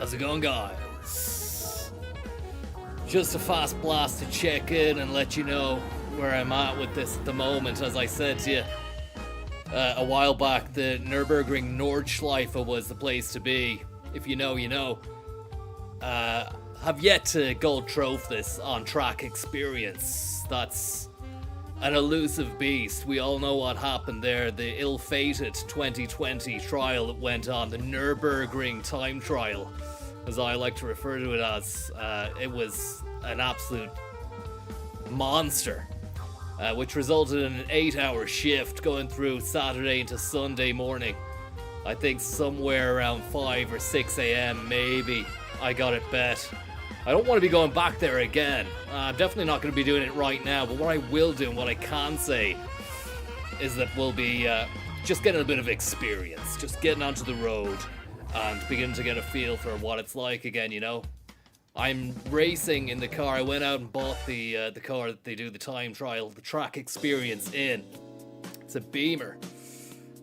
How's it going, guys? Just a fast blast to check in and let you know where I'm at with this at the moment. As I said to you a while back, the Nürburgring Nordschleife was the place to be. If you know, you know. Have yet to gold trophy this on track experience. That's an elusive beast. We all know what happened there. The ill-fated 2020 trial that went on, the Nürburgring time trial, as I like to refer to it as. It was an absolute monster, which resulted in an 8-hour shift going through Saturday into Sunday morning. I think somewhere around 5 or 6 a.m. maybe I got it bet. I don't want to be going back there again. I'm definitely not going to be doing it right now, but what I will do and what I can say is that we'll be just getting a bit of experience, just getting onto the road and beginning to get a feel for what it's like again, you know. I'm racing in the car. I went out and bought the car that they do the time trial, the track experience in. It's a Beamer.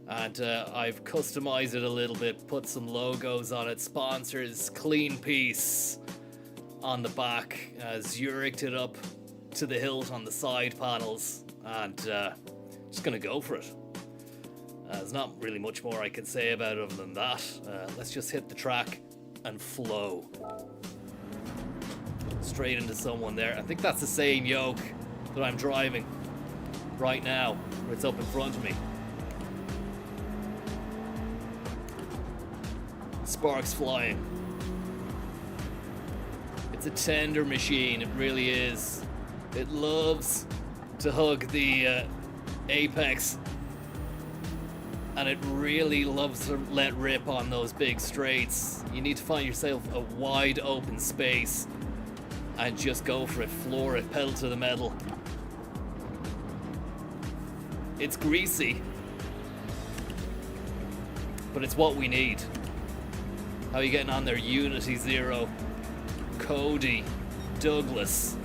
And I've customized it a little bit, put some logos on it, sponsors, clean piece on the back, Zurich'd it up to the hilt on the side panels, and just gonna go for it. There's not really much more I can say about it other than that. Let's just hit the track and flow. Straight into someone there. I think that's the same yoke that I'm driving right now, where it's up in front of me. Sparks flying. It's a tender machine, it really is. It loves to hug the apex, and it really loves to let rip on those big straights. You need to find yourself a wide open space and just go for it, floor it, pedal to the metal. It's greasy, but it's what we need. How are you getting on there? Unity Zero, Cody Douglas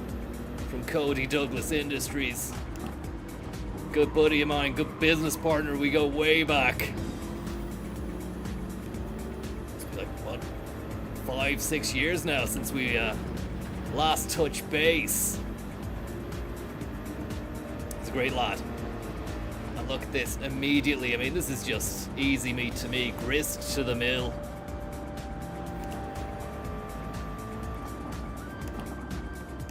from Cody Douglas Industries. Good buddy of mine, good business partner. We go way back. It's like, what, 5-6 years now since we last touched base. He's a great lad. And look at this immediately. I mean, this is just easy meat to me. Grist to the mill.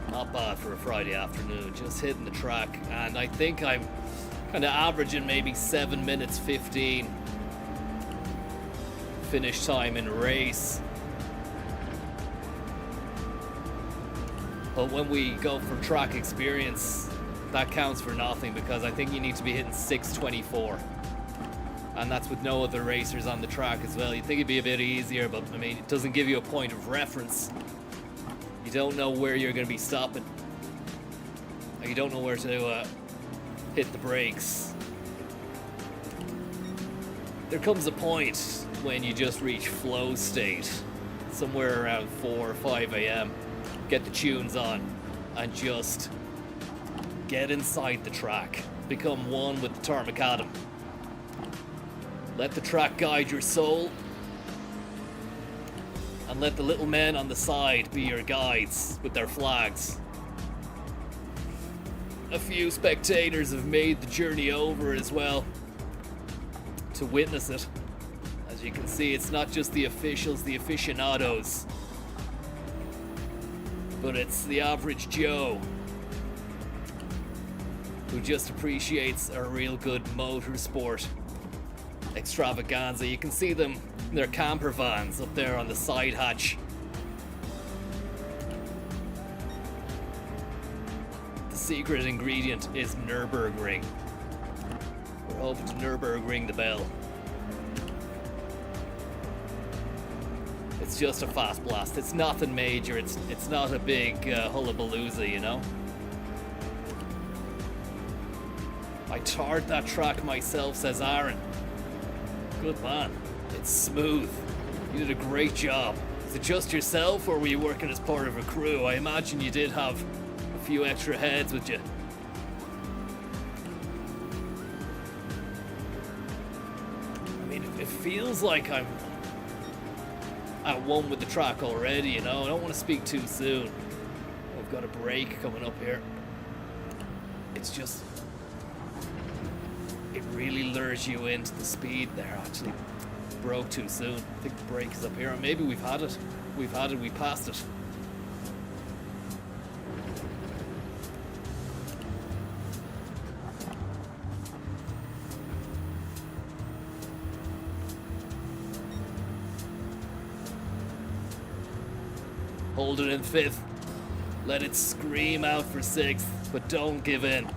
Not bad for a Friday afternoon, just hitting the track, and I think I'm kind of averaging maybe 7 minutes 15 finish time in race. But when we go for track experience, that counts for nothing, because I think you need to be hitting 6:24, and that's with no other racers on the track as well. You'd think it'd be a bit easier, but I mean, it doesn't give you a point of reference. You don't know where you're going to be stopping. You don't know where to hit the brakes. There comes a point when you just reach flow state, somewhere around 4 or 5 a.m. Get the tunes on and just get inside the track. Become one with the tarmac atom. Let the track guide your soul, and let the little men on the side be your guides with their flags. A few spectators have made the journey over as well to witness it. As you can see, it's not just the officials, the aficionados, but it's the average Joe who just appreciates a real good motorsport extravaganza. You can see them in their camper vans up there on the side hatch. The secret ingredient is Nürburgring. We're hoping to Nürburgring the bell. It's just a fast blast. It's nothing major. It's not a big hullabalooza, you know. I tarred that track myself, says Aaron. Good man. It's smooth. You did a great job. Is it just yourself, or were you working as part of a crew? I imagine you did have a few extra heads with you. I mean, it feels like I'm at one with the track already, you know. I don't want to speak too soon. We've got a break coming up here. It's just, it really lures you into the speed there. Actually broke too soon. I think the brake is up here, or maybe we've had it. We passed it. Hold it in 5th. Let it scream out for 6th, but don't give in.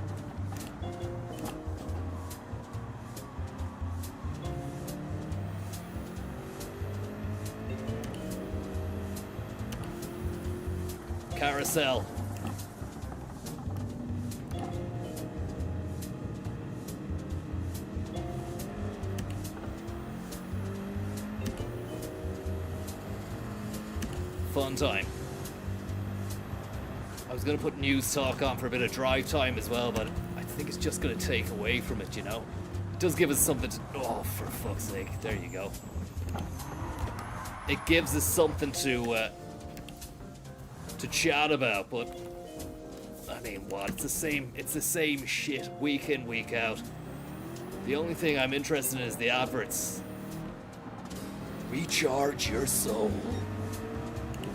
Carousel. Fun time. I was going to put news talk on for a bit of drive time as well, but I think it's just going to take away from it, you know. It does give us something to... Oh, for fuck's sake. There you go. It gives us something to chat about, but I mean, what? It's the same shit week in, week out. The only thing I'm interested in is the adverts. Recharge your soul.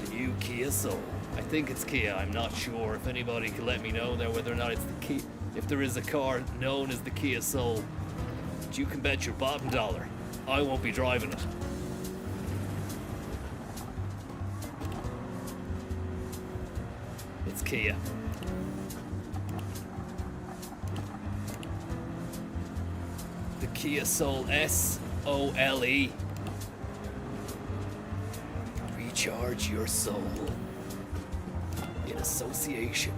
The new Kia Soul. I think it's Kia. I'm not sure. If anybody can let me know there whether or not it's the Kia. If there is a car known as the Kia Soul, you can bet your bottom dollar I won't be driving it. It's Kia. The Kia Soul S-O-L-E. Recharge your soul. In association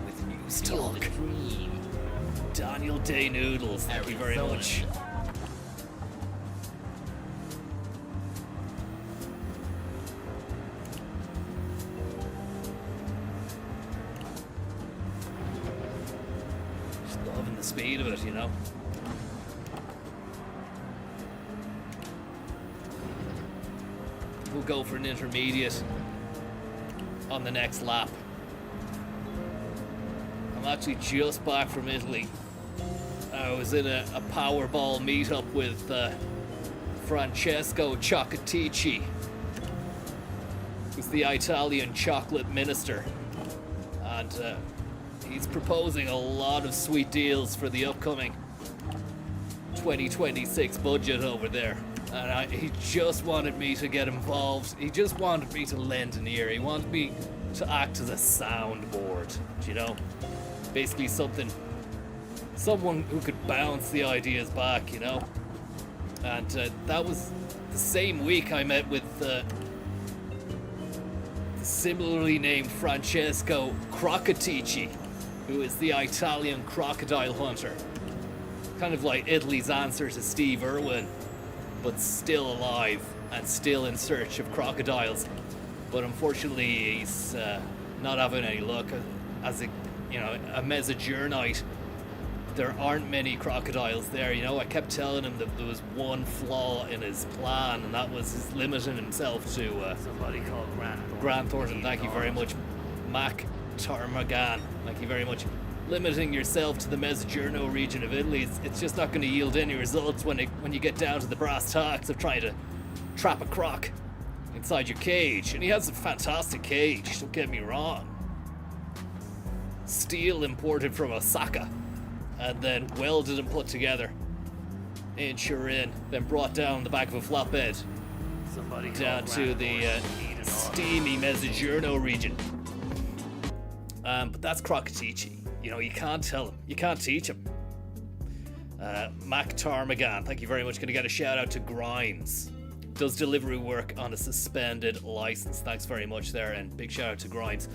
with News Talk. Daniel Day Noodles, thank you very much. Just loving the speed of it, you know. We'll go for an intermediate on the next lap. I'm actually just back from Italy. I was in a Powerball meetup with Francesco Chocolatici, who's the Italian chocolate minister, and he's proposing a lot of sweet deals for the upcoming 2026 budget over there. And he just wanted me to get involved. He just wanted me to lend an ear. He wanted me to act as a soundboard, you know? Basically someone who could bounce the ideas back, you know? And that was the same week I met with the similarly named Francesco Crocatici, who is the Italian crocodile hunter. Kind of like Italy's answer to Steve Irwin, but still alive and still in search of crocodiles. But unfortunately, he's not having any luck. As a Mezzogiornite, there aren't many crocodiles there. You know, I kept telling him that there was one flaw in his plan, and that was his limiting himself to somebody called Grant Thornton. Thank you very much, Mac Tarmagan. Thank you very much. Limiting yourself to the Mezzogiorno region of Italy, it's just not going to yield any results when you get down to the brass tacks of trying to trap a croc inside your cage. And he has a fantastic cage, don't get me wrong. Steel imported from Osaka, and then welded and put together in Turin, then brought down the back of a flatbed down to the steamy Mezzogiorno region. But that's Crocatici. You know, you can't tell him. You can't teach him. Mac Tarmagan, thank you very much. Gonna get a shout out to Grimes. Does delivery work on a suspended license. Thanks very much there, and big shout out to Grimes.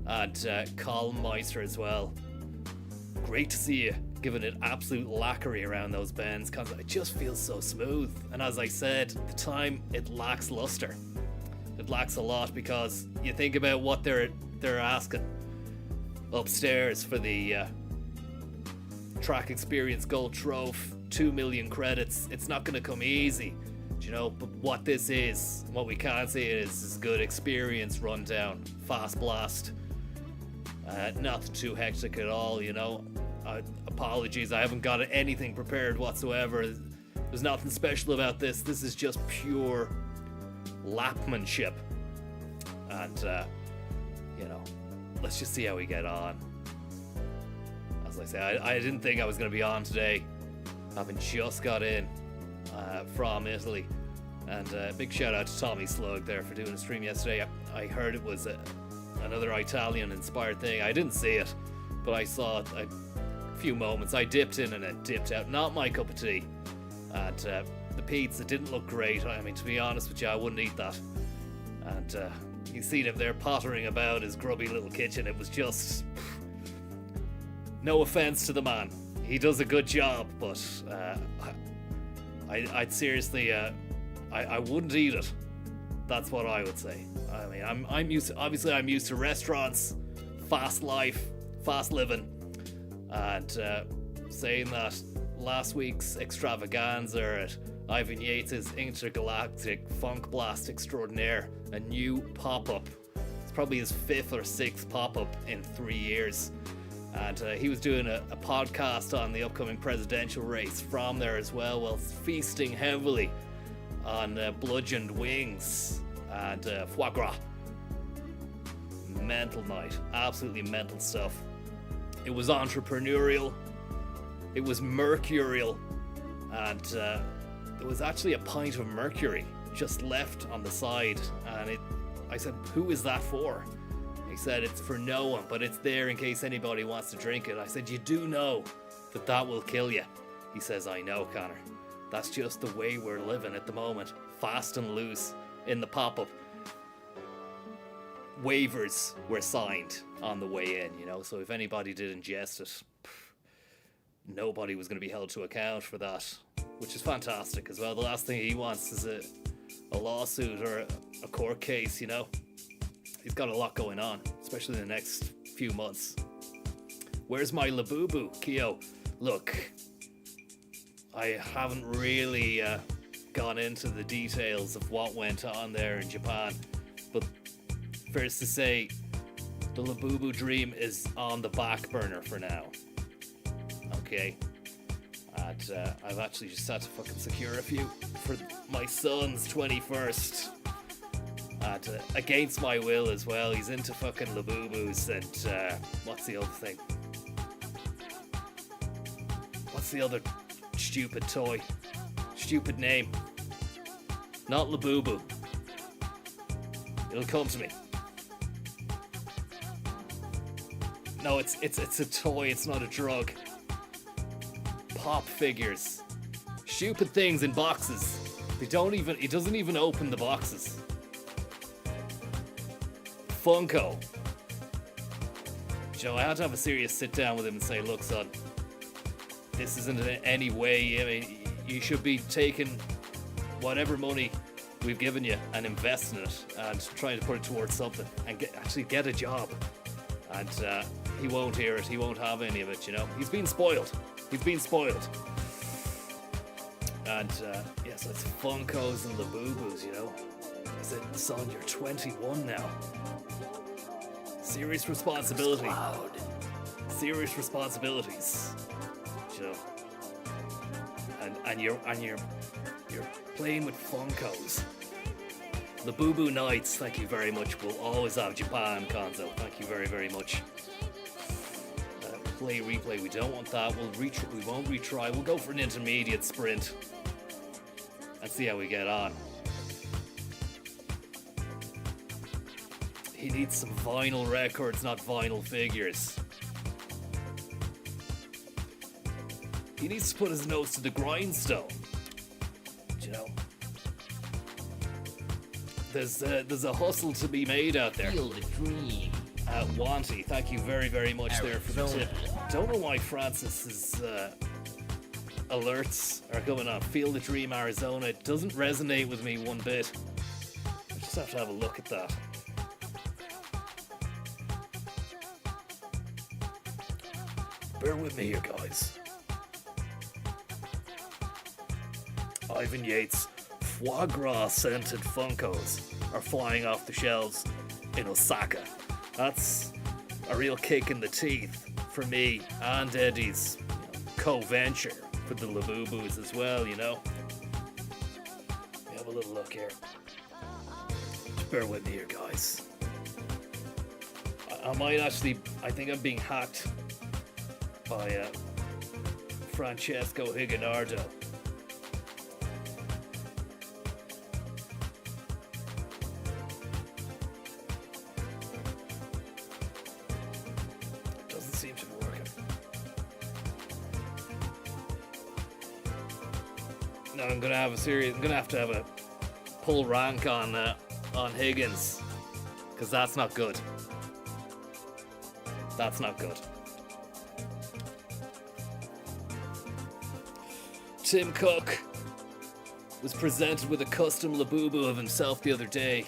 And Colin Meister as well. Great to see you giving it absolute lacquery around those bends, because it just feels so smooth. And as I said at the time, it lacks luster. It lacks a lot, because you think about what they're asking upstairs for the Track Experience Gold Trophy, 2 million credits. It's not going to come easy You know, but what this is, what we can say is good experience rundown, fastBLAST. Nothing too hectic at all, you know. Apologies, I haven't got anything prepared whatsoever. There's nothing special about this. This is just pure lapmanship. And, you know, let's just see how we get on. As I say, I didn't think I was going to be on today. Having just got in from Italy. And big shout out to Tommy Slug there for doing a stream yesterday. I heard it was another Italian-inspired thing. I didn't see it, but I saw it a few moments. I dipped in and then dipped out. Not my cup of tea. And the pizza didn't look great. I mean, to be honest with you, I wouldn't eat that. And you see him there pottering about his grubby little kitchen. It was just... no offense to the man. He does a good job, but I'd seriously... I wouldn't eat it. That's what I would say. I mean, I'm used to, obviously I'm used to restaurants, fast life, fast living, and saying that last week's extravaganza at Ivan Yates' intergalactic funk blast extraordinaire, a new pop-up. It's probably his 5th or 6th pop-up in 3 years. And he was doing a podcast on the upcoming presidential race from there as well, while feasting heavily on bludgeoned wings and foie gras. Mental night. Absolutely mental stuff. It was entrepreneurial. It was mercurial. And there was actually a pint of mercury just left on the side. And I said, who is that for? He said, it's for no one, but it's there in case anybody wants to drink it. I said, you do know that will kill you. He says, I know, Connor. That's just the way we're living at the moment. Fast and loose in the pop-up. Waivers were signed on the way in, you know, so if anybody did ingest it, nobody was going to be held to account for that, which is fantastic as well. The last thing he wants is a lawsuit or a court case, you know. He's got a lot going on, especially in the next few months. Where's my Labubu, Kyo? Look, I haven't really gone into the details of what went on there in Japan, but first to say, the Labubu dream is on the back burner for now. Okay? And I've actually just had to fucking secure a few for my son's 21st. And against my will as well. He's into fucking Labubus and what's the other thing? What's the other stupid toy? Stupid name. Not Labubu. It'll come to me. No, it's a toy, it's not a drug. Pop figures. Stupid things in boxes. It doesn't even open the boxes. Funko. Joe, I had to have a serious sit down with him and say, look, son, this isn't in any way, I mean, you should be taking whatever money we've given you and investing it and trying to put it towards something and actually get a job. And he won't hear it, he won't have any of it, you know. He's been spoiled. And yes, it's Funkos and Labubus, you know. I said, son, you're 21 now. Serious responsibility. Serious responsibilities. You know. And you're playing with Funkos. Labubu Nights, thank you very much. We'll always have Japan, Konzo. Thank you very, very much. Play, replay, we don't want that. We won't retry. We'll go for an intermediate sprint and see how we get on. He needs some vinyl records, not vinyl figures. He needs to put his nose to the grindstone. You know, there's a hustle to be made out there. Feel the dream. Wanty, thank you very, very much there for the tip. Don't know why Francis's alerts are going on. Feel the Dream Arizona. It doesn't resonate with me one bit. I just have to have a look at that. Bear with me here, guys. Ivan Yates, foie gras scented Funkos are flying off the shelves in Osaka. That's a real kick in the teeth for me and Eddie's co-venture for the Labubus as well, you know. Let me have a little look here. Bear with me here, guys. I might actually, I think I'm being hacked by Francesco Higinardo. Doesn't seem to be working. No, I'm gonna have to have a pull rank on Higgins, because that's not good. That's not good. Tim Cook was presented with a custom Labubu of himself the other day.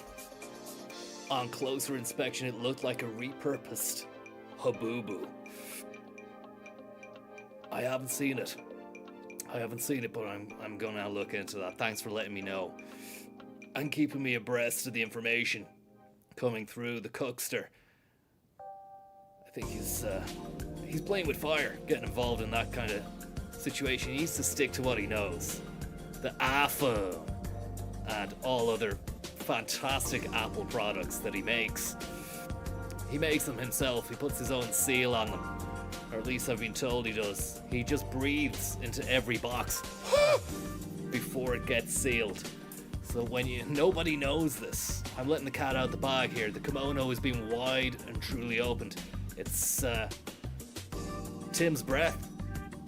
On closer inspection, it looked like a repurposed Habubu. I haven't seen it, but I'm gonna look into that. Thanks for letting me know and keeping me abreast of the information coming through. The Cookster, I think he's playing with fire, getting involved in that kind of situation. He needs to stick to what he knows. The iPhone and all other fantastic Apple products that he makes. He makes them himself. He puts his own seal on them, or at least I've been told he does. He just breathes into every box before it gets sealed. So nobody knows this. I'm letting the cat out the bag here. The kimono is being wide and truly opened. It's Tim's breath.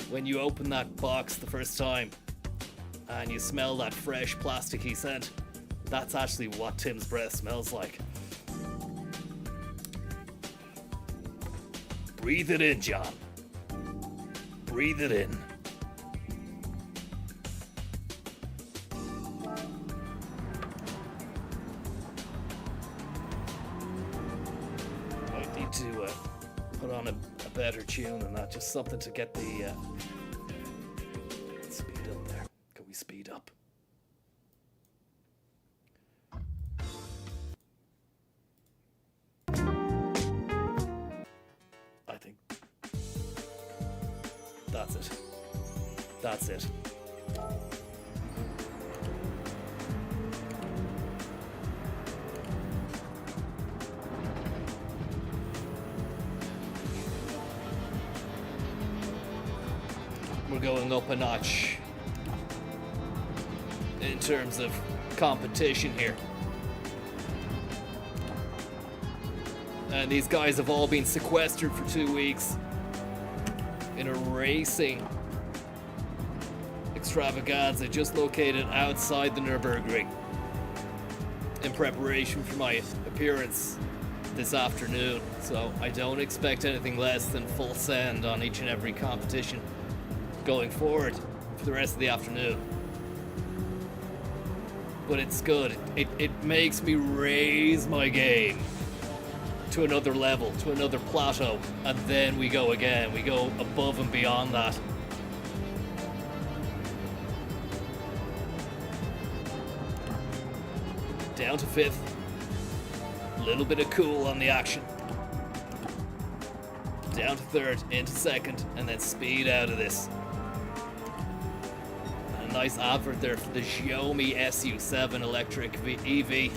When you open that box the first time and you smell that fresh plasticky scent, that's actually what Tim's breath smells like. Breathe it in, John. Breathe it in. I need to put on a better tune than that. Just something to get the speed up there. Can we speed up? I think that's it. That's it. We're going up a notch in terms of competition here. And these guys have all been sequestered for 2 weeks in a racing extravaganza just located outside the Nürburgring in preparation for my appearance this afternoon. So I don't expect anything less than full send on each and every competition going forward for the rest of the afternoon. But it's good. It makes me raise my game to another level, to another plateau, and then we go again. We go above and beyond that. Down to 5th. A little bit of cool on the action. Down to 3rd, into 2nd, and then speed out of this. And a nice advert there for the Xiaomi SU7 electric EV,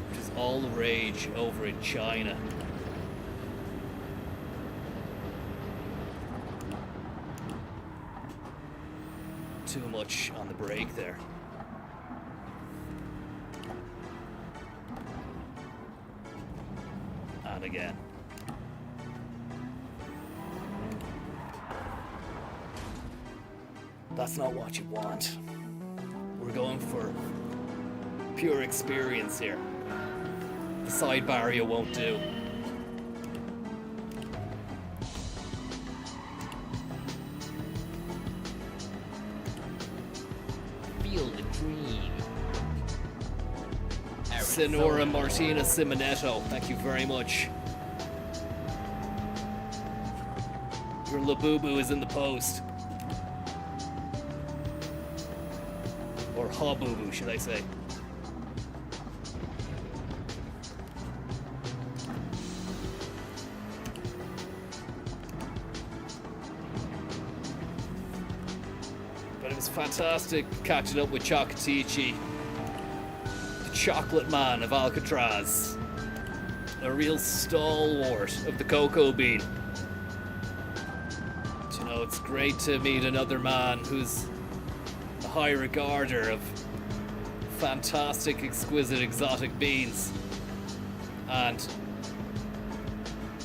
which is all the rage over in China. Too much on the brake there. And again. That's not what you want. We're going for pure experience here. The side barrier won't do. Feel the dream. Senora Martina Simonetto, thank you very much. Your Labubu is in the post. Or Habubu, should I say. But it was fantastic catching up with Chocatici, the chocolate man of Alcatraz. A real stalwart of the cocoa bean. But, you know, it's great to meet another man who's a high regarder of fantastic, exquisite, exotic beans. And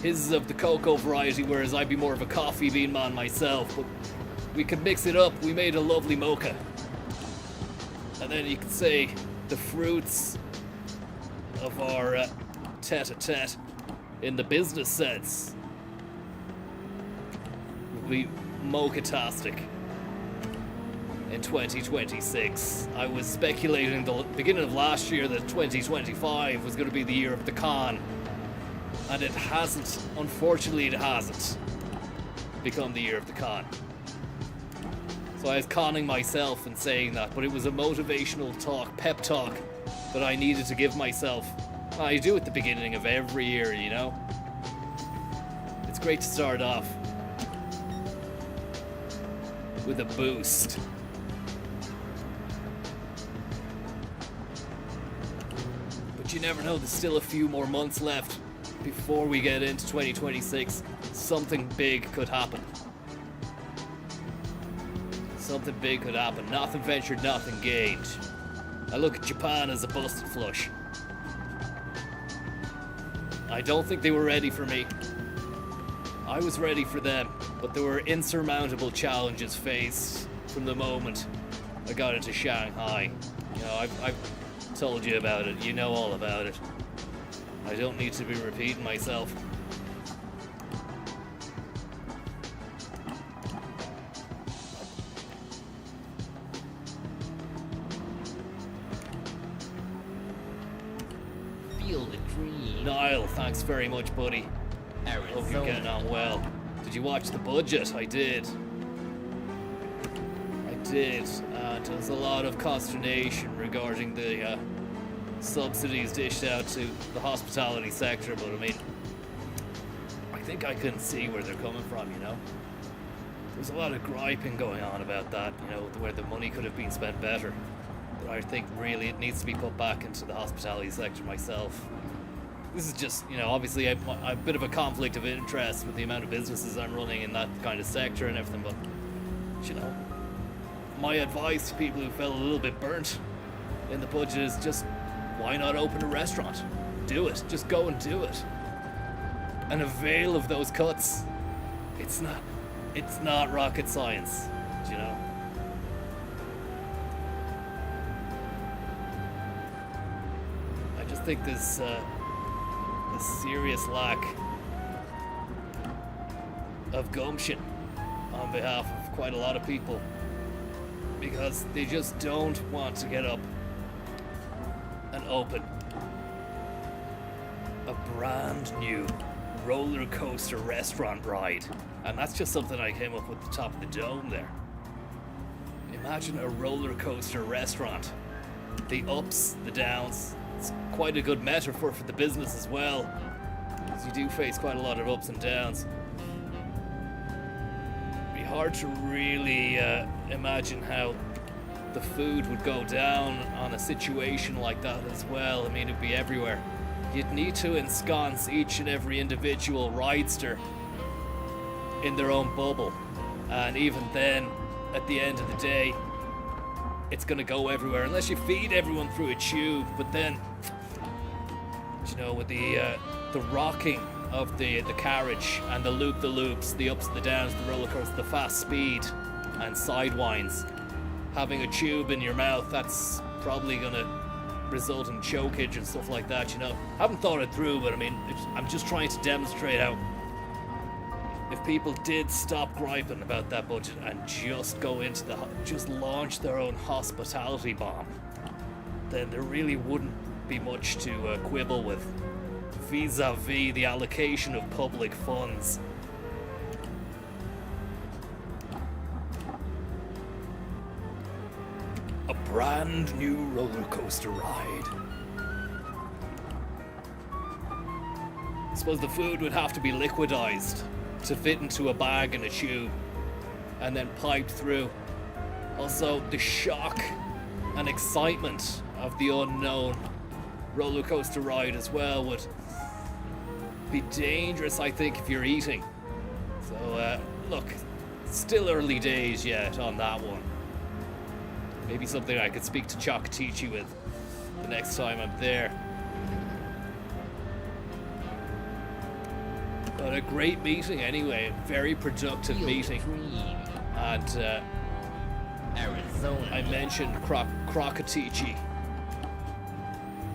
his is of the cocoa variety, whereas I'd be more of a coffee bean man myself. But we could mix it up. We made a lovely mocha. And then you could say the fruits of our tete-a-tete in the business sense would be mocha-tastic in 2026. I was speculating the beginning of last year that 2025 was going to be the year of the con, and it hasn't. Unfortunately, it hasn't become the year of the con. So I was conning myself in saying that, but it was a motivational talk, pep talk, that I needed to give myself. I do at the beginning of every year, you know? It's great to start off with a boost. But you never know, there's still a few more months left before we get into 2026. Something big could happen. Something big could happen. Nothing ventured, nothing gained. I look at Japan as a busted flush. I don't think they were ready for me. I was ready for them, but there were insurmountable challenges faced from the moment I got into Shanghai. You know, I've told you about it. You know all about it. I don't need to be repeating myself. Niall, thanks very much, buddy. Hope you're getting on well. Did you watch the budget? I did. And there was a lot of consternation regarding the subsidies dished out to the hospitality sector, but I mean, I think I can see where they're coming from, you know? There's a lot of griping going on about that, you know, where the money could have been spent better. But I think really it needs to be put back into the hospitality sector myself. This is just, you know, obviously I'm a bit of a conflict of interest with the amount of businesses I'm running in that kind of sector and everything, but, you know, my advice to people who felt a little bit burnt in the budget is just, why not open a restaurant? Do it. Just go and do it. And avail of those cuts. It's not rocket science, you know? I just think there's a serious lack of gumption on behalf of quite a lot of people, because they just don't want to get up and open a brand new roller coaster restaurant ride. And that's just something I came up with at the top of the dome there. Imagine a roller coaster restaurant. The ups, the downs. It's quite a good metaphor for the business as well, because you do face quite a lot of ups and downs. It'd be hard to really imagine how the food would go down on a situation like that as well. I mean, it'd be everywhere. You'd need to ensconce each and every individual ridester in their own bubble, and even then, at the end of the day, it's gonna go everywhere unless you feed everyone through a tube. But then, you know, with the rocking of the carriage and the loop-the-loops, the ups, the downs, the roller coaster, the fast speed and sidewinds, having a tube in your mouth, that's probably gonna result in chokeage and stuff like that, you know. I haven't thought it through, but I mean, I'm just trying to demonstrate how if people did stop griping about that budget and just go into just launch their own hospitality bomb, then there really wouldn't be much to quibble with vis-a-vis the allocation of public funds. A brand new roller coaster ride. I suppose the food would have to be liquidized to fit into a bag and a tube and then piped through. Also, the shock and excitement of the unknown roller coaster ride as well would be dangerous, I think, if you're eating. So, look, still early days yet on that one. Maybe something I could speak to Chocatici with the next time I'm there. But a great meeting anyway, very productive meeting. And Arizona. I mentioned Crocatici.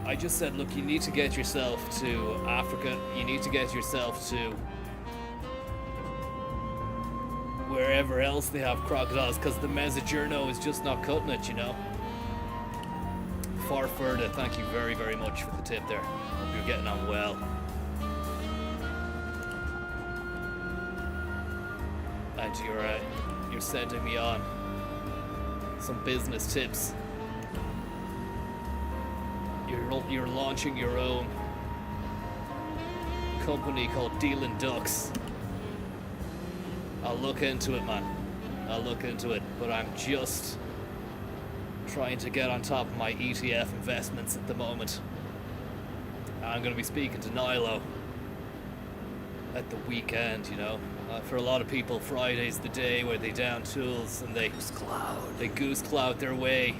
I just said, look, you need to get yourself to Africa. You need to get yourself to wherever else they have crocodiles, because the Mezzogiorno is just not cutting it, you know. Far further, thank you very, very much for the tip there. Hope you're getting on well. And you're sending me on some business tips. You're launching your own company called Dealin' Ducks. I'll look into it, man. I'll look into it, but I'm just trying to get on top of my ETF investments at the moment. I'm going to be speaking to Nilo at the weekend, you know. For a lot of people, Friday's the day where they down tools and they goose cloud their way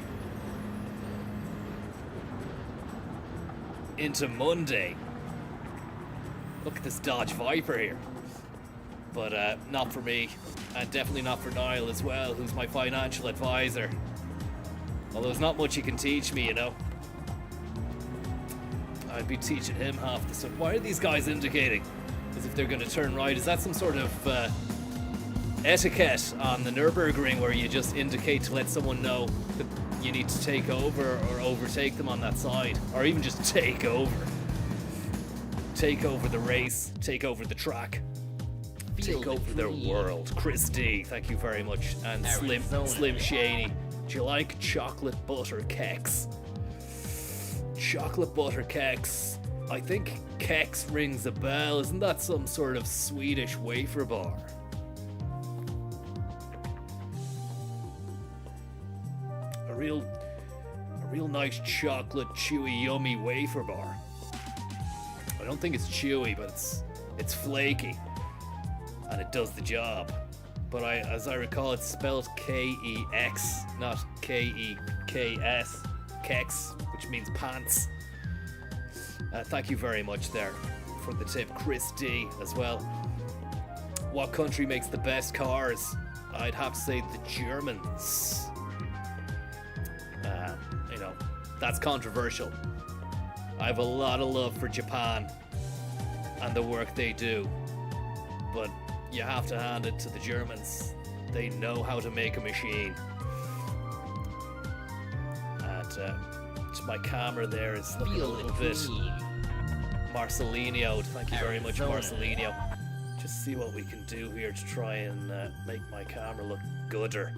into Monday. Look at this Dodge Viper here. But not for me, and definitely not for Niall as well, who's my financial advisor. Although there's not much he can teach me, you know. I'd be teaching him half the stuff. Why are these guys indicating as if they're going to turn right? Is that some sort of etiquette on the Nürburgring where you just indicate to let someone know that you need to take over or overtake them on that side? Or even just take over. Take over the race, take over the track. Take over their world. Chris D, thank you very much. And Slim Shaney. Do you like chocolate butter keks? Chocolate butter keks. I think keks rings a bell. Isn't that some sort of Swedish wafer bar? A real nice chocolate chewy yummy wafer bar. I don't think it's chewy, but it's flaky. And it does the job. But as I recall, it's spelled K-E-X, not K-E-K-S, Kex, which means pants. Thank you very much there for the tip, Chris D, as well. What country makes the best cars? I'd have to say the Germans. You know, that's controversial. I have a lot of love for Japan and the work they do. But you have to hand it to the Germans. They know how to make a machine. And my camera there is looking a little bit Marcelinho. Thank you very much, Marcelinho. Just see what we can do here to try and make my camera look gooder.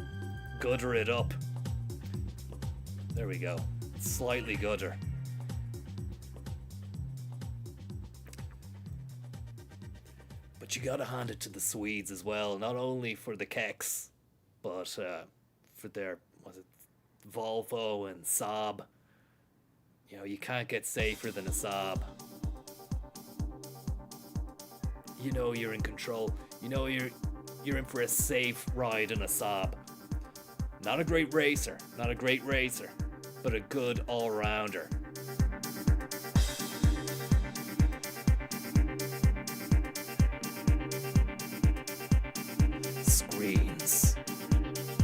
Gooder it up. There we go. Slightly gooder. But you gotta hand it to the Swedes as well, not only for the keks, but for their, Volvo and Saab. You know, you can't get safer than a Saab. You know you're in control. You know you're in for a safe ride in a Saab. Not a great racer, but a good all-rounder. Screens.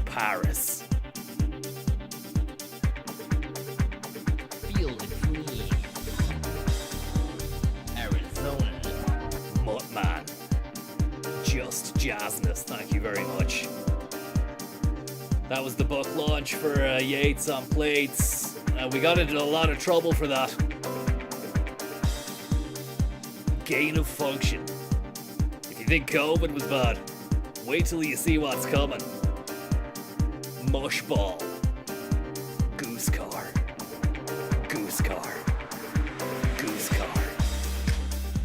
Paris. Feel it clean. Arizona. Muttman. Just jazzness, thank you very much. That was the book launch for Yates on Plates. We got into a lot of trouble for that. Gain of function. If you think COVID was bad, wait till you see what's coming. Mushball. Goose car. Goose car. Goose car.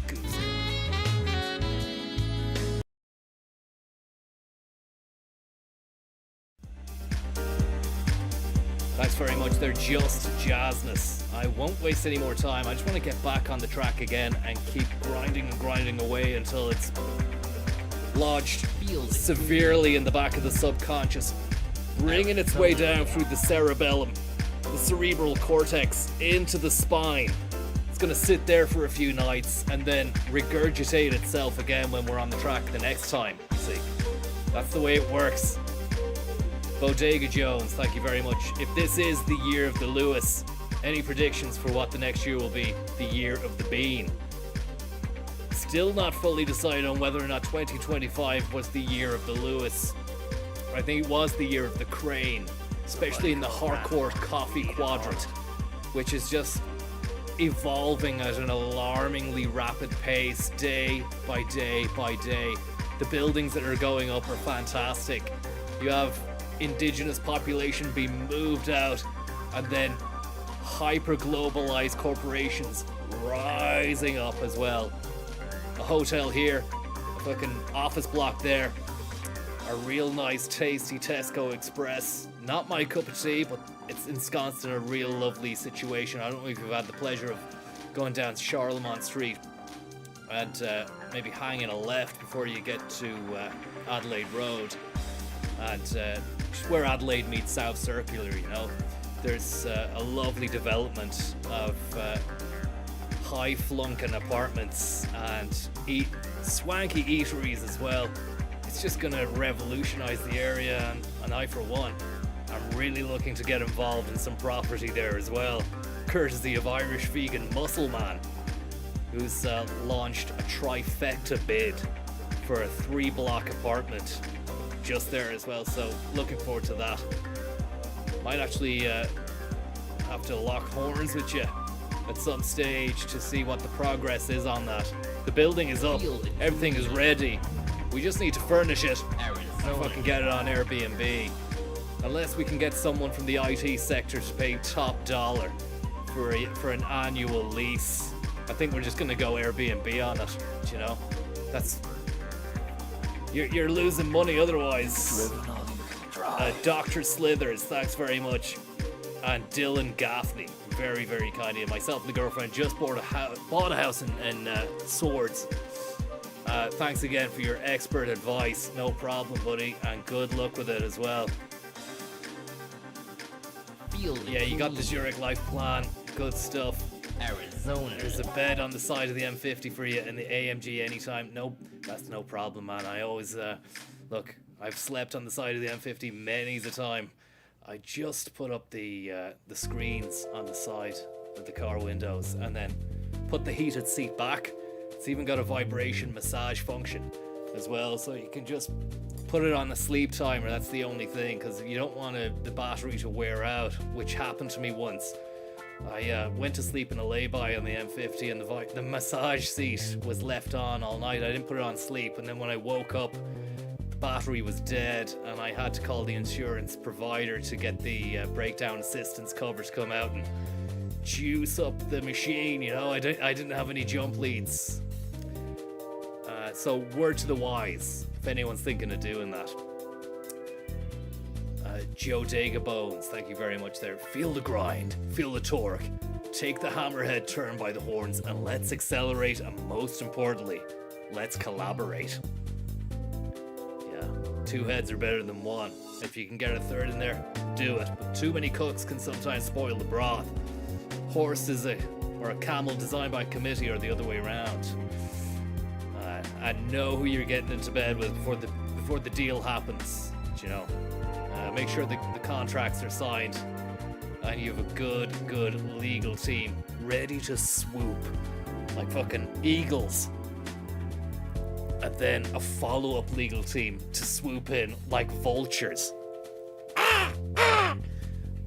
Goose car. Thanks very much. They're just jazzness. I won't waste any more time. I just want to get back on the track again and keep grinding and grinding away until it's lodged severely in the back of the subconscious, bringing its way down through the cerebellum, the cerebral cortex, into the spine. It's going to sit there for a few nights and then regurgitate itself again when we're on the track the next time. You see, that's the way it works. Bodega Jones, thank you very much. If this is the year of the Lewis, any predictions for what the next year will be? The year of the Bean. Still not fully decided on whether or not 2025 was the year of the Lewis. I think it was the year of the Crane, especially in the hardcore coffee quadrant, which is just evolving at an alarmingly rapid pace, day by day by day. The buildings that are going up are fantastic. You have indigenous population being moved out, and then hyper-globalized corporations rising up as well. A hotel here, a fucking office block there, a real nice tasty Tesco Express. Not my cup of tea, but it's ensconced in a real lovely situation. I don't know if you've had the pleasure of going down Charlemont Street and maybe hanging a left before you get to Adelaide Road, and just where Adelaide meets South Circular, you know. There's a lovely development of high-flunking apartments and swanky eateries as well. It's just going to revolutionize the area, and I, for one, I'm really looking to get involved in some property there as well, courtesy of Irish vegan Muscle Man, who's launched a trifecta bid for a 3-block apartment just there as well, so looking forward to that. Might actually have to lock horns with you at some stage to see what the progress is on that. The building is up, everything is ready. We just need to furnish it and fucking get it on Airbnb. Unless we can get someone from the IT sector to pay top dollar for an annual lease. I think we're just gonna go Airbnb on it, you know? That's... You're losing money otherwise. Dr. Slithers, thanks very much. And Dylan Gaffney, very, very kind of you. Myself and the girlfriend just bought a house in Swords. Thanks again for your expert advice. No problem, buddy, and good luck with it as well. Yeah, you got the Zurich life plan. Good stuff. Arizona. There's a bed on the side of the M50 for you in the AMG anytime. Nope, that's no problem, man. I always, look, I've slept on the side of the M50 many's a time. I just put up the screens on the side of the car windows and then put the heated seat back. It's even got a vibration massage function as well, so you can just put it on a sleep timer. That's the only thing, because you don't want the battery to wear out, which happened to me once. I went to sleep in a lay-by on the M50 and the massage seat was left on all night. I didn't put it on sleep, and then when I woke up, the battery was dead, and I had to call the insurance provider to get the breakdown assistance cover to come out and juice up the machine, you know. I didn't have any jump leads. So word to the wise, if anyone's thinking of doing that. Joe Dega Bones, thank you very much there. Feel the grind, feel the torque, take the hammerhead turn by the horns, and let's accelerate, and most importantly, let's collaborate. Yeah, 2 heads are better than 1. If you can get a third in there, do it. But too many cooks can sometimes spoil the broth. Horse is a camel designed by committee, or the other way around. And know who you're getting into bed with before the deal happens, you know. Make sure the contracts are signed and you have a good legal team ready to swoop like fucking eagles, and then a follow-up legal team to swoop in like vultures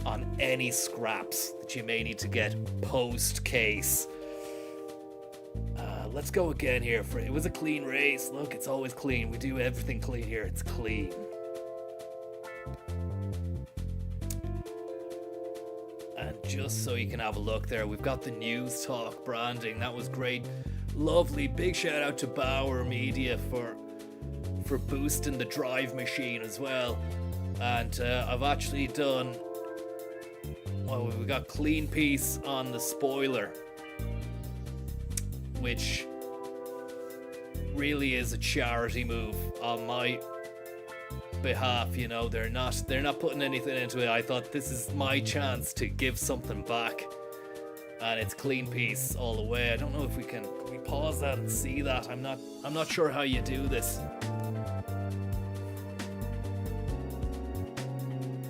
on any scraps that you may need to get post-case. Let's go again here. It was a clean race. Look, it's always clean. We do everything clean here. It's clean. And just so you can have a look there, we've got the News Talk branding. That was great. Lovely. Big shout out to Bauer Media for boosting the drive machine as well. And I've actually done, well, we've got clean piece on the spoiler, which really is a charity move on my behalf. You know, they're not putting anything into it. I thought this is my chance to give something back, and it's clean piece all the way. I don't know if we can we pause that and see that. I'm not sure how you do this.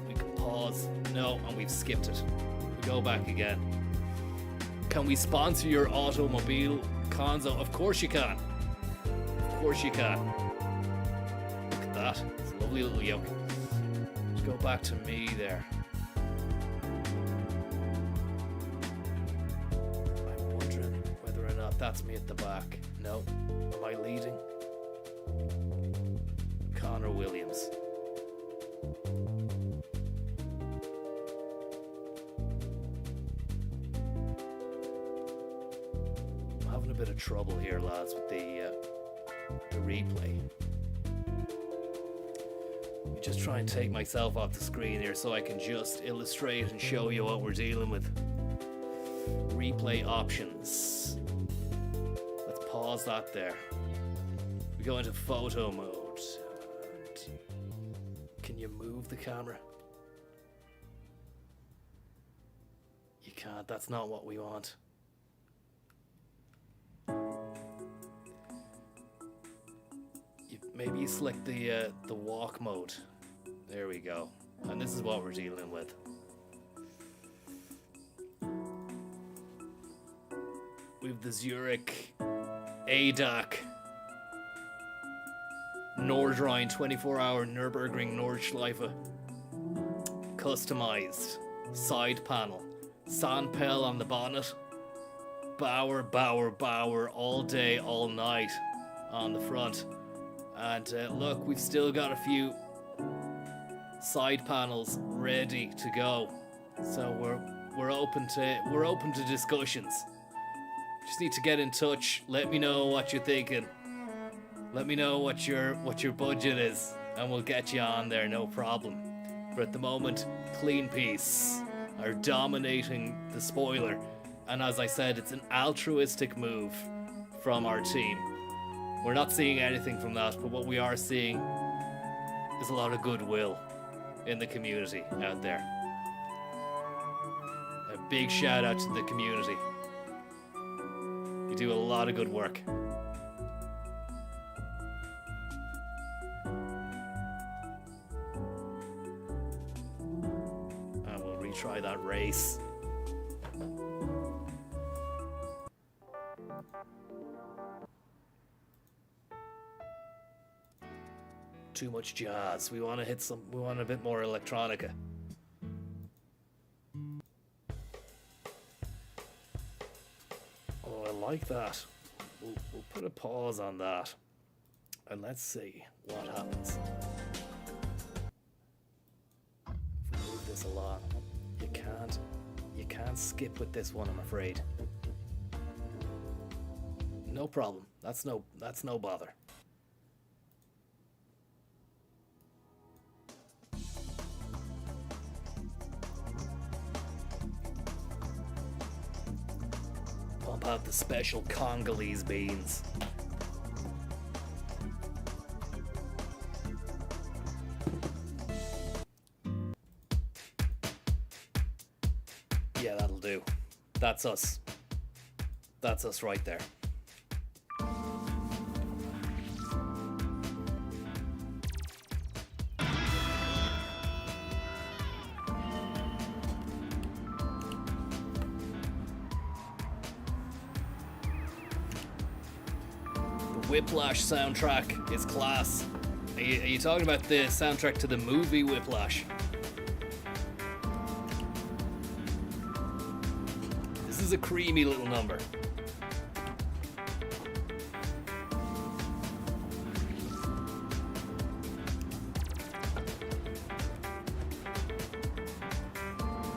We can pause. No, and we've skipped it. We go back again. Can we sponsor your automobile console? Of course you can. Of course you can. Look at that. It's a lovely little yoke. Let's go back to me there. I'm wondering whether or not that's me at the back. No. Am I leading? Connor Williams. I'm having a bit of trouble here, lads, with the replay. Let me just try and take myself off the screen here so I can just illustrate and show you what we're dealing with. Replay options. Let's pause that there. We go into photo mode. And can you move the camera? You can't. That's not what we want. Maybe you select the walk mode. There we go. And this is what we're dealing with. We've the Zurich ADAC Nordrhein 24-hour Nürburgring Nordschleife customized side panel. Sandpel on the bonnet. Bauer, Bauer, Bauer all day, all night on the front. And look, we've still got a few side panels ready to go. So we're open to discussions. Just need to get in touch. Let me know what you're thinking. Let me know what your budget is, and we'll get you on there, no problem. But at the moment, Clean Piece are dominating the spoiler. And as I said, it's an altruistic move from our team. We're not seeing anything from that, but what we are seeing is a lot of goodwill in the community out there. A big shout out to the community. You do a lot of good work. And we'll retry that race. Too much jazz. We want a bit more electronica. Oh, I like that. We'll put a pause on that. And let's see what happens. If we move this along, you can't skip with this one, I'm afraid. No problem. That's no bother. Pump out the special Congolese beans. Yeah, that'll do. That's us. That's us right there. Whiplash soundtrack is class. Are you talking about the soundtrack to the movie Whiplash? This is a creamy little number.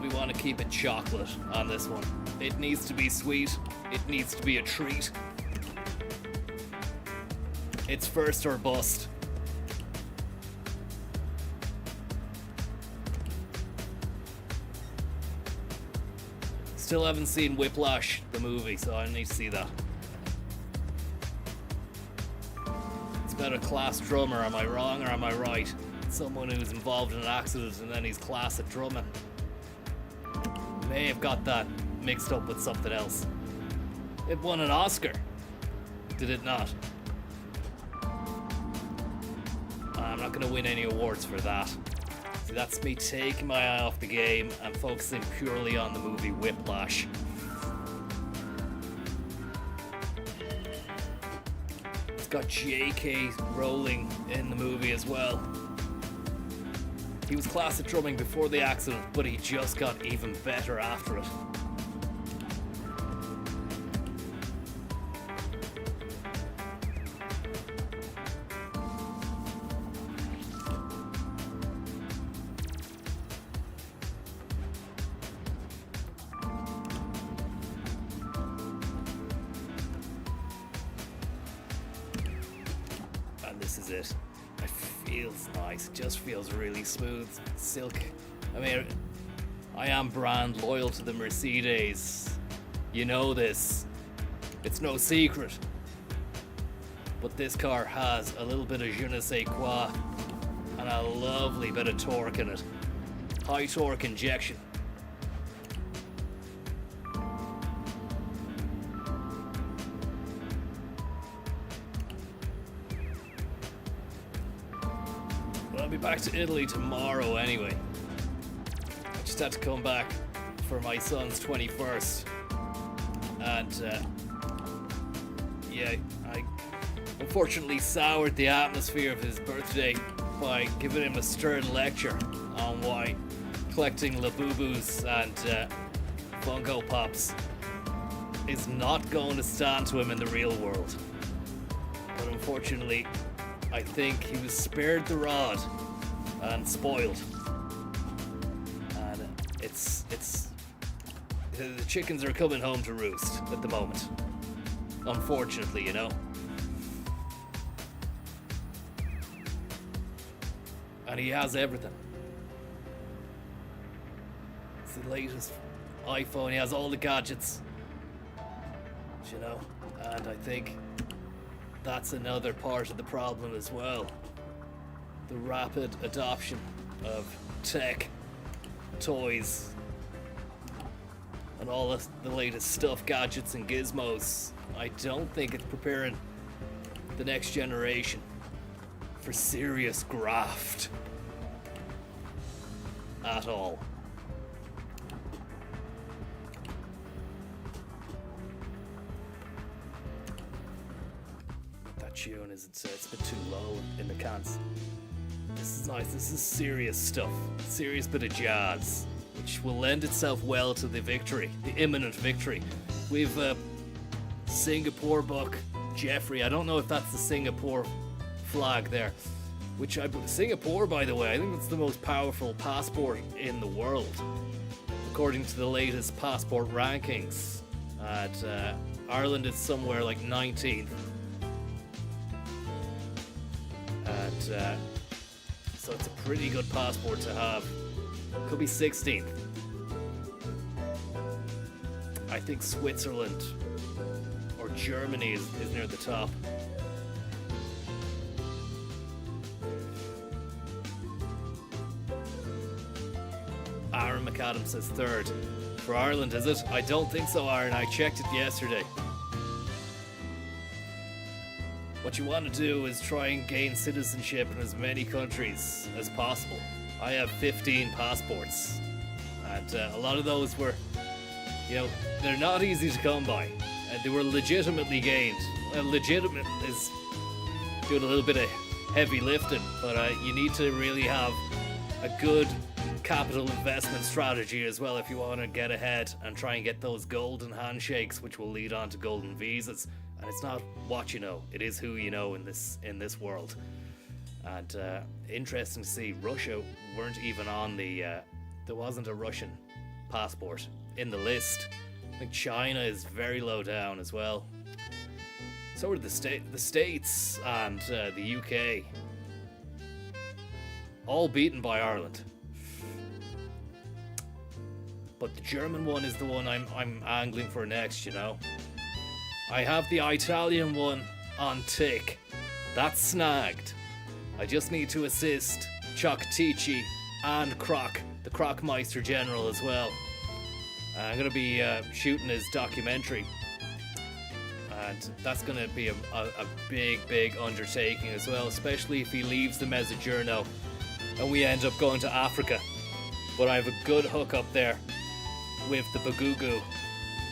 We want to keep it chocolate on this one. It needs to be sweet. It needs to be a treat. It's first or bust. Still haven't seen Whiplash, the movie, so I need to see that. It's about a class drummer, am I wrong or am I right? Someone who's involved in an accident and then he's class at drumming. May have got that mixed up with something else. It won an Oscar, did it not? I'm not going to win any awards for that. See, that's me taking my eye off the game and focusing purely on the movie Whiplash. It's got J.K. Rowling in the movie as well. He was class at drumming before the accident, but he just got even better after it. This is it. It feels nice. It just feels really smooth, silk. I mean, I am brand loyal to the Mercedes. You know this. It's no secret. But this car has a little bit of je ne sais quoi and a lovely bit of torque in it. High torque injection. I'll be back to Italy tomorrow anyway. I just had to come back for my son's 21st. And, yeah, I unfortunately soured the atmosphere of his birthday by giving him a stern lecture on why collecting Labubus and Funko Pops is not going to stand to him in the real world. But unfortunately, I think he was spared the rod and spoiled. And the chickens are coming home to roost at the moment. Unfortunately, you know. And he has everything. It's the latest iPhone, he has all the gadgets. You know, and I think that's another part of the problem as well. The rapid adoption of tech, toys, and all the latest stuff, gadgets and gizmos. I don't think it's preparing the next generation for serious graft at all. Tune isn't it's been too low in the cans. This is nice. This is serious stuff. Serious bit of jazz, which will lend itself well to the victory, the imminent victory. We've Singapore buck Jeffrey. I don't know if that's the Singapore flag there. Singapore, by the way, I think it's the most powerful passport in the world, according to the latest passport rankings. Ireland is somewhere like 19th. And so it's a pretty good passport to have. Could be 16th. I think Switzerland or Germany is near the top. Aaron McAdam says third. For Ireland, is it? I don't think so, Aaron. I checked it yesterday. What you want to do is try and gain citizenship in as many countries as possible. I have 15 passports, and a lot of those were, they're not easy to come by, and they were legitimately gained. Legitimate is doing a little bit of heavy lifting, but you need to really have a good capital investment strategy as well if you want to get ahead and try and get those golden handshakes, which will lead on to golden visas. And it's not what you know, it is who you know in this world. And interesting to see, Russia weren't even on the there wasn't a Russian passport in the list. I think China is very low down as well. So are the States and the UK. All beaten by Ireland. But the German one is the one I'm angling for next, you know. I have the Italian one on tick. That's snagged. I just need to assist Chocotici and Croc, the Crocmeister General as well. I'm going to be shooting his documentary. And that's going to be a big undertaking as well, especially if he leaves the Mezzogiorno and we end up going to Africa. But I have a good hook up there with the Bagugu,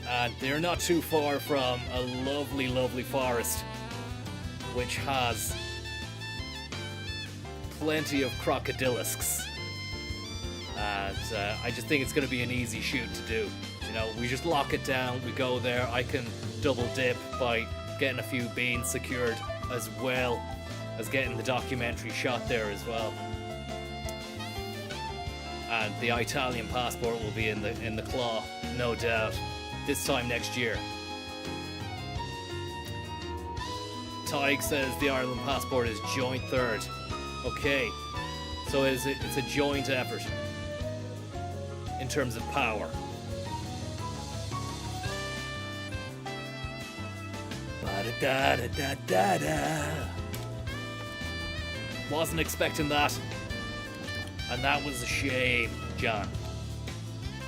and they're not too far from a lovely forest which has plenty of crocodilisks. And I just think it's going to be an easy shoot to do. You know, we just lock it down, we go there. I can double dip by getting a few beans secured, as well as getting the documentary shot there as well. And the Italian passport will be in the claw, no doubt, this time next year. Tig says the Ireland passport is joint third. Okay, so it's a joint effort in terms of power. Wasn't expecting that. And that was a shame, John.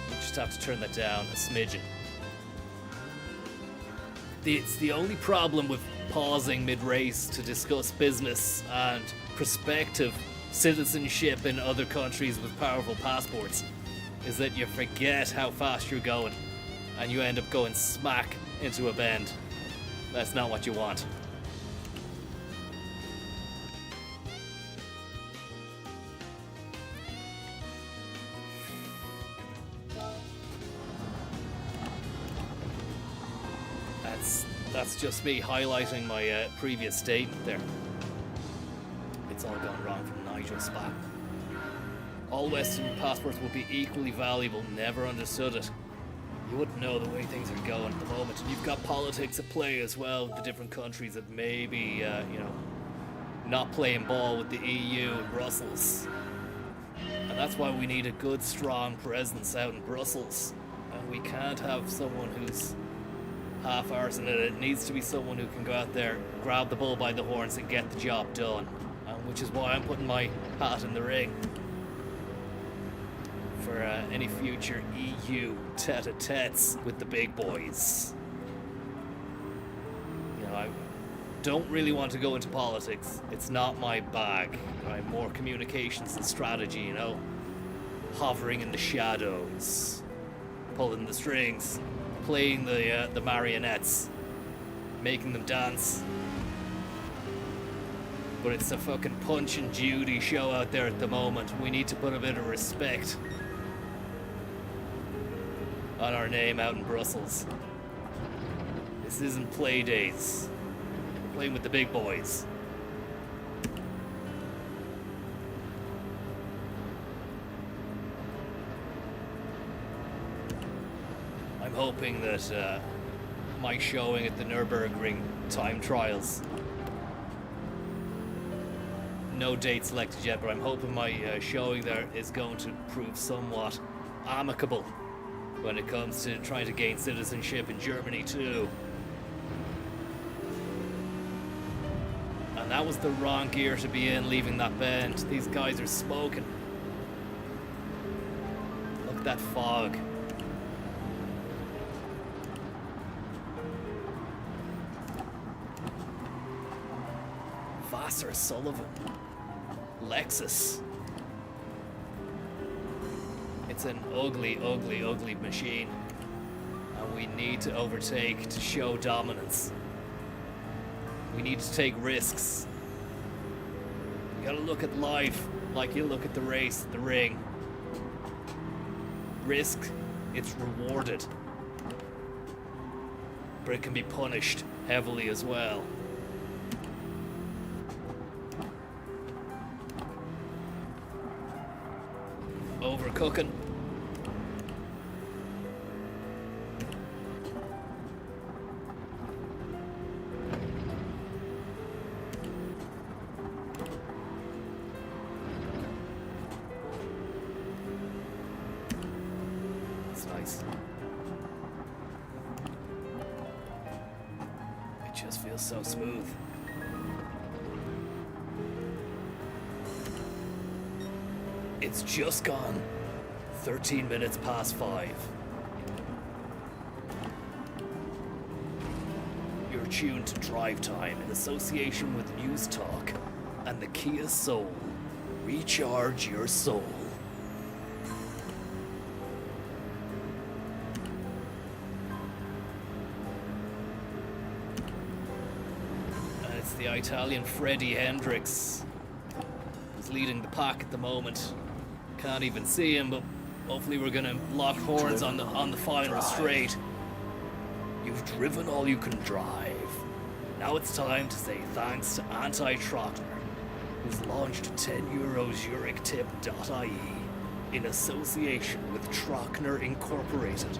We'll just have to turn that down a smidgen. It's the only problem with pausing mid-race to discuss business and prospective citizenship in other countries with powerful passports, is that you forget how fast you're going and you end up going smack into a bend. That's not what you want. That's just me highlighting my previous statement there. It's all gone wrong from Nigel Spa. All Western passports will be equally valuable. Never understood it. You wouldn't know the way things are going at the moment. And you've got politics at play as well. The different countries that may be, not playing ball with the EU and Brussels. And that's why we need a good, strong presence out in Brussels. And we can't have someone who's half-arsing it. It needs to be someone who can go out there, grab the bull by the horns and get the job done. Which is why I'm putting my hat in the ring for any future EU tete-a-tetes with the big boys. You know, I don't really want to go into politics. It's not my bag. I'm more communications and strategy, you know. Hovering in the shadows, pulling the strings, playing the marionettes, making them dance. But it's a fucking Punch and Judy show out there at the moment. We need to put a bit of respect on our name out in Brussels. This isn't play days. We're playing with the big boys. I'm hoping that my showing at the Nürburgring time trials, no date selected yet, but I'm hoping my showing there is going to prove somewhat amicable when it comes to trying to gain citizenship in Germany too. And that was the wrong gear to be in, leaving that bend. These guys are smoking. Look at that fog. Vassar Sullivan. Lexus. It's an ugly machine, and we need to overtake to show dominance. We need to take risks. You gotta look at life like you look at the race, the ring. Risk, it's rewarded, but it can be punished heavily as well. Overcooking. nice. It just feels so smooth. It's just gone 13 minutes past 5. You're tuned to Drive Time in association with News Talk and the Kia Soul. Recharge your soul. And it's the Italian Freddie Hendrix who's leading the pack at the moment. Can't even see him, but hopefully we're gonna lock horns on the final straight. You've driven all you can drive. Now it's time to say thanks to Anti-Trottler, who's launched €10 ZurichTip.ie in association with Trockner Incorporated.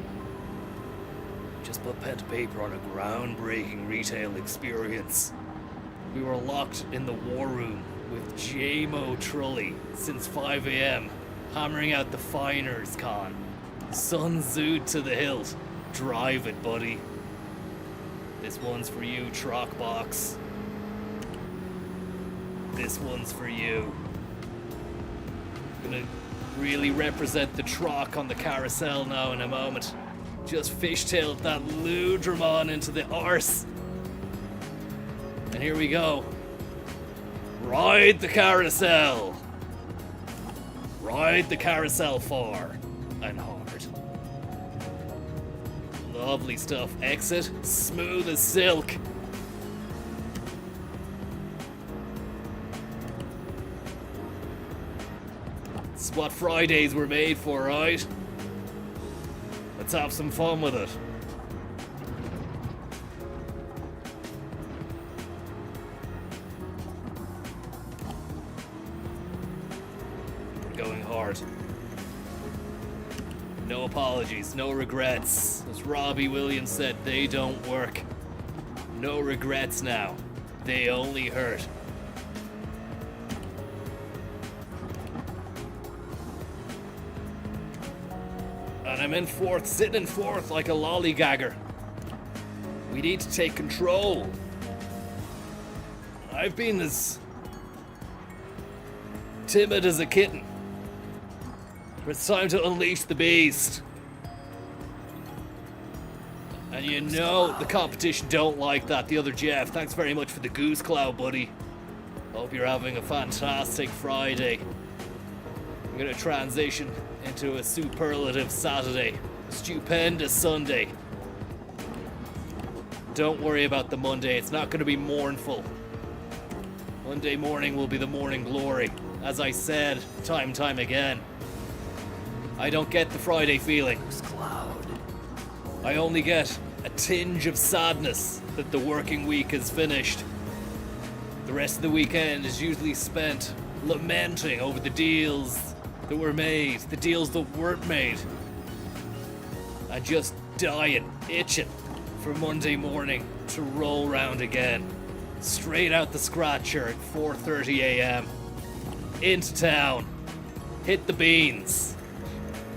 Just put pen to paper on a groundbreaking retail experience. We were locked in the war room with J-Mo Trully since 5 a.m. hammering out the Finers con. Sun Tzu'd to the hilt. Drive it, buddy. This one's for you, Trockbox. This one's for you. Gonna really represent the Trock on the carousel now in a moment. Just fishtailed that Ludramon into the arse. And here we go. Ride the carousel. Ride the carousel far and hard. Lovely stuff. Exit, smooth as silk. It's what Fridays were made for, right? Let's have some fun with it. We're going hard. No apologies, no regrets. As Robbie Williams said, they don't work. No regrets now. They only hurt. And I'm in fourth, sitting in fourth like a lollygagger. We need to take control. I've been as timid as a kitten. It's time to unleash the beast. And you know the competition don't like that. The other Jeff, thanks very much for the goose cloud, buddy. Hope you're having a fantastic Friday. I'm gonna transition into a superlative Saturday. A stupendous Sunday. Don't worry about the Monday, it's not gonna be mournful. Monday morning will be the morning glory. As I said, time and time again. I don't get the Friday feeling. I only get a tinge of sadness that the working week is finished. The rest of the weekend is usually spent lamenting over the deals that were made, the deals that weren't made, and just dying, itching for Monday morning to roll round again. Straight out the scratcher at 4:30 a.m. Into town, hit the beans,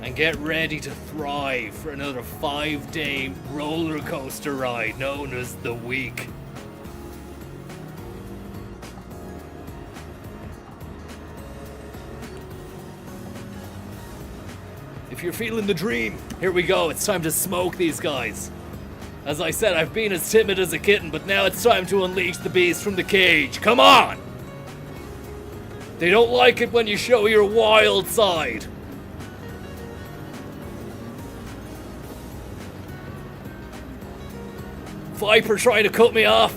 and get ready to thrive for another 5-day roller coaster ride known as the week. If you're feeling the dream, here we go. It's time to smoke these guys. As I said, I've been as timid as a kitten, but now it's time to unleash the beast from the cage. Come on! They don't like it when you show your wild side. Viper trying to cut me off.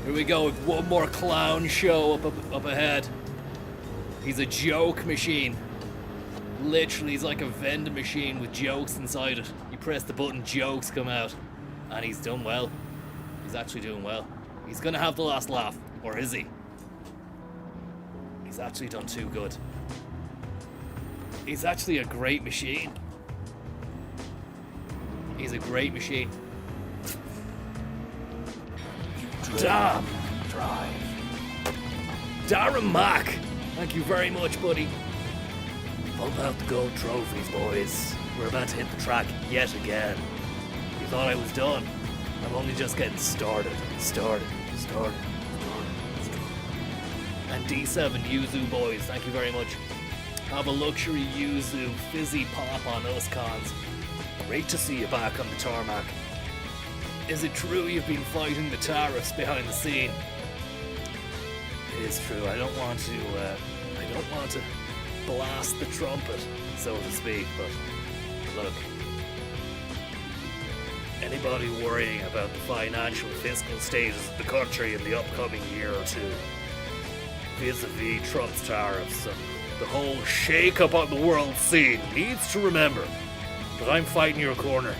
Here we go with one more clown show up ahead. He's a joke machine. Literally, he's like a vending machine with jokes inside it. You press the button, jokes come out. And he's done well. He's actually doing well. He's gonna have the last laugh. Or is he? He's actually done too good. He's actually a great machine. He's a great machine. Damn! Drive. Darren Mack! Thank you very much, buddy. Pull out the gold trophies, boys. We're about to hit the track yet again. You thought I was done? I'm only just getting started. And D7 Yuzu boys, thank you very much. Have a luxury Yuzu fizzy pop on us cons. Great to see you back on the tarmac. Is it true you've been fighting the tariffs behind the scene? It is true. I don't want to blast the trumpet, so to speak, but look. Anybody worrying about the financial fiscal status of the country in the upcoming year or two, vis-a-vis Trump's tariffs and the whole shake-up on the world scene, needs to remember that I'm fighting your corner.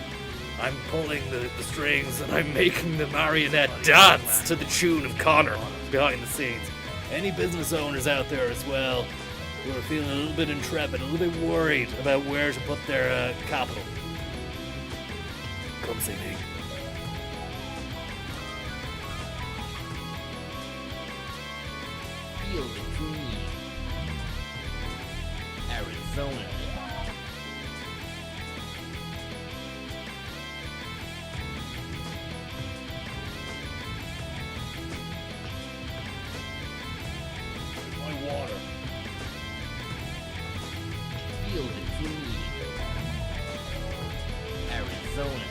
I'm pulling the strings and I'm making the marionette dance to the tune of Connor behind the scenes. Any business owners out there as well who are feeling a little bit intrepid, a little bit worried about where to put their capital, come see me. Feel the dream. Arizona. My water. Feel the dream. Arizona.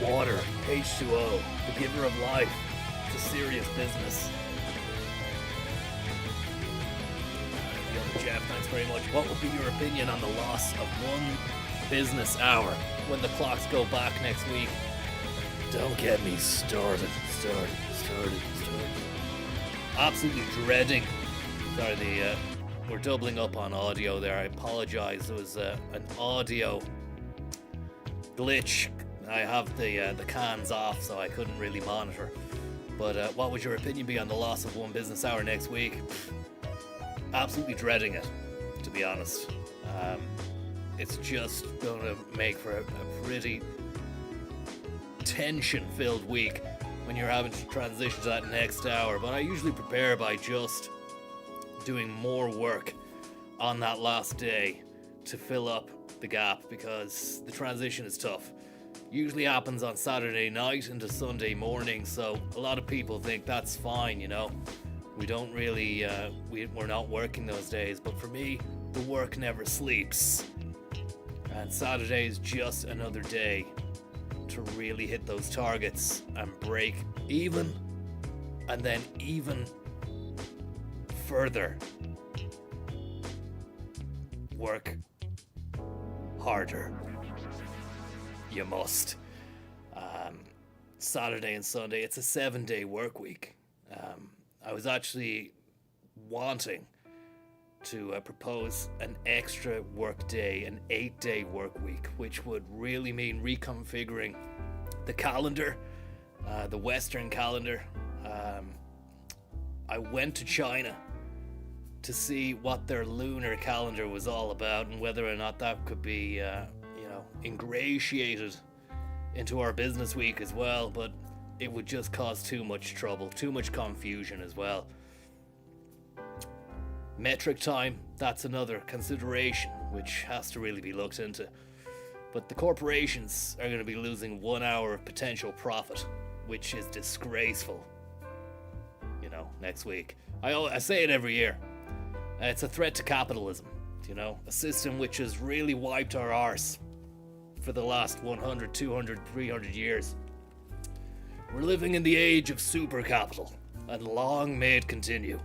Water, H2O, the giver of life. It's a serious business. The other Jeff, thanks very much. What would be your opinion on the loss of 1 business hour when the clocks go back next week? Don't get me started. Absolutely dreading. Sorry, we're doubling up on audio there. I apologize. It was an audio glitch. I have the cans off, so I couldn't really monitor. But what would your opinion be on the loss of 1 business hour next week? Absolutely dreading it, to be honest. It's just going to make for a pretty tension-filled week when you're having to transition to that next hour. But I usually prepare by just doing more work on that last day to fill up the gap, because the transition is tough. Usually happens on Saturday night into Sunday morning, so a lot of people think that's fine, you know. We don't really, we're not working those days, but for me, the work never sleeps. And Saturday is just another day to really hit those targets and break even, and then even further work harder. You must. Saturday and Sunday, it's a 7-day work week. I was actually wanting to propose an extra work day, an 8-day work week, which would really mean reconfiguring the calendar, the Western calendar. I went to China to see what their lunar calendar was all about and whether or not that could be ingratiated into our business week as well, but it would just cause too much trouble, too much confusion as well. Metric time, that's another consideration which has to really be looked into. But the corporations are going to be losing 1 hour of potential profit, which is disgraceful, next week. I say it every year. It's a threat to capitalism, a system which has really wiped our arse for the last 100, 200, 300 years. We're living in the age of super capital, and long may it continue.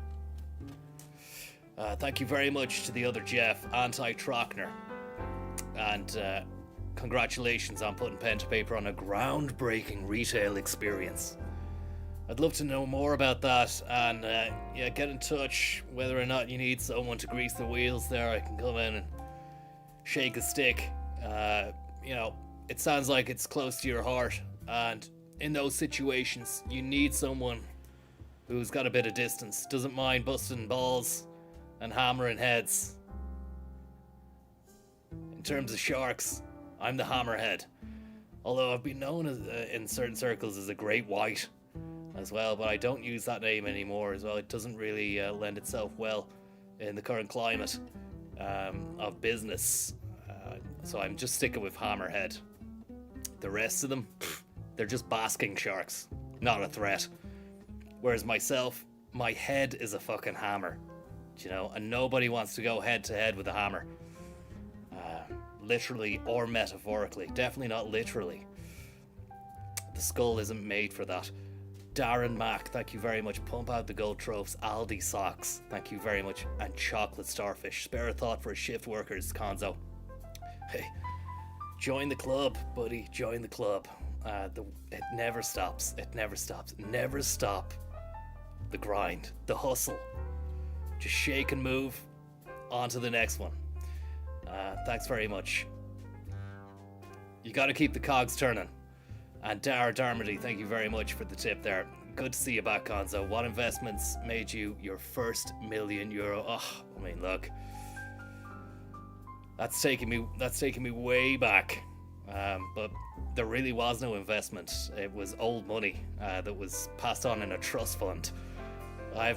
Thank you very much to the other Jeff, Anti-Trockner, and congratulations on putting pen to paper on a groundbreaking retail experience. I'd love to know more about that, and get in touch whether or not you need someone to grease the wheels there. I can come in and shake a stick. It sounds like it's close to your heart, and in those situations, you need someone who's got a bit of distance, doesn't mind busting balls and hammering heads. In terms of sharks, I'm the hammerhead. Although I've been known as, in certain circles as a great white as well, but I don't use that name anymore as well. It doesn't really lend itself well in the current climate of business. So I'm just sticking with hammerhead. The rest of them, they're just basking sharks, not a threat. Whereas myself, my head is a fucking hammer, you know, and nobody wants to go head to head with a hammer. Literally or metaphorically, definitely not literally. The skull isn't made for that. Darren Mack, thank you very much. Pump out the gold tropes. Aldi socks, thank you very much. And chocolate starfish. Spare a thought for shift workers, Konzo. Hey, join the club, buddy. Join the club. It never stops. It never stops. Never stop the grind, the hustle. Just shake and move on to the next one. Thanks very much. You got to keep the cogs turning. And Dara Darmody, thank you very much for the tip there. Good to see you back, Konzo. What investments made you your first €1,000,000? Oh, I mean, look, that's taking me way back. But there really was no investment. It was old money that was passed on in a trust fund. I'm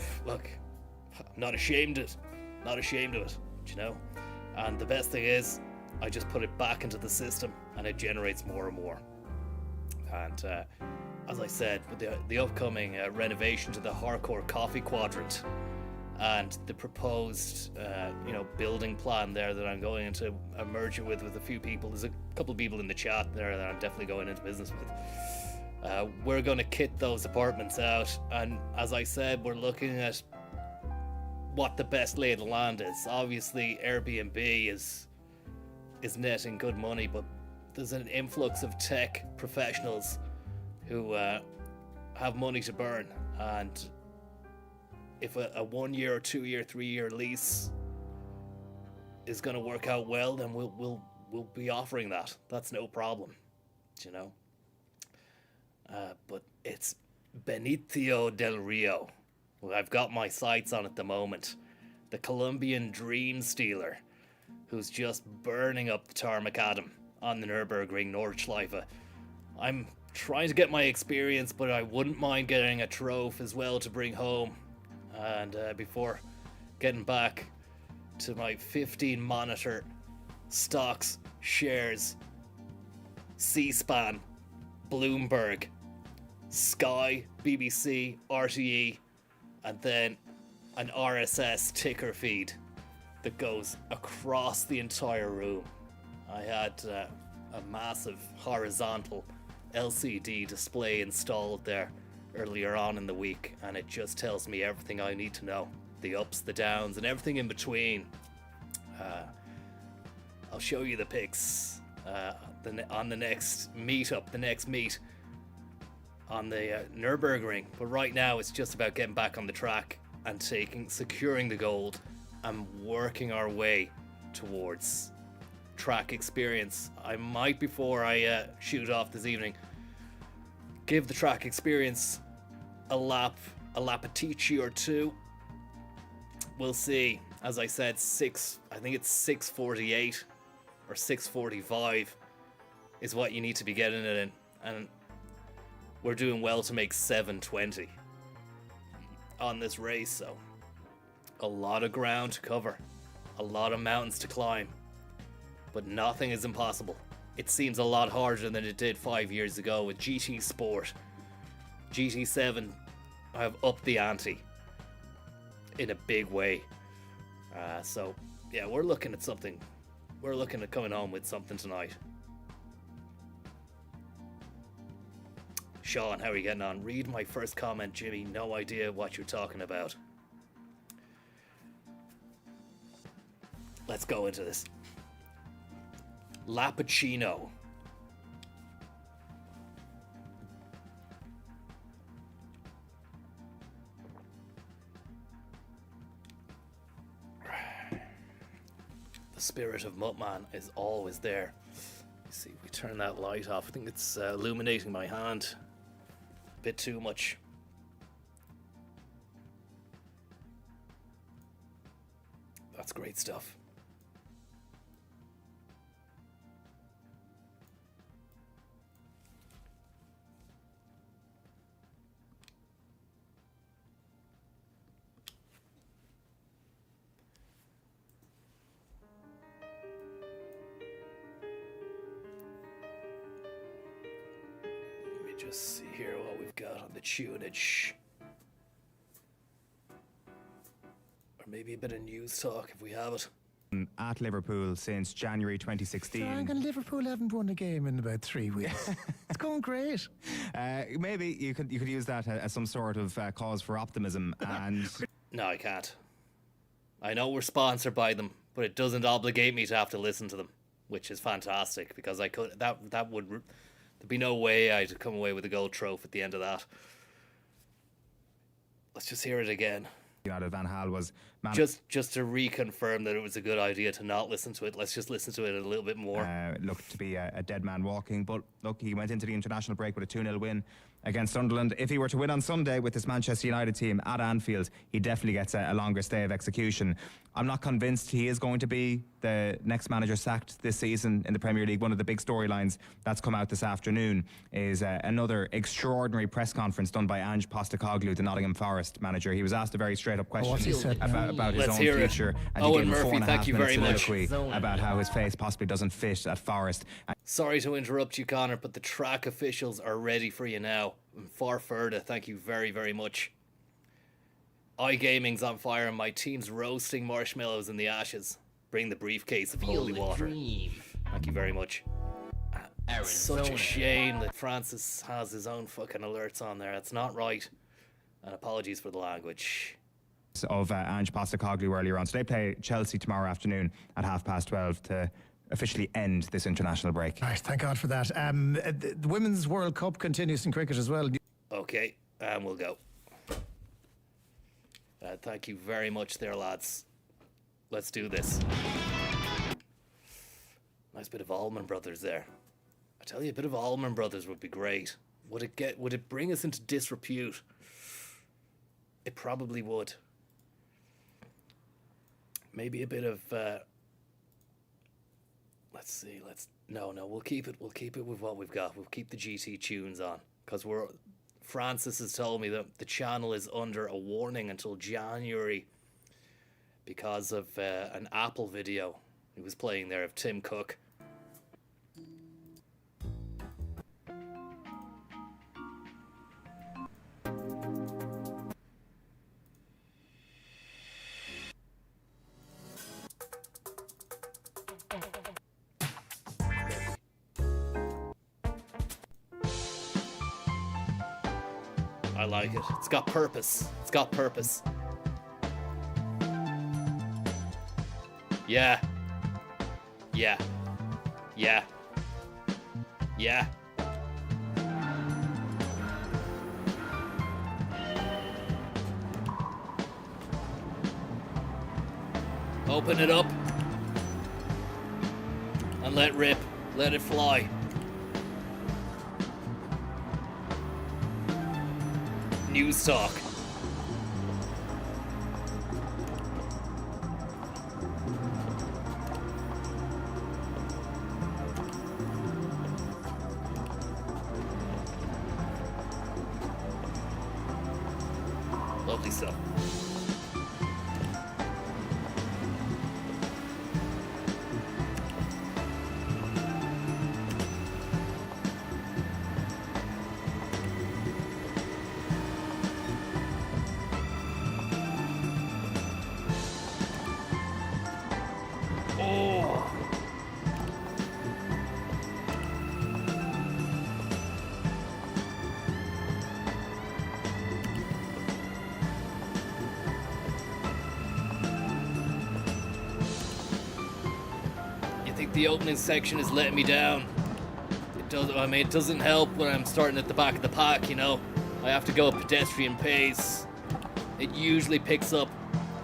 not ashamed of it, you know. And the best thing is, I just put it back into the system, and it generates more and more. And as I said, with the upcoming renovation to the Hardcore Coffee Quadrant, and the proposed, building plan there that I'm going into a merger with a few people. There's a couple of people in the chat there that I'm definitely going into business with. We're going to kit those apartments out, and as I said, we're looking at what the best lay of the land is. Obviously, Airbnb is netting good money, but there's an influx of tech professionals who have money to burn, and if a 1 year or 2 year, 3 year lease is going to work out well, then we'll be offering that. That's no problem, you know. But it's Benicio del Rio. Well, I've got my sights on at the moment. The Colombian dream stealer, who's just burning up the tarmac Adam on the Nürburgring Nordschleife. I'm trying to get my experience, but I wouldn't mind getting a trophy as well to bring home. And before getting back to my 15 monitor stocks, shares, C-SPAN, Bloomberg, Sky, BBC, RTE, and then an RSS ticker feed that goes across the entire room. I had a massive horizontal LCD display installed there earlier on in the week, and it just tells me everything I need to know. The ups, the downs, and everything in between. I'll show you the pics on the next meetup, the next meet on the Nürburgring. But right now it's just about getting back on the track and securing the gold and working our way towards track experience. I might, before I shoot off this evening, give the track experience a lapatici or two. We'll see. As I said, I think it's 6:48 or 6:45 is what you need to be getting it in, and we're doing well to make 7:20 on this race. So a lot of ground to cover, a lot of mountains to climb, but nothing is impossible. It seems a lot harder than it did 5 years ago with GT Sport. GT7 have upped the ante in a big way. So yeah, we're looking at something. We're looking at coming home with something tonight. Sean, how are you getting on? Read my first comment, Jimmy. No idea what you're talking about. Let's go into this. Lappuccino. The spirit of Muttman is always there. You see, we turn that light off. I think it's illuminating my hand Bit too much. That's great stuff. Let me just see here what we've got on the tunage. Or maybe a bit of news talk if we have it. At Liverpool since January 2016. Frank, and Liverpool haven't won a game in about 3 weeks. It's going great. Maybe you could use that as some sort of cause for optimism. And No, I can't. I know we're sponsored by them, but it doesn't obligate me to have to listen to them, which is fantastic because I could that would there'd be no way I'd come away with a gold trophy at the end of that. Let's just hear it again. Van Gaal was Just to reconfirm that it was a good idea to not listen to it. Let's just listen to it a little bit more. looked to be a dead man walking, but look, he went into the international break with a 2-0 win against Sunderland. If he were to win on Sunday with this Manchester United team at Anfield, he definitely gets a longer stay of execution. I'm not convinced he is going to be the next manager sacked this season in the Premier League. One of the big storylines that's come out this afternoon is another extraordinary press conference done by Ange Postecoglou, the Nottingham Forest manager. He was asked a very straight-up question what's he said? about his Let's own hear it. future, and Owen he gave Murphy, a 4.5 thank you minute very much. soliloquy about how his face possibly doesn't fit at Forest. Sorry to interrupt you, Connor, but the track officials are ready for you now. And far further, thank you very, very much. iGaming's on fire and my team's roasting marshmallows in the ashes. Bring the briefcase of Feel holy the water. dream. Thank you very much. It's such Arizona. a shame that Francis has his own fucking alerts on there. It's not right. And apologies for the language. Of Ange Postecoglou earlier on. So they play Chelsea tomorrow afternoon at 12:30 to officially end this international break. Right, thank God for that. The Women's World Cup continues in cricket as well. Okay, and we'll go. Thank you very much there, lads. Let's do this. Nice bit of Allman Brothers there. I tell you, a bit of Allman Brothers would be great. Would it bring us into disrepute? It probably would. Maybe a bit of let's see, we'll keep it with what we've got. We'll keep the GT tunes on because Francis has told me that the channel is under a warning until January because of an Apple video he was playing there of Tim Cook. I like it. It's got purpose. It's got purpose. Yeah. Yeah. Yeah. Yeah. Open it up. And let rip. Let it fly. News talk. Lovely stuff. Oh. You think the opening section is letting me down? It does. I mean, it doesn't help when I'm starting at the back of the pack. You know, I have to go at pedestrian pace. It usually picks up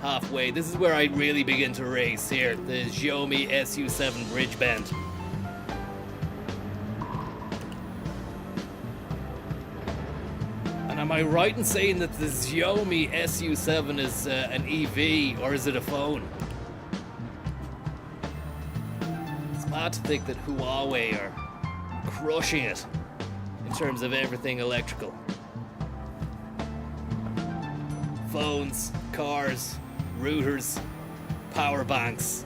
halfway. This is where I really begin to race here. The Xiaomi SU7 bridge bend. Am I right in saying that the Xiaomi SU7 is an EV, or is it a phone? It's mad to think that Huawei are crushing it in terms of everything electrical. Phones, cars, routers, power banks.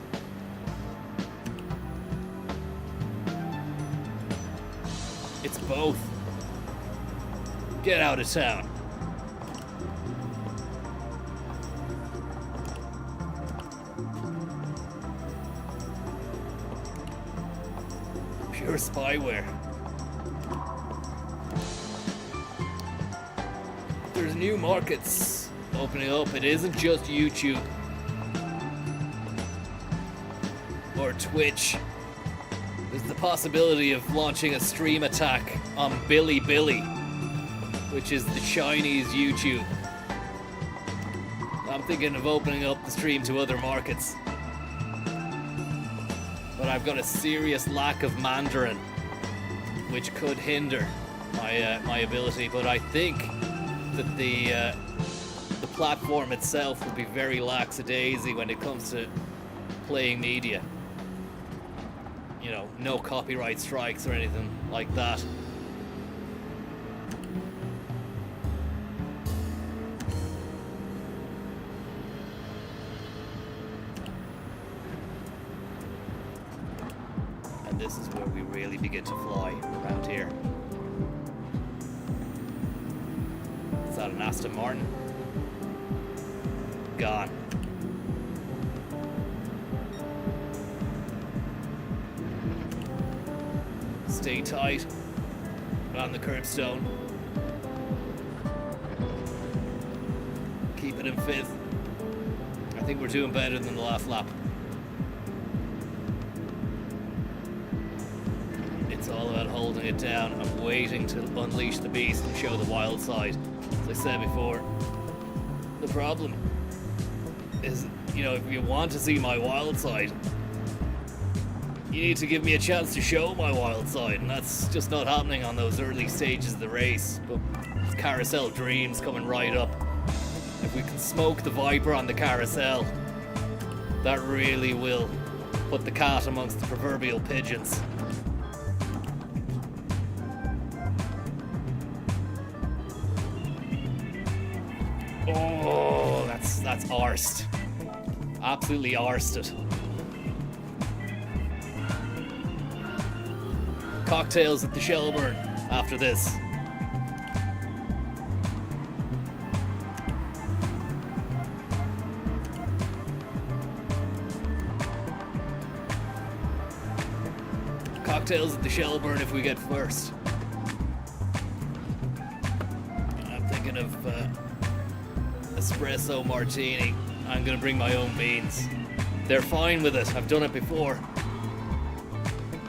It's both. Get out of town. Pure spyware. There's new markets opening up. It isn't just YouTube or Twitch. There's the possibility of launching a stream attack on Bilibili, which is the Chinese YouTube. I'm thinking of opening up the stream to other markets. But I've got a serious lack of Mandarin, which could hinder my ability. But I think that the platform itself will be very lackadaisy when it comes to playing media. You know, no copyright strikes or anything like that. And this is where we really begin to fly around here. Is that an Aston Martin? Gone. Stay tight on the curbstone. Keep it in fifth. I think we're doing better than the last lap. It's all about holding it down. I'm waiting to unleash the beast and show the wild side. As I said before, the problem is, you know, if you want to see my wild side, you need to give me a chance to show my wild side, and that's just not happening on those early stages of the race. But carousel dreams coming right up. If we can smoke the Viper on the carousel, that really will put the cat amongst the proverbial pigeons. Oh, that's arsed. Absolutely arsed it. Cocktails at the Shelburne after this. Cocktails at the Shelburne if we get first. I'm thinking of espresso martini. I'm gonna bring my own beans. They're fine with it. I've done it before.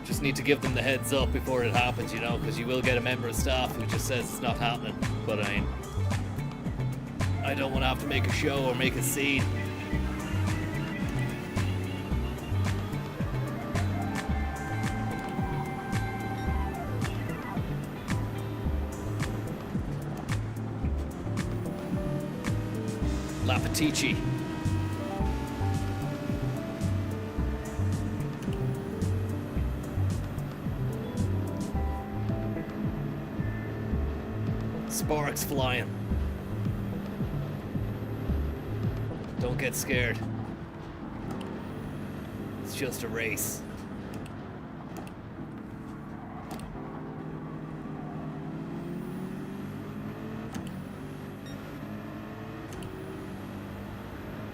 Just need to give them the heads up before it happens, you know, because you will get a member of staff who just says it's not happening. But I don't want to have to make a show or make a scene. Lapetici. Sparks flying. Don't get scared. It's just a race.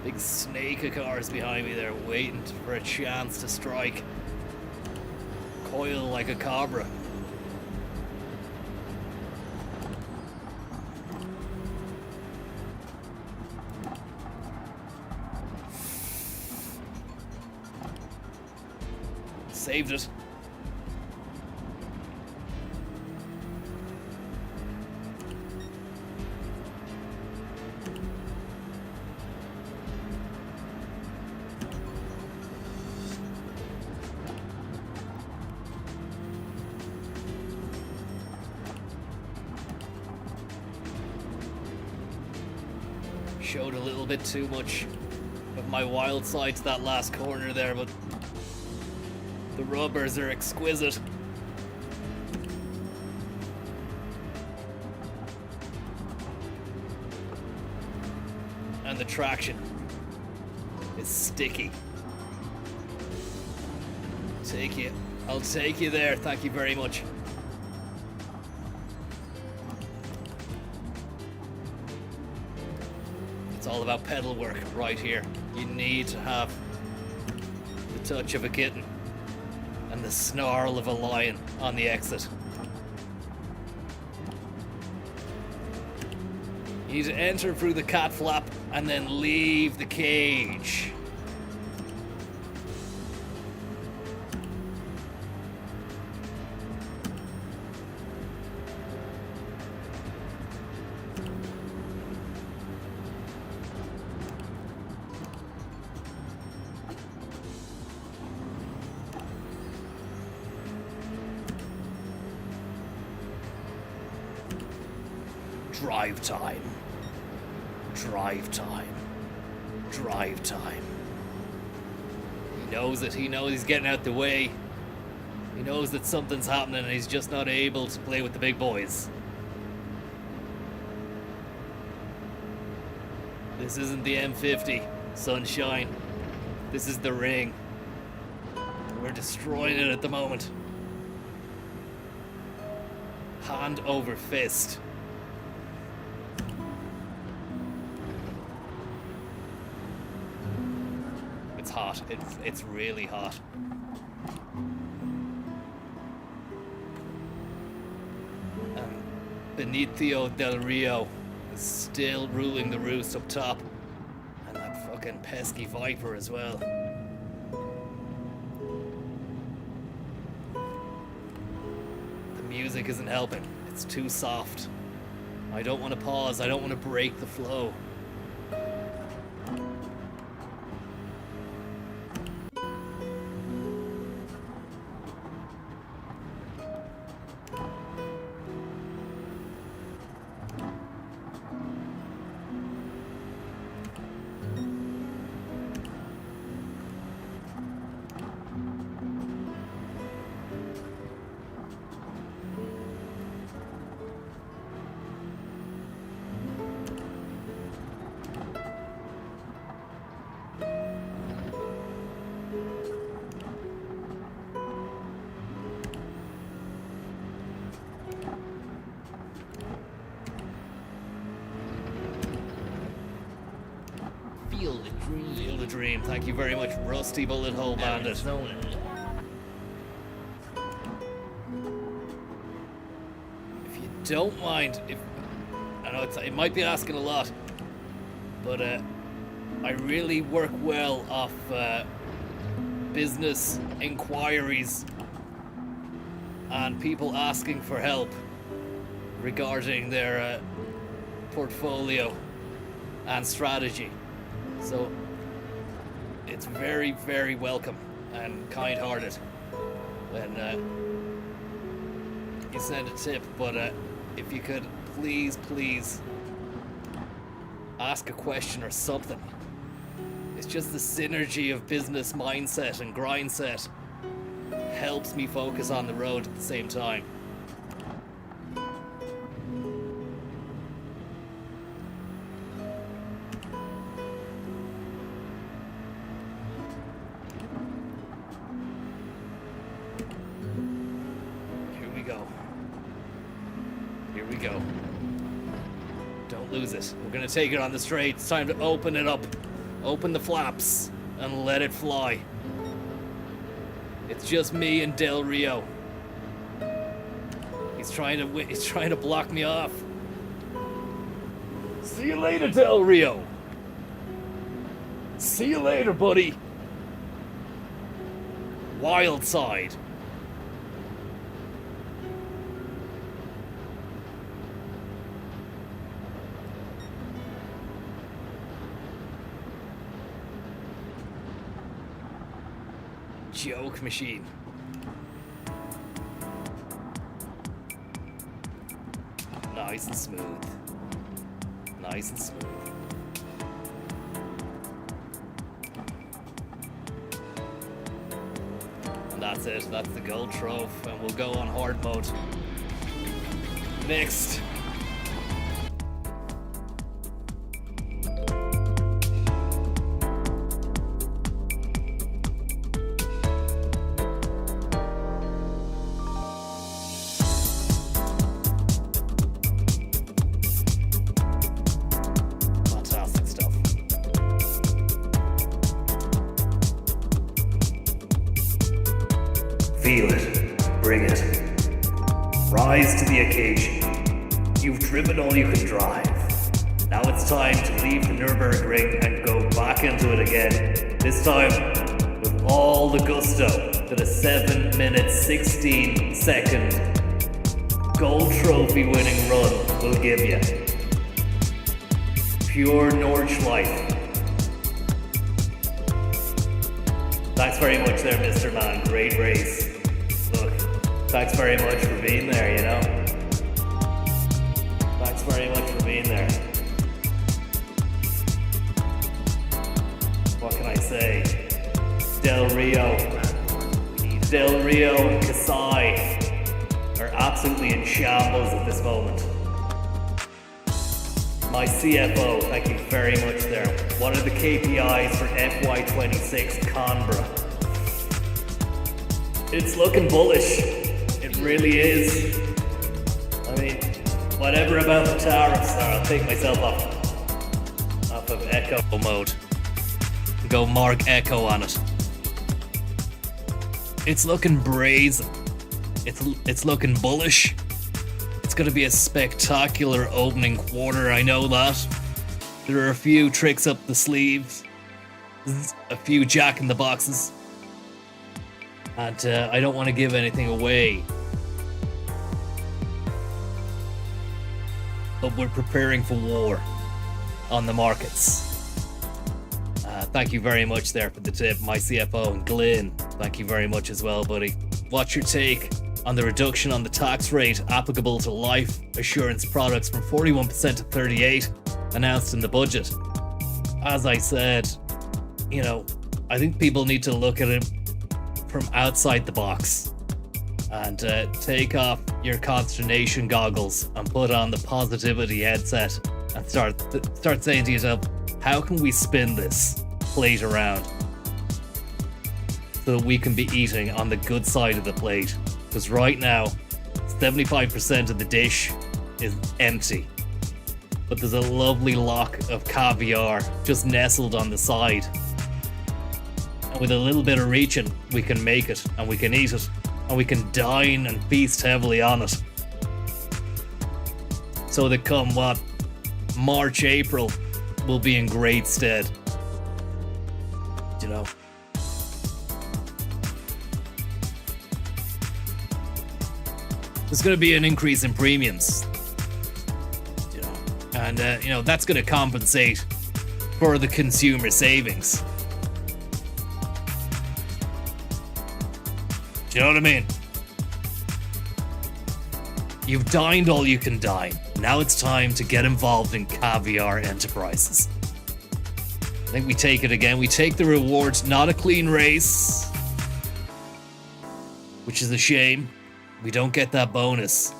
Big snake of cars behind me there waiting for a chance to strike. Coil like a cobra. Saved it. Showed a little bit too much of my wild side to that last corner there, but the rubbers are exquisite. And the traction is sticky. I'll take you there, thank you very much. It's all about pedal work right here. You need to have the touch of a kitten and the snarl of a lion on the exit. You need to enter through the cat flap and then leave the cage. Drive time. Drive time. Drive time. He knows it. He knows he's getting out the way. He knows that something's happening and he's just not able to play with the big boys. This isn't the M50, sunshine. This is the ring. We're destroying it at the moment. Hand over fist. It's hot. It's really hot. Benicio del Rio is still ruling the roost up top. And that fucking pesky Viper as well. The music isn't helping. It's too soft. I don't want to pause. I don't want to break the flow. Feel the dream. Feel the dream. Thank you very much, Rusty Bullet Hole Bandit. Arizona. If you don't mind, I know it might be asking a lot, but I really work well off business inquiries and people asking for help regarding their portfolio and strategy. So it's very, very welcome and kind-hearted when you send a tip, but if you could please ask a question or something. It's just the synergy of business mindset and grind set helps me focus on the road at the same time. Here we go. Don't lose it. We're gonna take it on the straight. It's time to open it up. Open the flaps and let it fly. It's just me and Del Rio. He's trying to block me off. See you later, Del Rio. See you later, buddy. Wild side. Joke machine. Nice and smooth. Nice and smooth. That's it. That's the gold trophy, and we'll go on hard mode. Next. Fantastic stuff. Feel it. Bring it. Rise to the occasion. You've driven all you can drive. Now it's time to leave the Nürburgring and go back into it again. This time with all the gusto that a 7 minute 16 second gold trophy winning run will give you. Pure Nordschleife. Thanks very much there, Mr. Man. Great race. Look, thanks very much for being there, you know? Thanks very much for being there. What can I say? Del Rio and Kasai are absolutely in shambles at this moment. My CFO, thank you very much there. What are the KPIs for FY26 Canberra? It's looking bullish. It really is. I mean, whatever about the tariffs, I'll take myself off of Echo mode. Go Mark Echo on it. It's looking brazen. It's looking bullish. It's going to be a spectacular opening quarter, I know that. There are a few tricks up the sleeves, a few jack in the boxes, and I don't want to give anything away. But we're preparing for war on the markets. Thank you very much there for the tip, my CFO, and Glyn. Thank you very much as well, buddy. What's your take on the reduction on the tax rate applicable to life assurance products from 41% to 38% announced in the budget? As I said, you know, I think people need to look at it from outside the box and take off your consternation goggles and put on the positivity headset and start saying to yourself, how can we spin this plate around so that we can be eating on the good side of the plate? Because right now, 75% of the dish is empty. But there's a lovely lock of caviar just nestled on the side. And with a little bit of reaching, we can make it, and we can eat it, and we can dine and feast heavily on it. So that come what? March, April, we'll be in great stead. You know? There's going to be an increase in premiums, you know, and you know, that's going to compensate for the consumer savings. Do you know what I mean? You've dined all you can dine. Now it's time to get involved in caviar enterprises. I think we take it again. We take the rewards. Not a clean race, which is a shame. We don't get that bonus.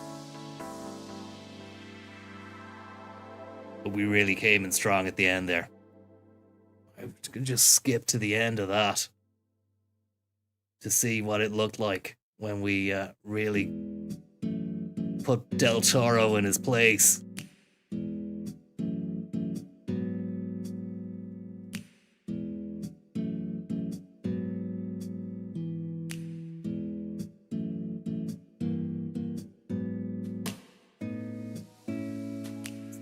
But we really came in strong at the end there. I can just skip to the end of that to see what it looked like when we really put Del Toro in his place.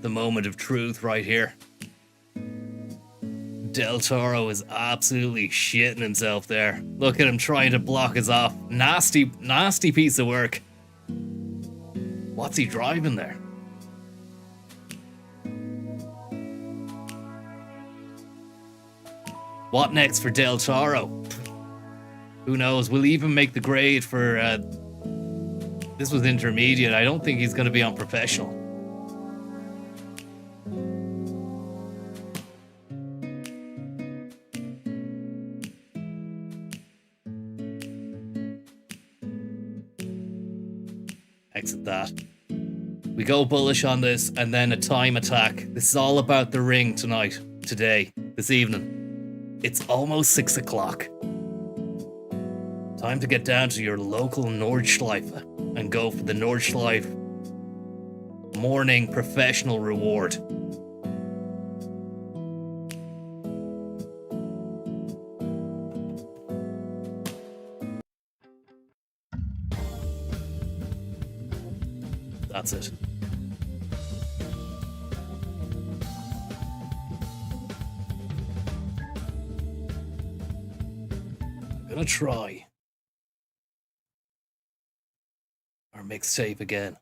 The moment of truth right here. Del Toro is absolutely shitting himself there. Look at him trying to block us off. Nasty, nasty piece of work. What's he driving there? What next for Del Toro? Who knows? We'll even make the grade for... this was intermediate. I don't think he's going to be on professional. We go bullish on this, and then a time attack. This is all about the ring tonight, today, this evening. It's almost 6 o'clock. Time to get down to your local Nordschleife and go for the Nordschleife morning professional reward. That's it. I'm gonna try our mixtape again.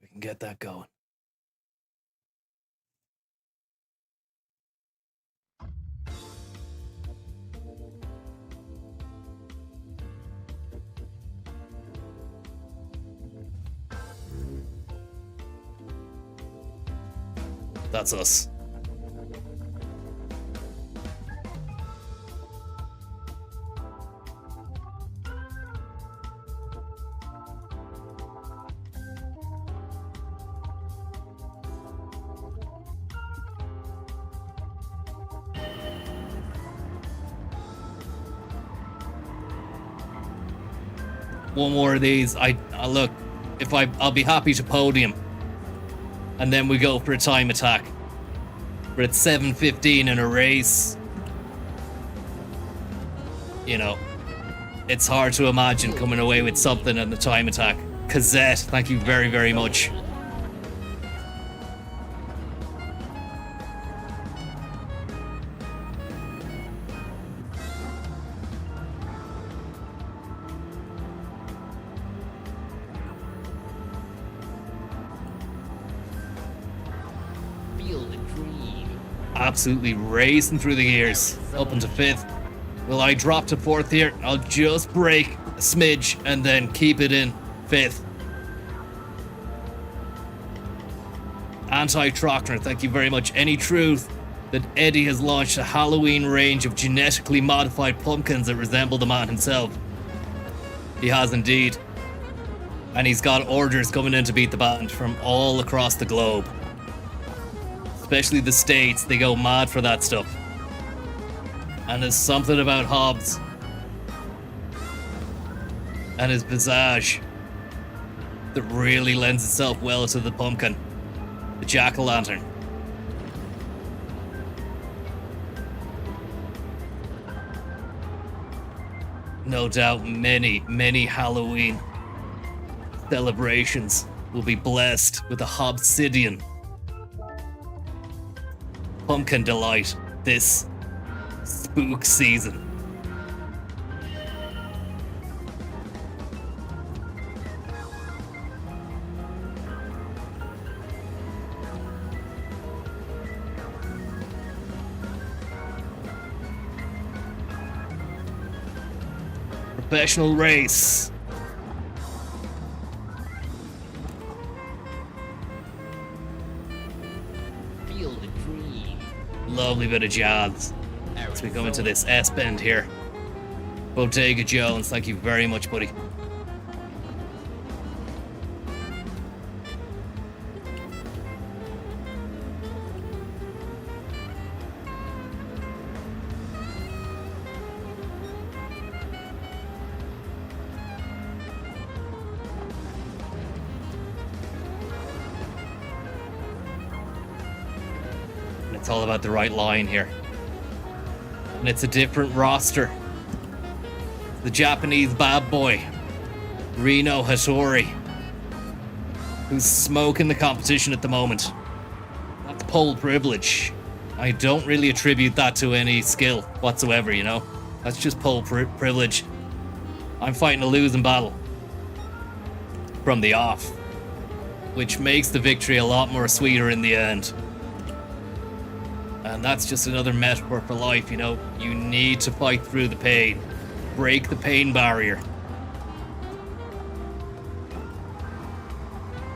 We can get that going. That's us. One more of these. I look, if I'll be happy to podium. And then we go for a time attack. We're at 7:15 in a race. You know, it's hard to imagine coming away with something in the time attack. Kazette, thank you very, very much. Feel the dream. Absolutely racing through the gears. Up into 5th. Will I drop to 4th here? I'll just brake a smidge and then keep it in 5th. Anti-Trockner, thank you very much. Any truth that Eddie has launched a Halloween range of genetically modified pumpkins that resemble the man himself? He has indeed. And he's got orders coming in to beat the band from all across the globe. Especially the States, they go mad for that stuff. And there's something about Hobbs and his visage that really lends itself well to the pumpkin, the jack-o'-lantern. No doubt many, many Halloween celebrations will be blessed with a Hobbsidian pumpkin delight this spook season. Professional race. Feel the dream. Lovely bit of jazz. As we come into this S-bend here. Bodega Jones, thank you very much, buddy. And it's all about the right line here. And it's a different roster. The Japanese bad boy, Reno Hattori, who's smoking the competition at the moment. That's pole privilege. I don't really attribute that to any skill whatsoever, you know? That's just pole privilege. I'm fighting a losing battle from the off, which makes the victory a lot more sweeter in the end. And that's just another metaphor for life, you know? You need to fight through the pain. Break the pain barrier.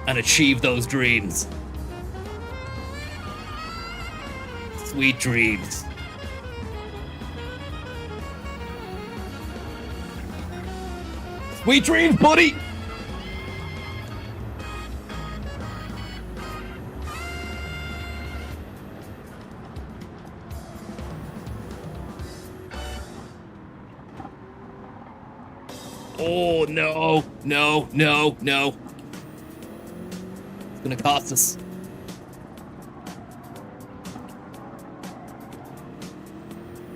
And achieve those dreams. Sweet dreams. Sweet dreams, buddy! Oh, no. No, no, no. It's gonna cost us.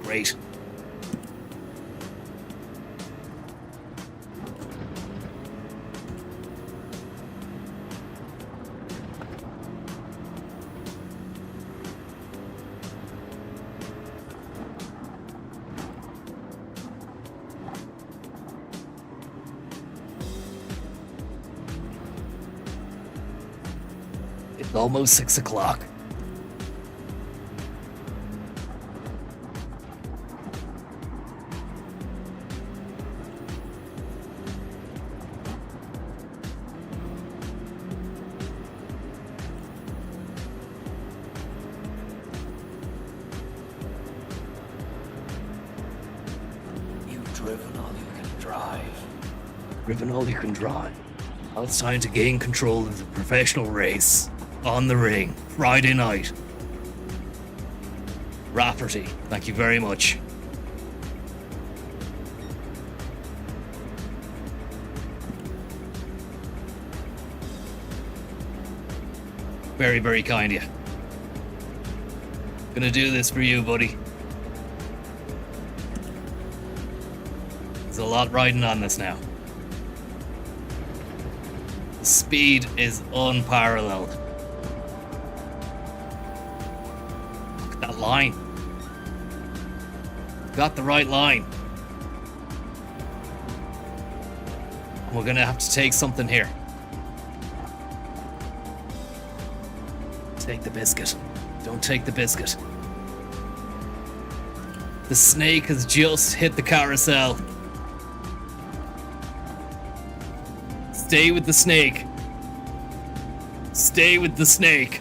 Great. It's almost 6 o'clock. You've driven all you can drive. Driven all you can drive. Now it's time to gain control of the professional race. On the ring, Friday night. Rafferty, thank you very much. Very, very kind of you. Gonna do this for you, buddy. There's a lot riding on this now. The speed is unparalleled. Look at that line. Got the right line. We're gonna have to take something here. Take the biscuit. Don't take the biscuit. The snake has just hit the carousel. Stay with the snake. Stay with the snake.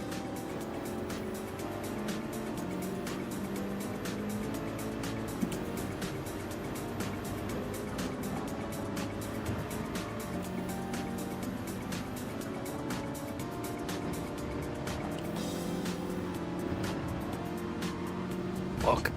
Fuck.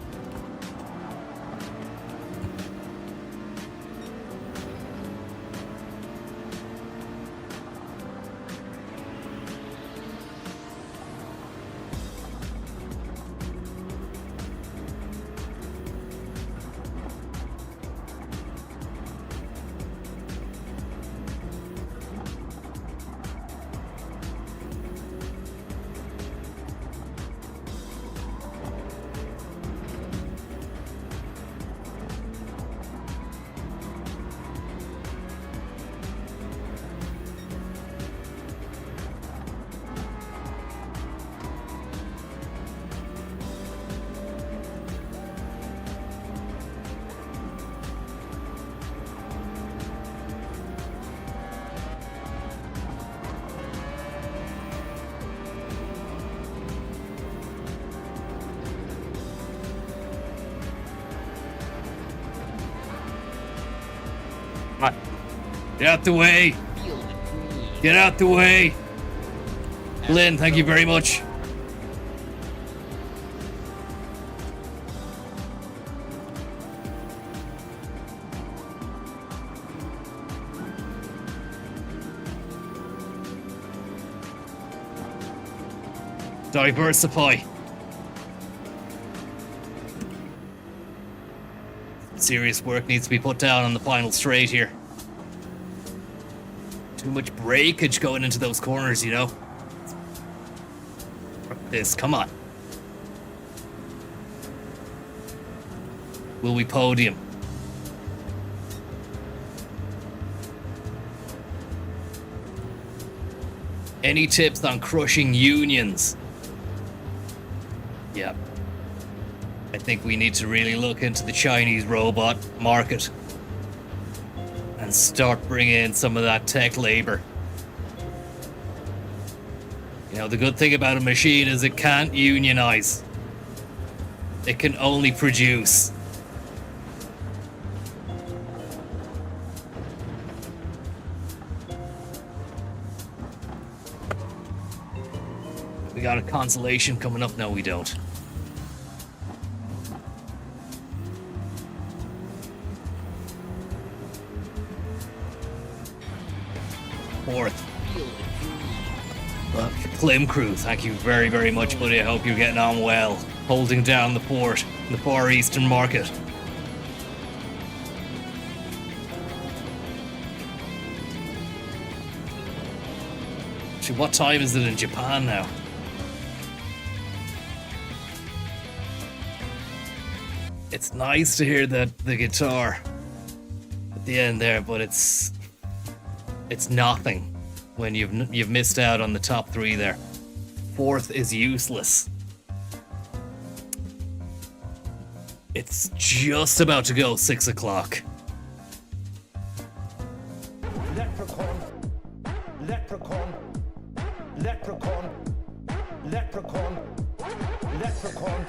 Come on. Get out the way. Feel the dream. Get out the way. Lynn, thank you very much. Diversify. Serious work needs to be put down on the final straight here. Too much breakage going into those corners, you know. This, come on. Will we podium? Any tips on crushing unions? Yeah. I think we need to really look into the Chinese robot market and start bringing in some of that tech labor. You know, the good thing about a machine is it can't unionize. It can only produce. We got a consolation coming up? No, we don't. Plim Crew, thank you very, very much, buddy. I hope you're getting on well. Holding down the port in the Far Eastern market. Actually, what time is it in Japan now? It's nice to hear the guitar at the end there, but it's nothing when you've missed out on the top 3 there. 4th is useless. It's just about to go 6 o'clock. Leprechaun, leprechaun, leprechaun, leprechaun, leprechaun,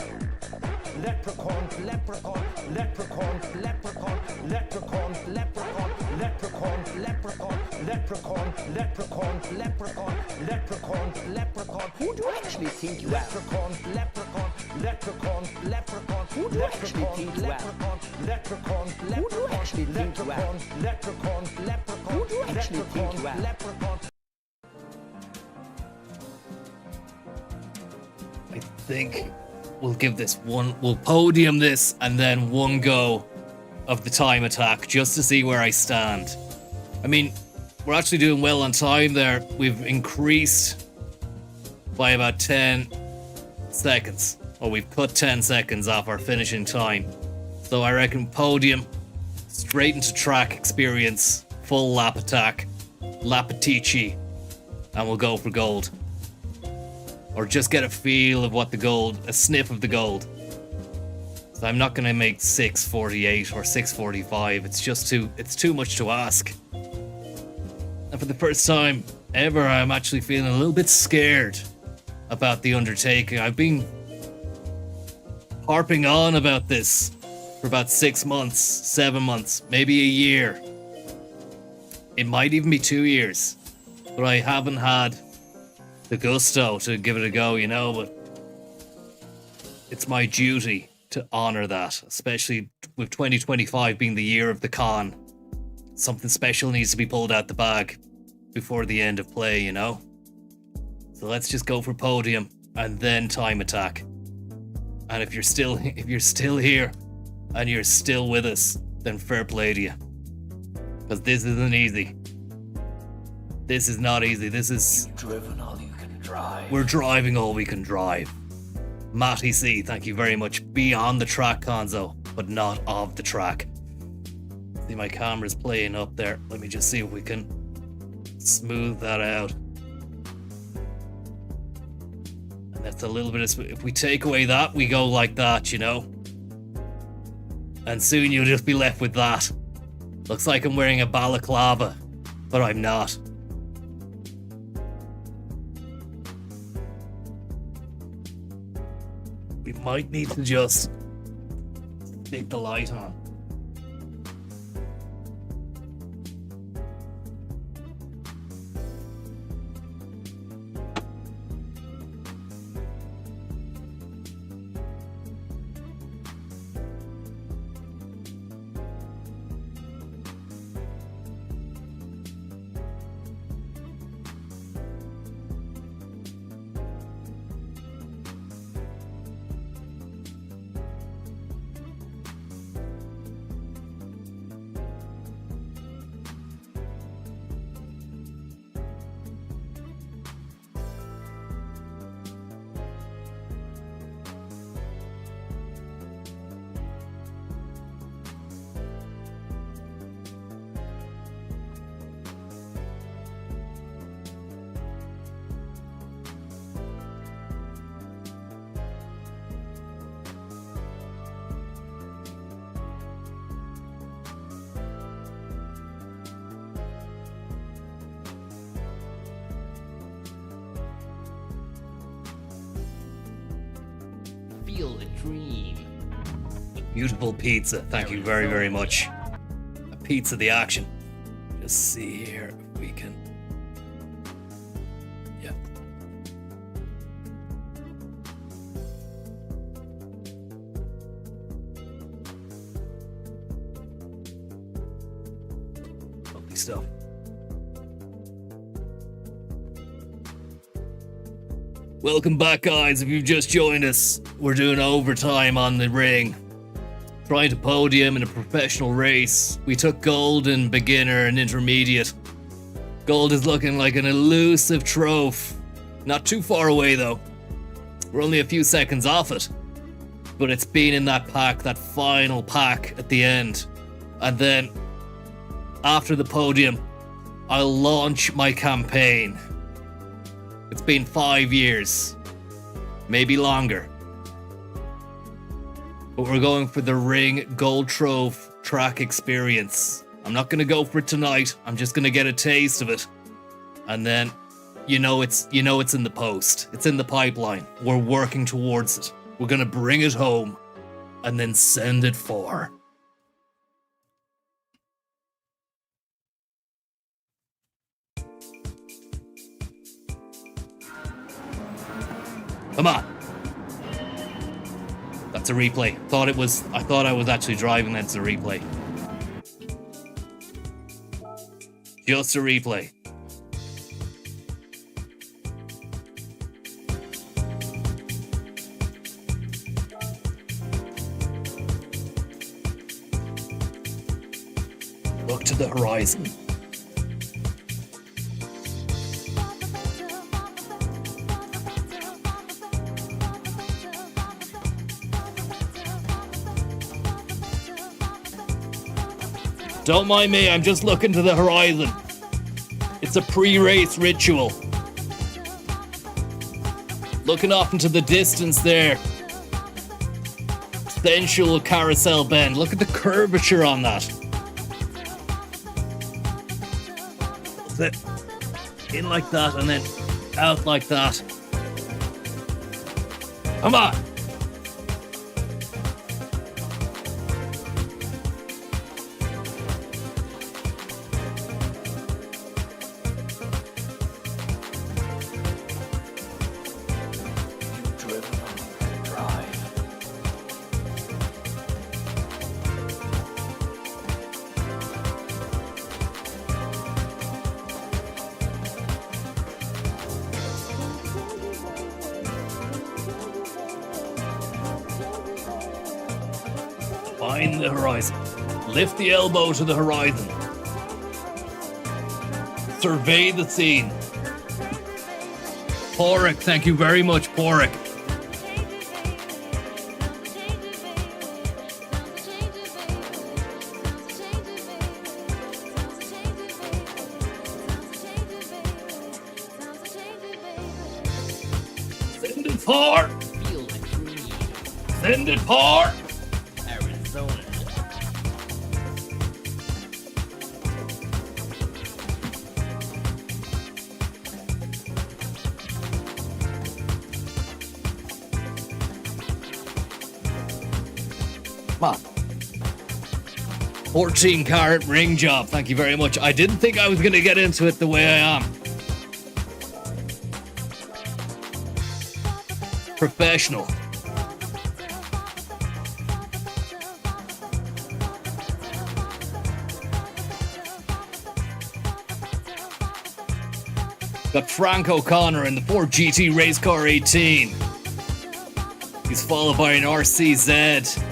leprechaun, leprechaun, leprechaun, leprechaun, leprechaun, leprechaun, leprechaun, leprechaun, leprechaun, leprechaun, leprechaun, leprechaun, leprechaun. Who do you actually think you are? Leprechaun, leprechaun, leprechaun, leprechaun. Who do you actually think you are? Leprechaun, leprechaun, who do you actually think you are? Leprechaun, leprechaun, who do you actually think you are? Leprechaun. I think we'll podium this and then one go of the time attack just to see where I stand. I mean, we're actually doing well on time there. We've increased by about 10 seconds, or we've cut 10 seconds off our finishing time. So I reckon podium, straight into track experience, full lap attack, Lapatici, and we'll go for gold. Or just get a feel of what the gold, a sniff of the gold. So I'm not gonna make 6:48 or 6:45. It's too much to ask. And for the first time ever, I'm actually feeling a little bit scared about the undertaking. I've been harping on about this for about 6 months, 7 months, maybe a year. It might even be 2 years, but I haven't had the gusto to give it a go, you know, but it's my duty to honor that, especially with 2025 being the year of the con. Something special needs to be pulled out the bag before the end of play, you know? So let's just go for podium and then time attack. And if you're still here and you're still with us, then fair play to you. Because this isn't easy. This is not easy. This is... Driven all you can drive. We're driving all we can drive. Matty C, thank you very much. Be on the track, Konzo, but not of the track. See, my camera's playing up there. Let me just see if we can smooth that out. And that's a little bit of... If we take away that, we go like that, you know? And soon you'll just be left with that. Looks like I'm wearing a balaclava, but I'm not. We might need to just stick the light on. Feel a dream. Beautiful pizza. Thank you very, very much. A pizza the action. Just see here if we can. Yeah. Lovely stuff. Welcome back, guys. If you've just joined us, we're doing overtime on the ring. Trying to podium in a professional race. We took gold in beginner and intermediate. Gold is looking like an elusive trophy. Not too far away, though. We're only a few seconds off it. But it's been in that pack, that final pack at the end. And then, after the podium, I'll launch my campaign. It's been 5 years. Maybe longer. But we're going for the ring gold trophy track experience. I'm not going to go for it tonight. I'm just going to get a taste of it. And then, it's in the post. It's in the pipeline. We're working towards it. We're going to bring it home and then send it for. Come on. That's a replay. I thought I was actually driving. That's a replay. Just a replay. Look to the horizon. Don't mind me, I'm just looking to the horizon. It's a pre-race ritual. Looking off into the distance there. Sensual carousel bend. Look at the curvature on that. That's it. In like that and then out like that. Come on. Find the horizon. Lift the elbow to the horizon. Survey the scene. Porrick, thank you very much, Porrick. Send it far. Send it far. Come on. 14 carat ring job. Thank you very much. I didn't think I was going to get into it the way I am. Professional. Got Frank O'Connor in the Ford GT Race Car 18. He's followed by an RCZ.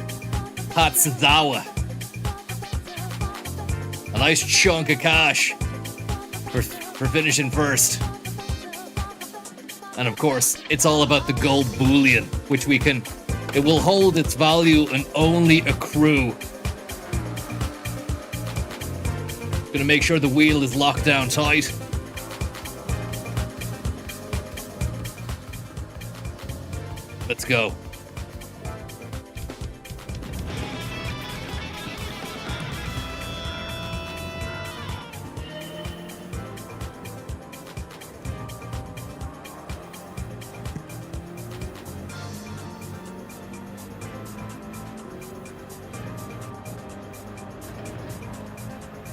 Pat Suzawa. A nice chunk of cash for finishing first. And of course, it's all about the gold bullion, which it will hold its value and only accrue. Gonna make sure the wheel is locked down tight. Let's go.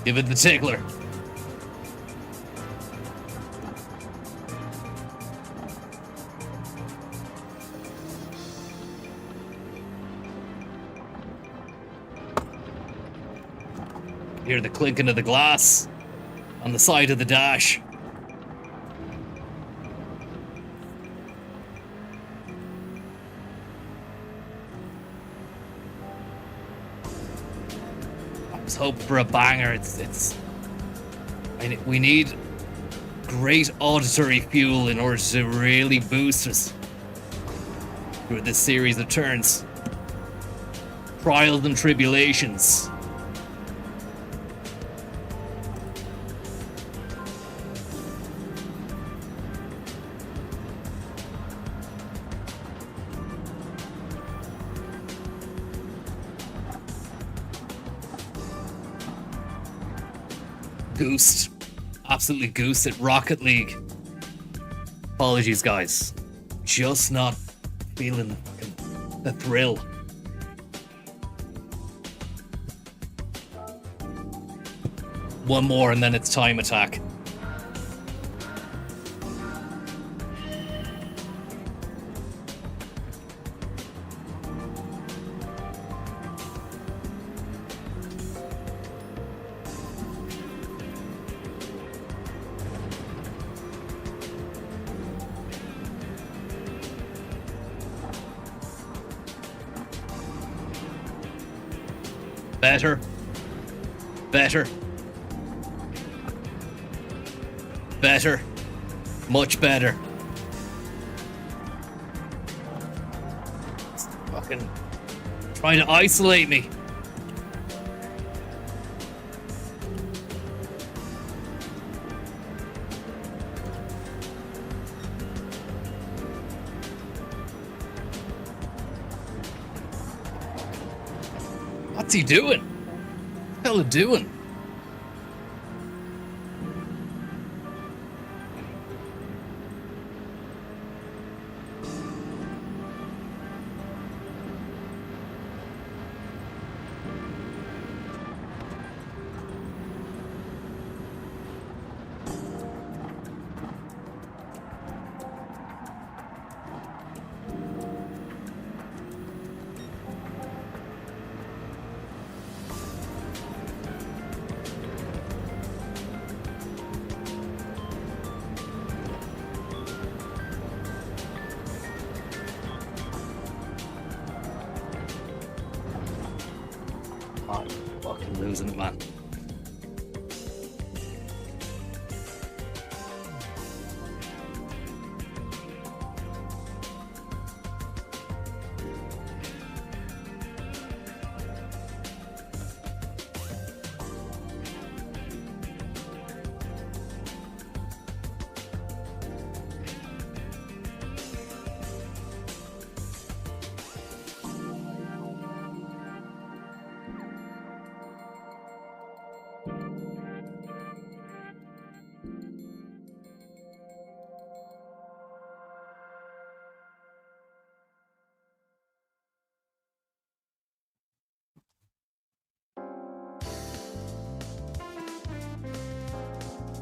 Give it the tickler. Hear the clinking of the glass on the side of the dash. was hoping for a banger. We need great auditory fuel in order to really boost us through this series of turns. Trials and tribulations. Goosed. Absolutely goosed at Rocket League. Apologies, guys. Just not feeling the thrill. One more and then it's time attack. Better. Better. Better. Much better. It's fucking trying to isolate me. What's he doing? What the hell are you doing? I'm fucking losing it, man.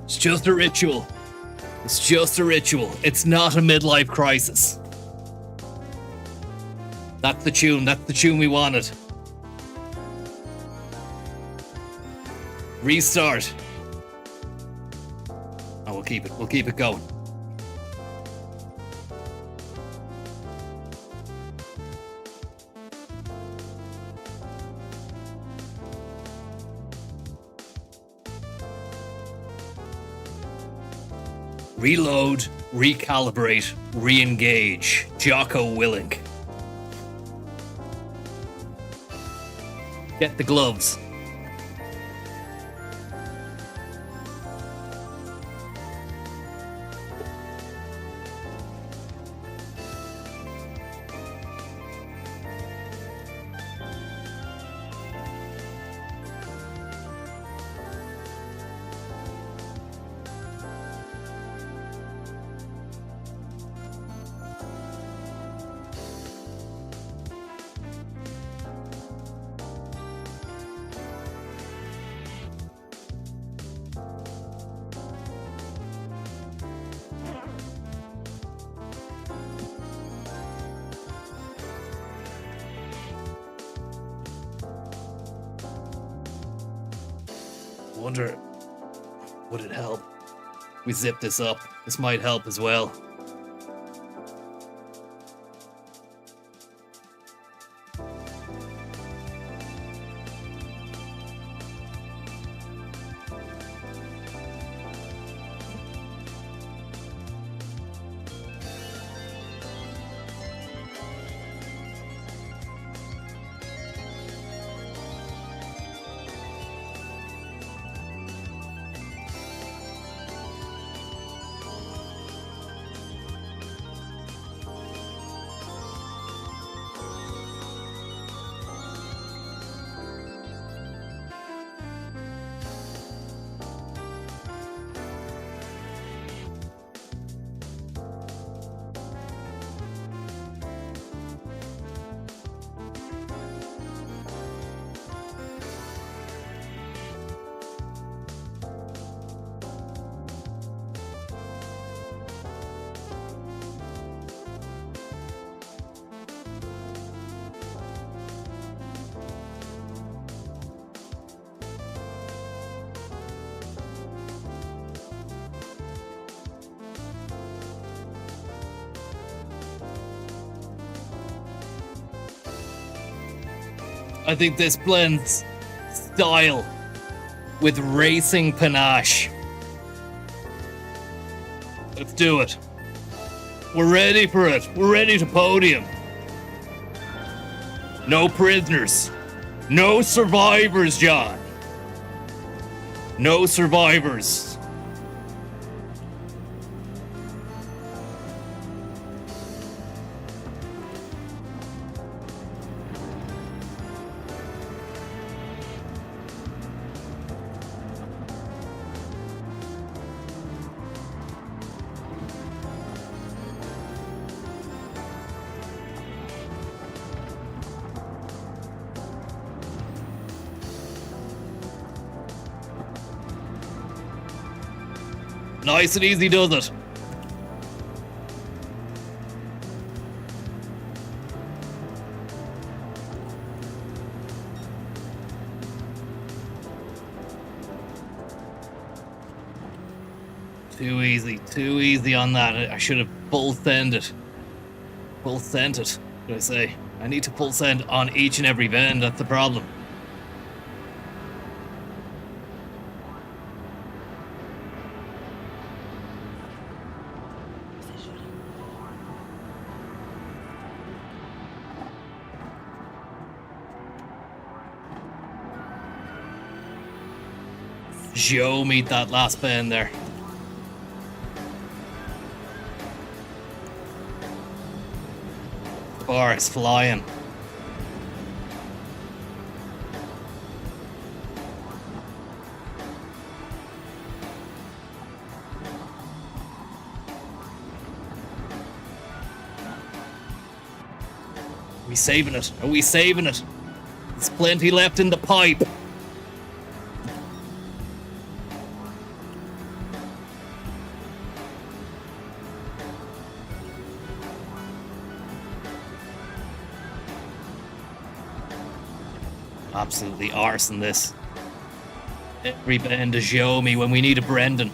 It's just a ritual. It's just a ritual. It's not a midlife crisis. That's the tune. That's the tune we wanted. Restart. Oh, we'll keep it. We'll keep it going. Reload, recalibrate, re-engage. Jocko Willink. Get the gloves. Wonder, would it help? We zip this up. This might help as well. I think this blends style with racing panache. Let's do it. We're ready for it. We're ready to podium. No prisoners. No survivors, John. No survivors. Nice and easy does it. Too easy on that. I should have full send it. Full sent it, should I say. I need to full send on each and every bend, that's the problem. Joe meet that last bend there. Bar is flying. Are we saving it? Are we saving it? There's plenty left in the pipe. Absolutely arson this. Every bend to show me when we need a Brendan.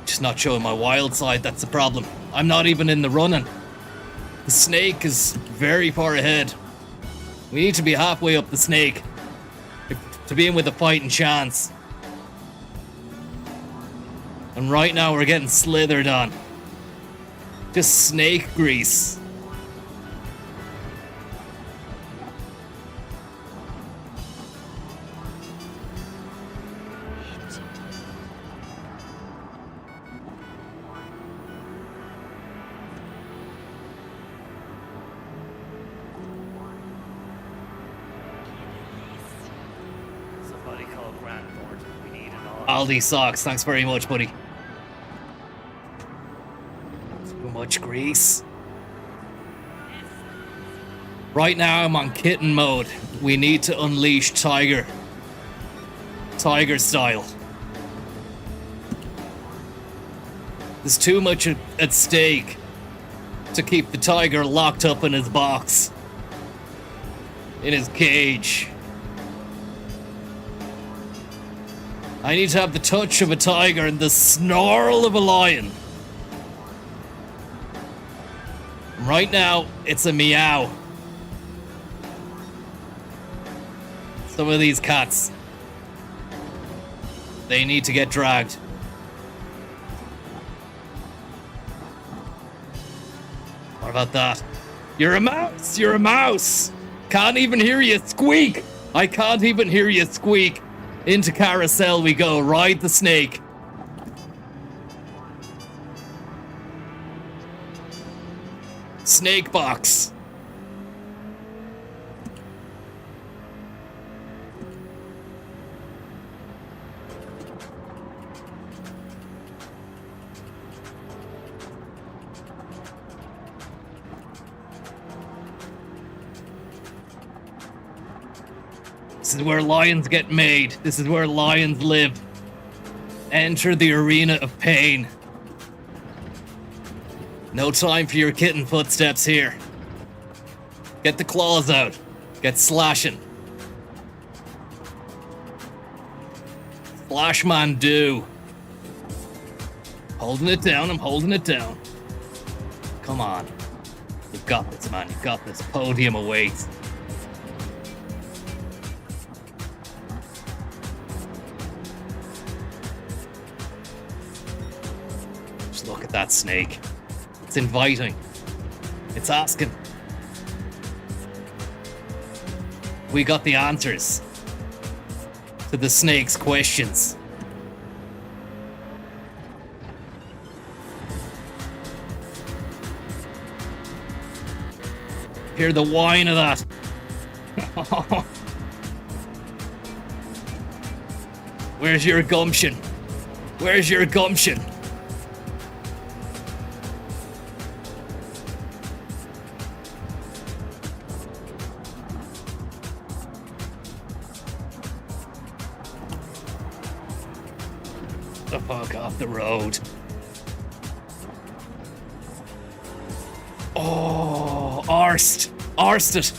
Just not showing my wild side, that's the problem. I'm not even in the running. The snake is very far ahead. We need to be halfway up the snake to be in with a fighting chance. And right now we're getting slithered on. Just snake grease. Aldi socks, thanks very much, buddy. Too much grease. Right now I'm on kitten mode. We need to unleash Tiger. Tiger style. There's too much at stake to keep the tiger locked up in his box. In his cage. I need to have the touch of a tiger and the snarl of a lion. Right now, it's a meow. Some of these cats, they need to get dragged. What about that? You're a mouse! You're a mouse! Can't even hear you squeak! I can't even hear you squeak! Into carousel we go, ride the snake. Snake box. This is where lions get made. This is where lions live. Enter the arena of pain. No time for your kitten footsteps here. Get the claws out. Get slashing. Splashman do. Holding it down, I'm holding it down. Come on. You've got this, man. You've got this. Podium awaits. Just look at that snake. It's inviting. It's asking. We got the answers to the snake's questions. Hear the whine of that. Where's your gumption? Where's your gumption? The fuck off the road. Oh, arsed it.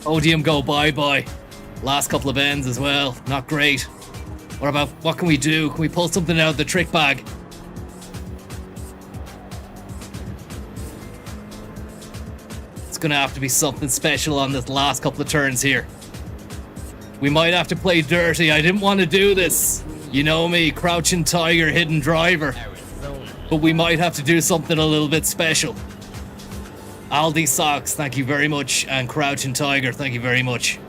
Podium go bye-bye. Last couple of ends as well. Not great. What can we do? Can we pull something out of the trick bag? It's gonna have to be something special on this last couple of turns here. We might have to play dirty. I didn't want to do this. You know me, crouching tiger, hidden driver. But we might have to do something a little bit special. Aldi Socks, thank you very much. And Crouching Tiger, thank you very much.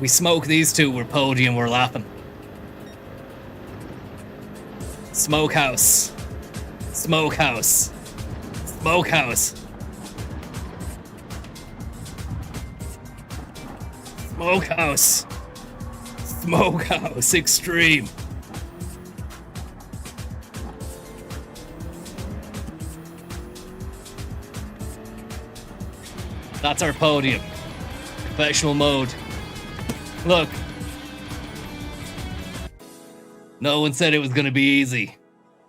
We smoke these two, we're podium, we're laughing. Smokehouse. Smokehouse. Smokehouse. Smokehouse. Smokehouse Extreme. That's our podium. Professional mode. Look. No one said it was gonna be easy,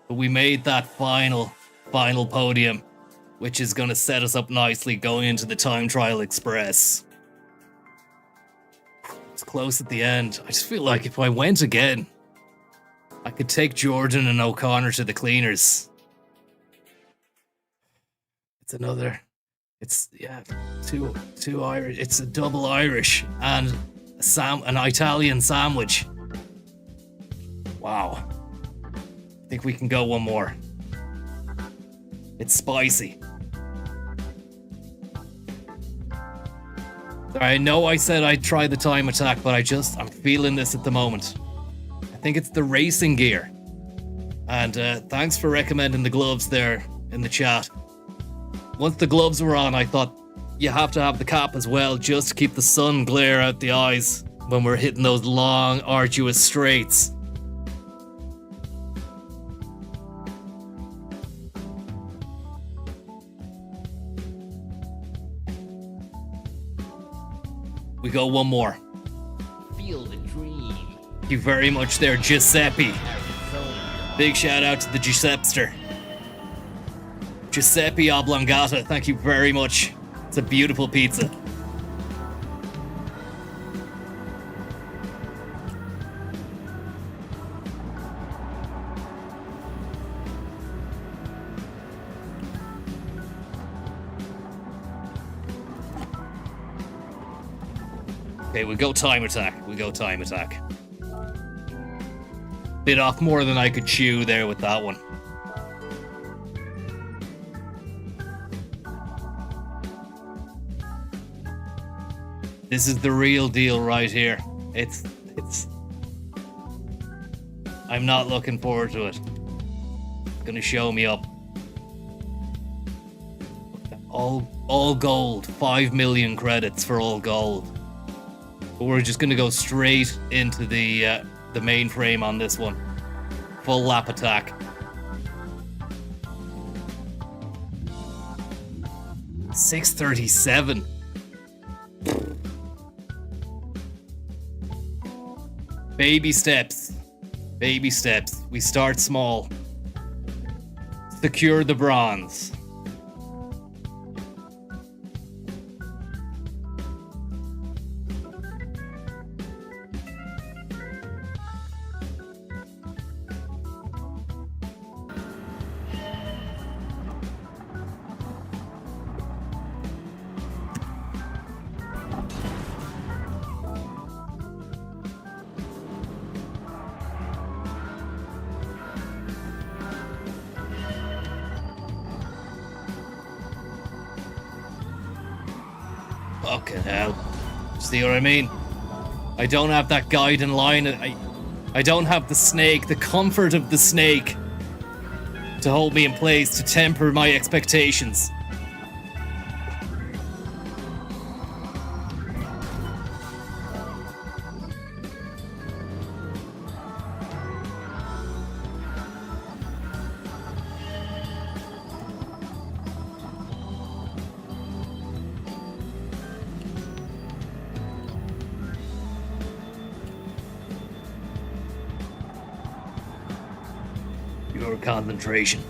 but we made that final podium, which is gonna set us up nicely going into the Time Trial Express. It's close at the end. I just feel like if I went again, I could take Jordan and O'Connor to the cleaners. Two Irish. It's a double Irish and an Italian sandwich. Wow. I think we can go one more. It's spicy. I know I said I'd try the time attack, but I'm feeling this at the moment. I think it's the racing gear. And thanks for recommending the gloves there in the chat. Once the gloves were on, I thought you have to have the cap as well, just to keep the sun glare out the eyes when we're hitting those long, arduous straights. We go one more. Feel the dream. Thank you very much there, Giuseppe. Big shout out to the Giuseppester. Giuseppe Oblongata, thank you very much. It's a beautiful pizza. Okay, we go time attack. Bit off more than I could chew there with that one. This is the real deal right here. It's I'm not looking forward to it. It's gonna show me up. All gold. 5 million credits for all gold. But we're just gonna go straight into the mainframe on this one. Full lap attack. $637. Baby steps. Baby steps. We start small. Secure the bronze. Fucking hell. See what I mean? I don't have that guiding line. I don't have the snake, the comfort of the snake to hold me in place, to temper my expectations. Your concentration.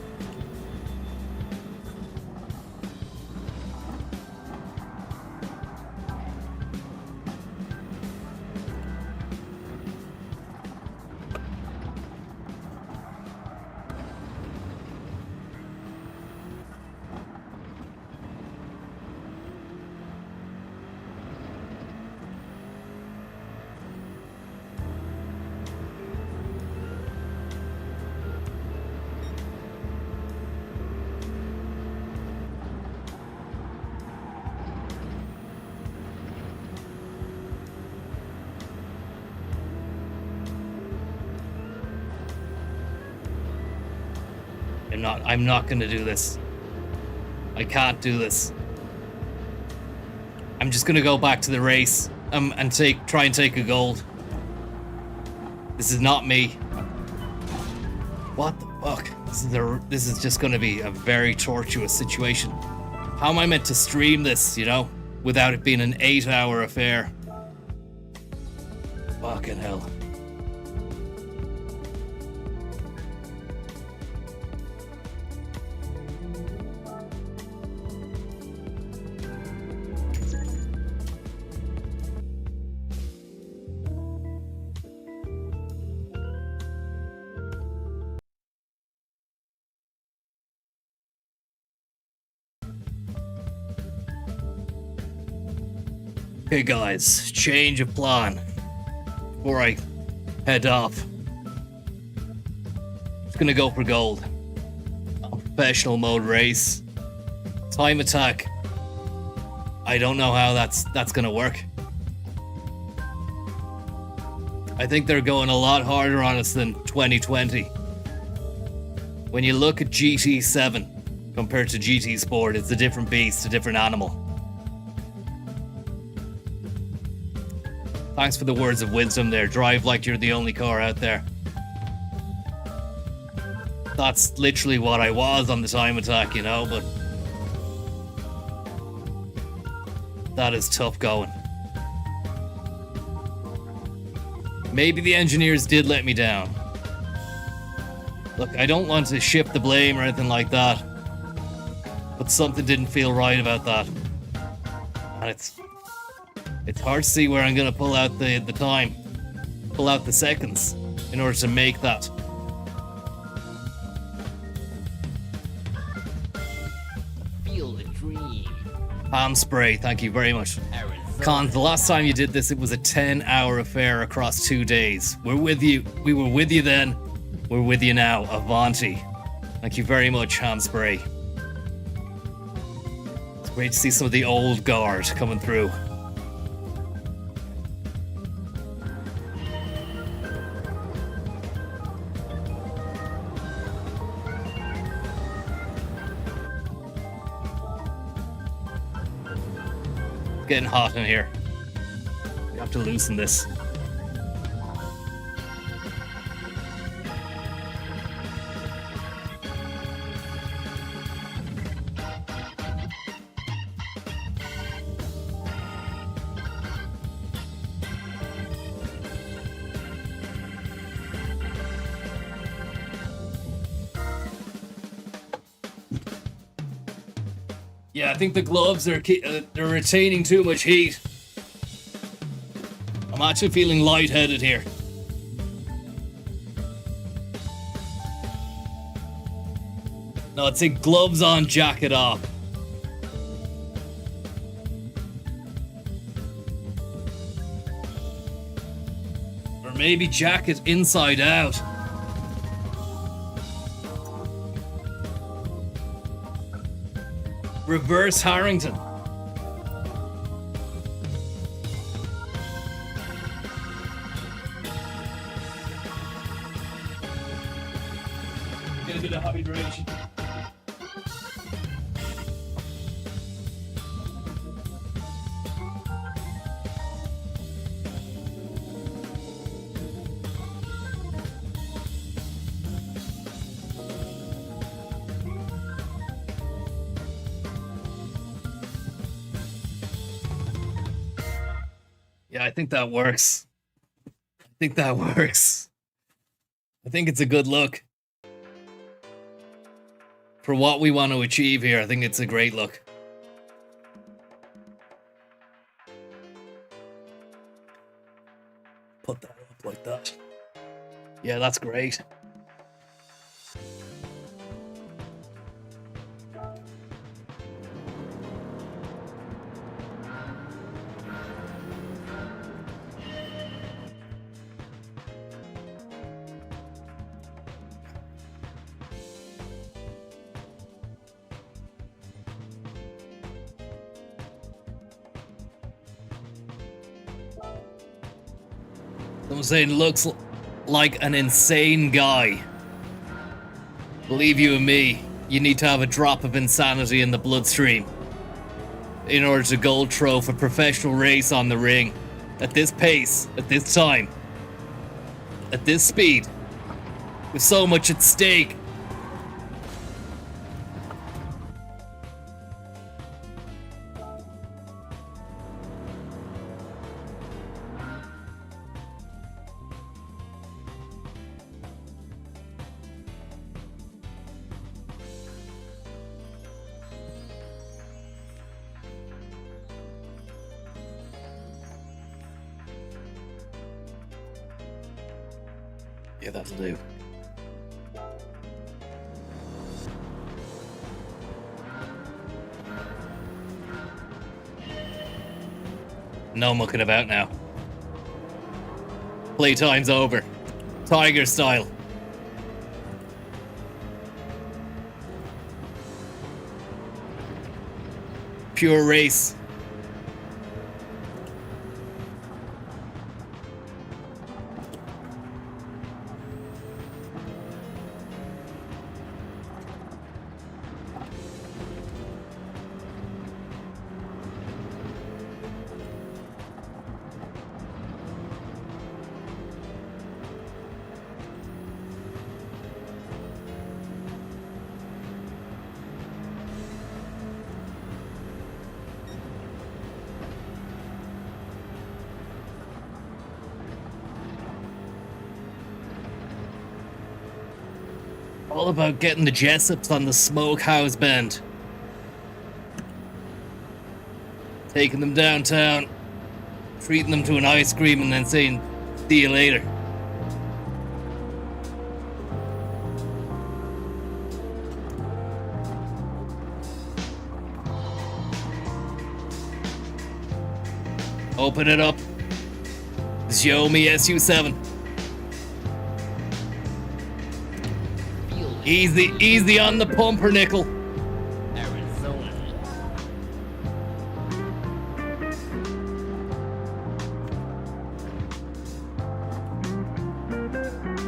I'm not gonna do this. I can't do this. I'm just gonna go back to the race and try and take a gold. This is not me. What the fuck? This is just gonna be a very tortuous situation. How am I meant to stream this, you know, without it being an 8-hour affair? Fucking hell. Okay guys, change of plan before I head off. Just gonna go for gold. Professional mode race. Time attack. I don't know how that's gonna work. I think they're going a lot harder on us than 2020. When you look at GT7 compared to GT Sport, it's a different beast, a different animal. Thanks for the words of wisdom there. Drive like you're the only car out there. That's literally what I was on the time attack, you know, but that is tough going. Maybe the engineers did let me down. Look, I don't want to shift the blame or anything like that, but something didn't feel right about that. And it's hard to see where I'm gonna pull out the time, pull out the seconds in order to make that. Feel the dream. Ham spray, thank you very much. Con, the last time you did this, it was a 10-hour affair across 2 days. We're with you. We were with you then. We're with you now. Avanti. Thank you very much, Ham spray. It's great to see some of the old guard coming through. Getting hot in here. We have to loosen this. Yeah, I think the gloves are they're retaining too much heat. I'm actually feeling lightheaded here. No, it's a gloves on, jacket off. Or maybe jacket inside out. Reverse Harrington. get a bit of hydration. Yeah, I think that works. I think that works. I think it's a good look. For what we want to achieve here, I think it's a great look. Put that up like that. Yeah, that's great. I'm saying looks like an insane guy. Believe you and me, you need to have a drop of insanity in the bloodstream in order to gold trophy a professional race on the ring. At this pace, at this time, at this speed, with so much at stake. Yeah, that'll do. No mucking about now. Playtime's over. Tiger style. Pure race. All about getting the Jessups on the smokehouse bend. Taking them downtown, treating them to an ice cream, and then saying, see you later. Open it up. Xiaomi SU7. Easy on the pumpernickel. Arizona.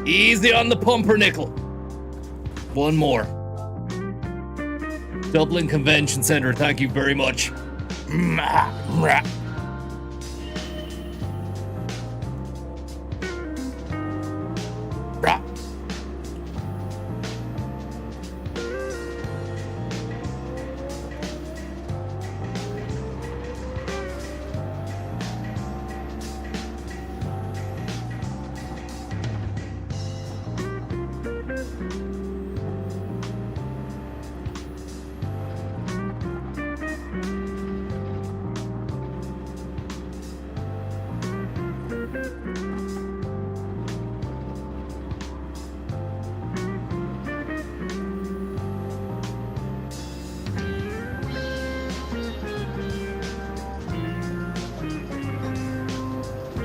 Easy on the pumpernickel. One more. Dublin Convention Centre, thank you very much.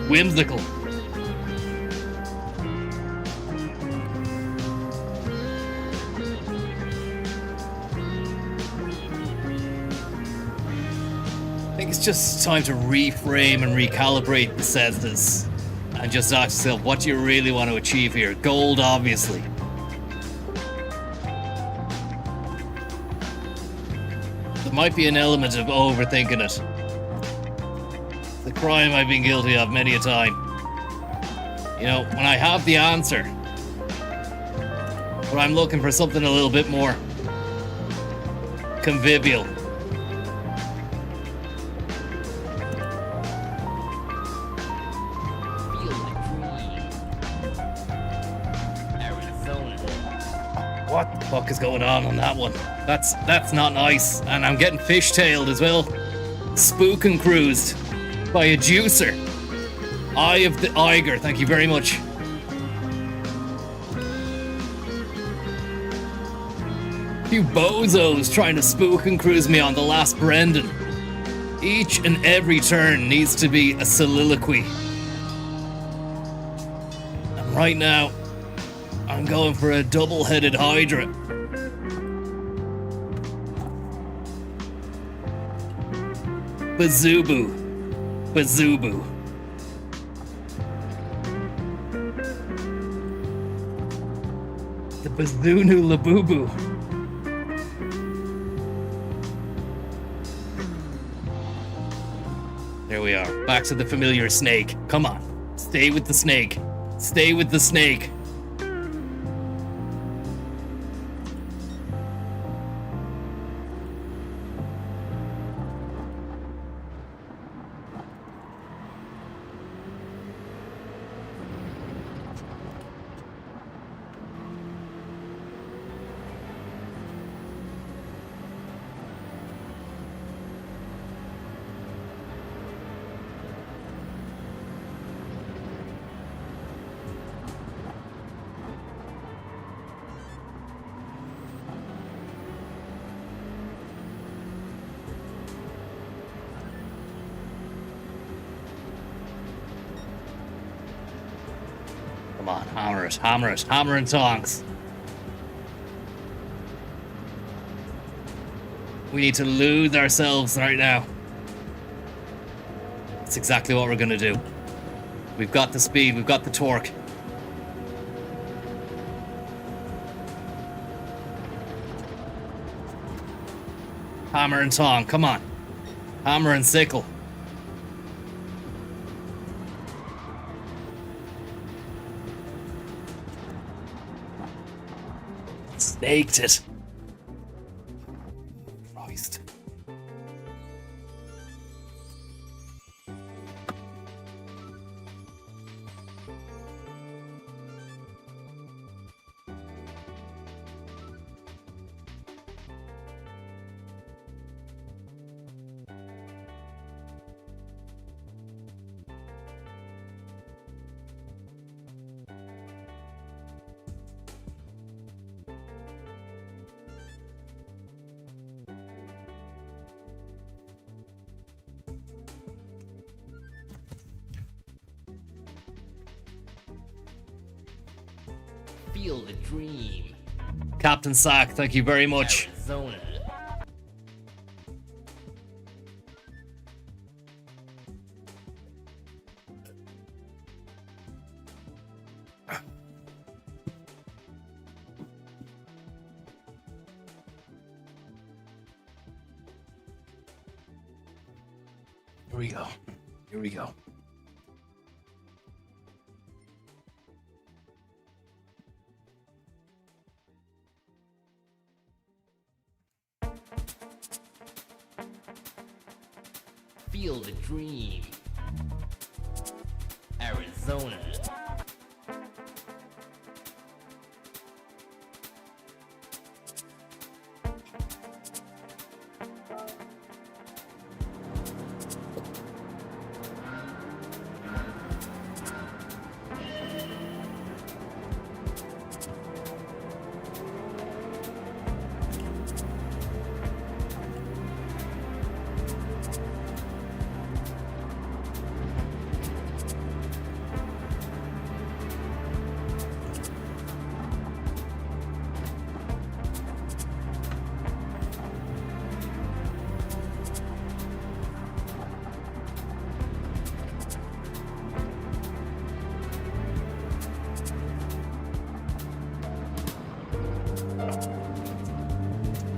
Whimsical. I think it's just time to reframe and recalibrate the Cessnas and just ask yourself, what do you really want to achieve here? Gold, obviously. might be an element of overthinking it. The crime I've been guilty of many a time. You know, when I have the answer, but I'm looking for something a little bit more convivial. Feel the dream. Arizona. What the fuck is going on that one? That's not nice. And I'm getting fishtailed as well. Spook and cruised by a juicer. Eye of the Eiger, thank you very much. You bozos trying to spook and cruise me on the last Brendan. Each and every turn needs to be a soliloquy. And right now, I'm going for a double-headed Hydra. Bazubu. Bazubu. The Bazunu Labubu. There we are. Back to the familiar snake. Come on. Stay with the snake. Stay with the snake. Come on, hammer it, hammer it, hammer and tongs. We need to lose ourselves right now. That's exactly what we're gonna do. We've got the speed, we've got the torque. Hammer and tong, come on. Hammer and sickle. Snaked it. Christ. Feel the dream. Captain Sack, thank you very much. Arizona. Here we go. Here we go. Feel the dream. Arizona.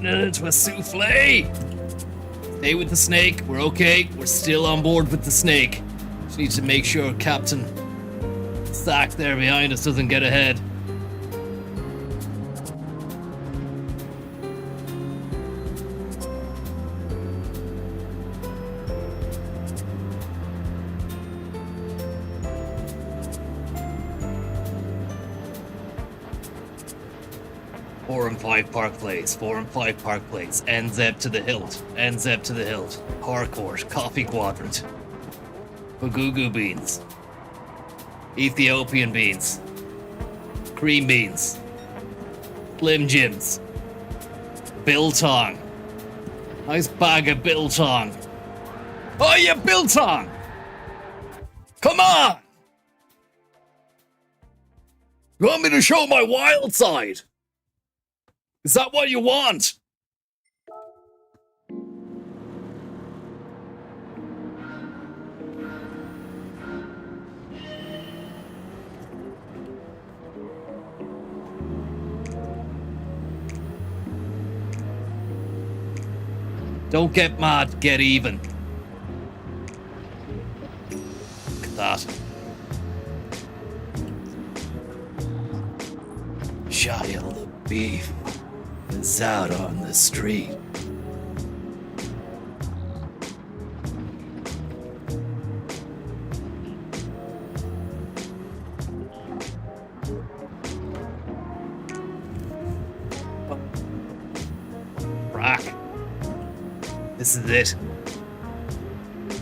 Into a souffle. Stay with the snake. We're okay. We're still on board with the snake. Just need to make sure Captain Sack there behind us doesn't get ahead. Four and five Park Place, 4 and 5 Park Place, NZ to the hilt, NZ to the hilt, Harcourt, Coffee Quadrant, Bagugu beans, Ethiopian beans, cream beans, Slim Jims, Biltong, nice bag of Biltong. Oh yeah, Biltong! Come on! You want me to show my wild side? Is that what you want? Don't get mad, get even. Look at that. Shia the beef is out on the street. Rock. This is it.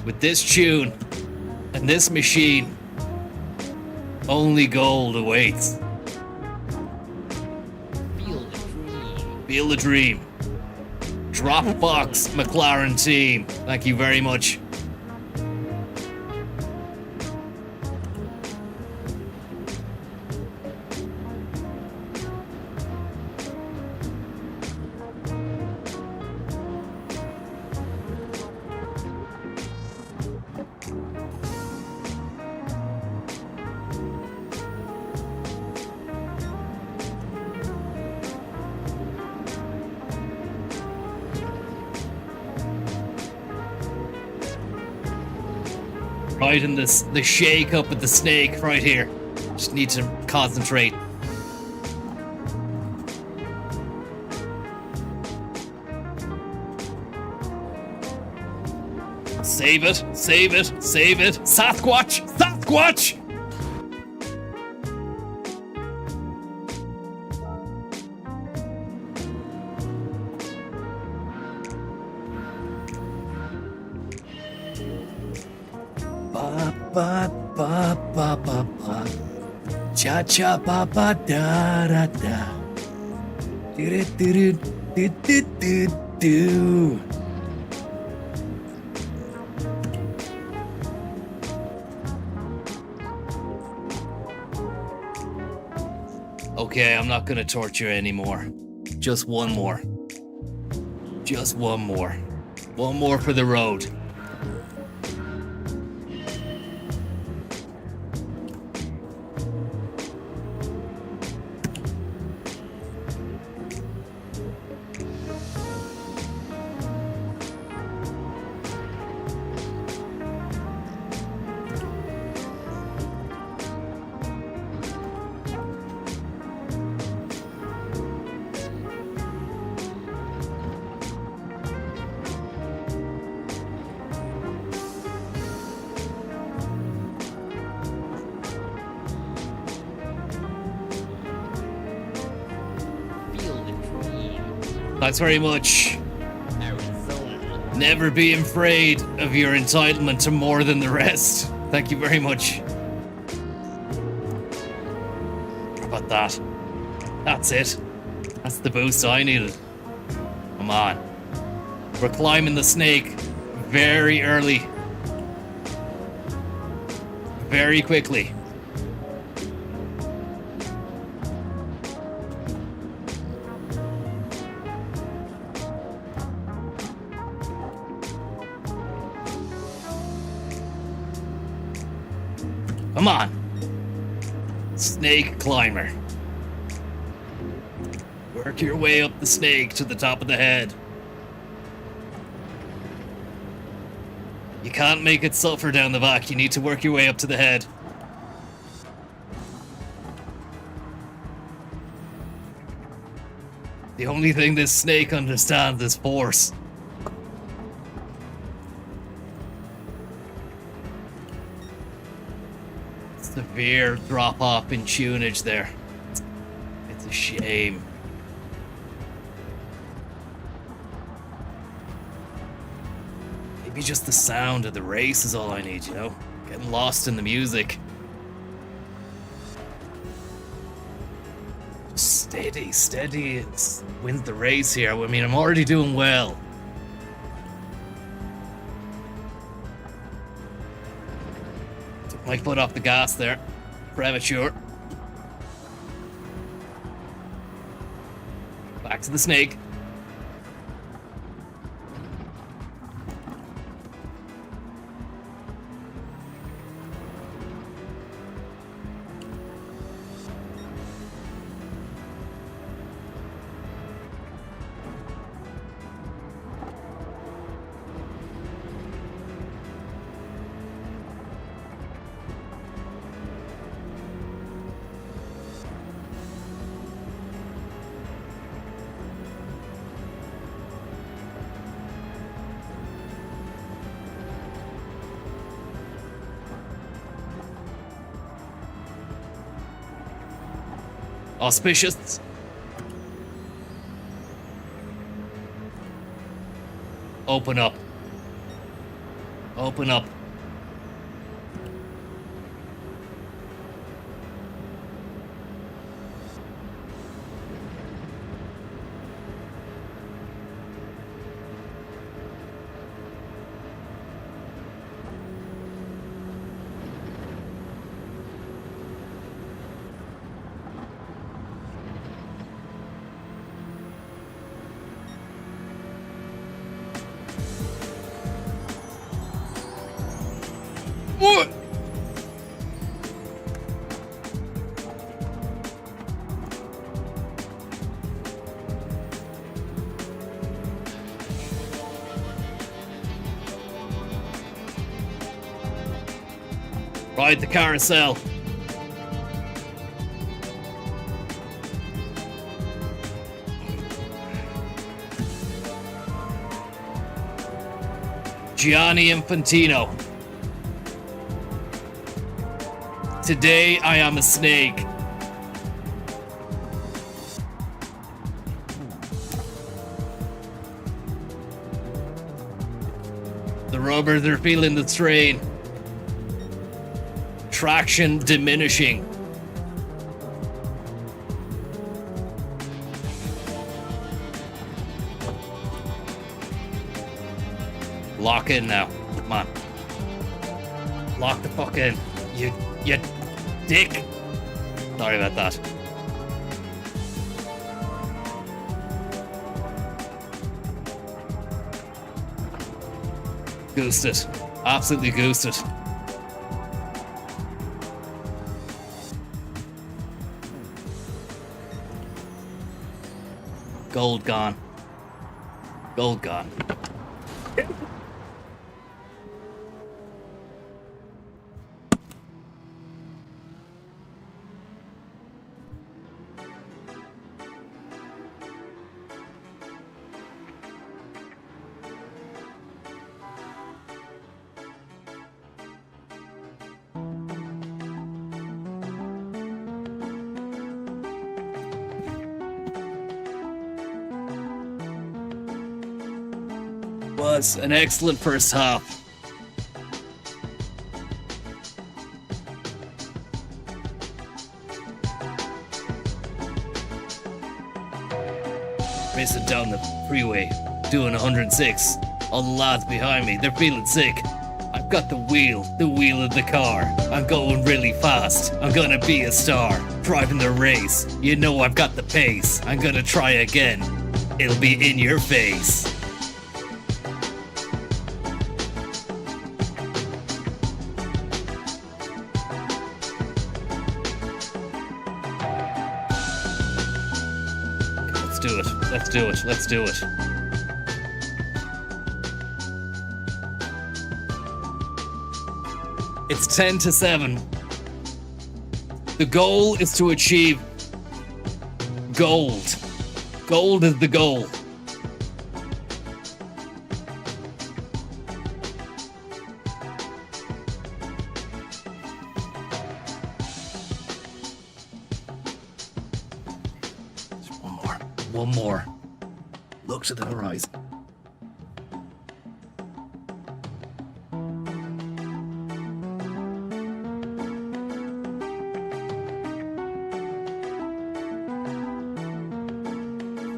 With this tune and this machine, only gold awaits. Feel the dream. Dropbox McLaren team. Thank you very much. Right in this, the shake up with the snake right here. Just need to concentrate. Save it, save it, save it. Sasquatch, Sasquatch! Ba ba ba ba ba, cha cha ba ba da da da, do do do do do do. Okay, I'm not gonna torture anymore. Just one more. Just one more. One more for the road. Thanks very much. Arizona. Never be afraid of your entitlement to more than the rest. Thank you very much. How about that? That's it. That's the boost I needed. Come on. We're climbing the snake very early. Very quickly. Come on. Snake climber. Work your way up the snake to the top of the head. You can't make it suffer down the back. You need to work your way up to the head. The only thing this snake understands is force. Severe drop off in tunage there. It's a shame. Maybe just the sound of the race is all I need, you know? Getting lost in the music. Steady, steady wins the race here. I mean, I'm already doing well. Took my foot off the gas there. Premature. Back to the snake. Auspicious. Open up. Open up. What? Ride the carousel. Gianni Infantino. Today I am a snake. The rubber, they're feeling the strain. Traction diminishing. Lock in now. Come on. Lock the fuck in. You dick. Sorry about that. Goosed it. Absolutely goosed it. Gold gone. Gold gone. Was an excellent first half. Racing down the freeway, doing 106. All the lads behind me, they're feeling sick. I've got the wheel of the car. I'm going really fast. I'm gonna be a star. Driving the race, you know I've got the pace. I'm gonna try again. It'll be in your face. Do it. Let's do it. Let's do it. It's 10-7. The goal is to achieve gold. Gold is the goal. One more. Look to the horizon.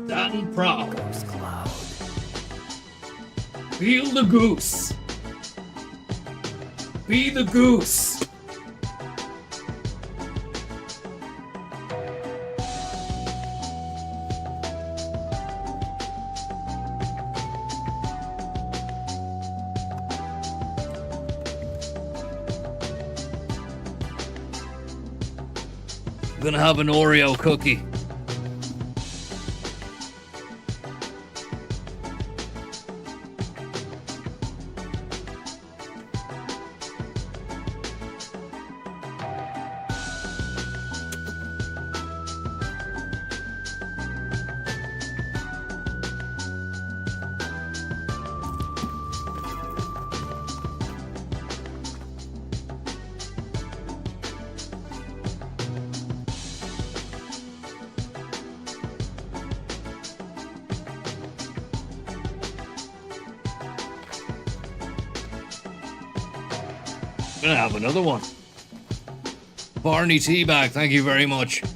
Stand proud. Ghost cloud. Feel the goose. Be the goose. I'm gonna have an Oreo cookie. Gonna have another one. Barney Teabag, thank you very much. I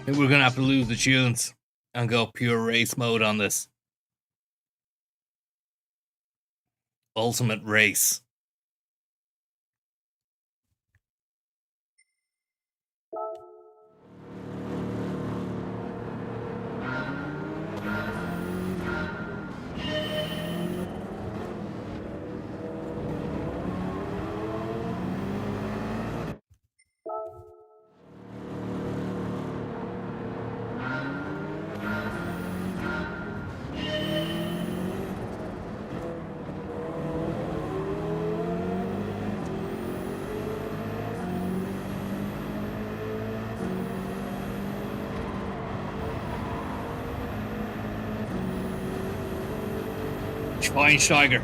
think we're gonna have to lose the tunes and go pure race mode on this. Ultimate race. Schweinsteiger.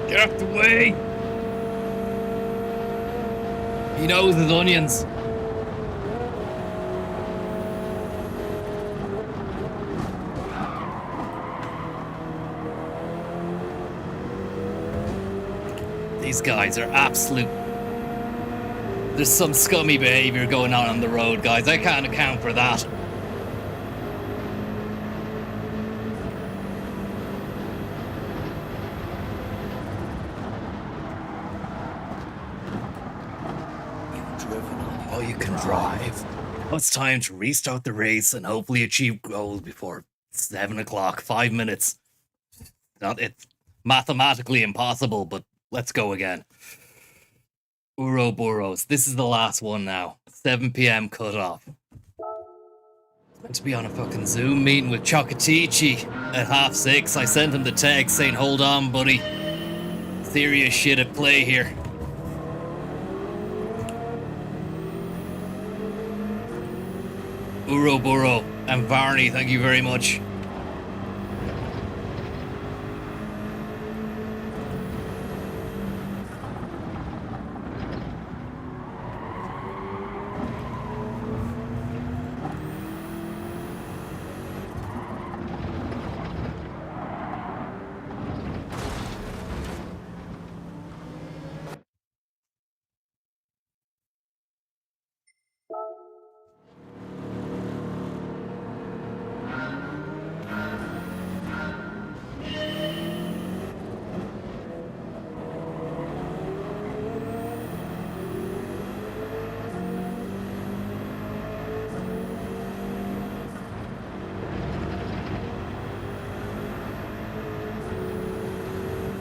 Get out the way! He knows his onions. These guys are absolute. There's some scummy behavior going on the road, guys. I can't account for that. Oh, you can drive. Oh, it's time to restart the race and hopefully achieve goals before 7 o'clock. 5 minutes. It's mathematically impossible, but let's go again. Ouroboros. This is the last one now. 7 p.m. cutoff. Meant to be on a fucking Zoom meeting with Chocotici at 6:30. I sent him the text saying, hold on, buddy. Serious shit at play here. Uroboro and Varney, thank you very much.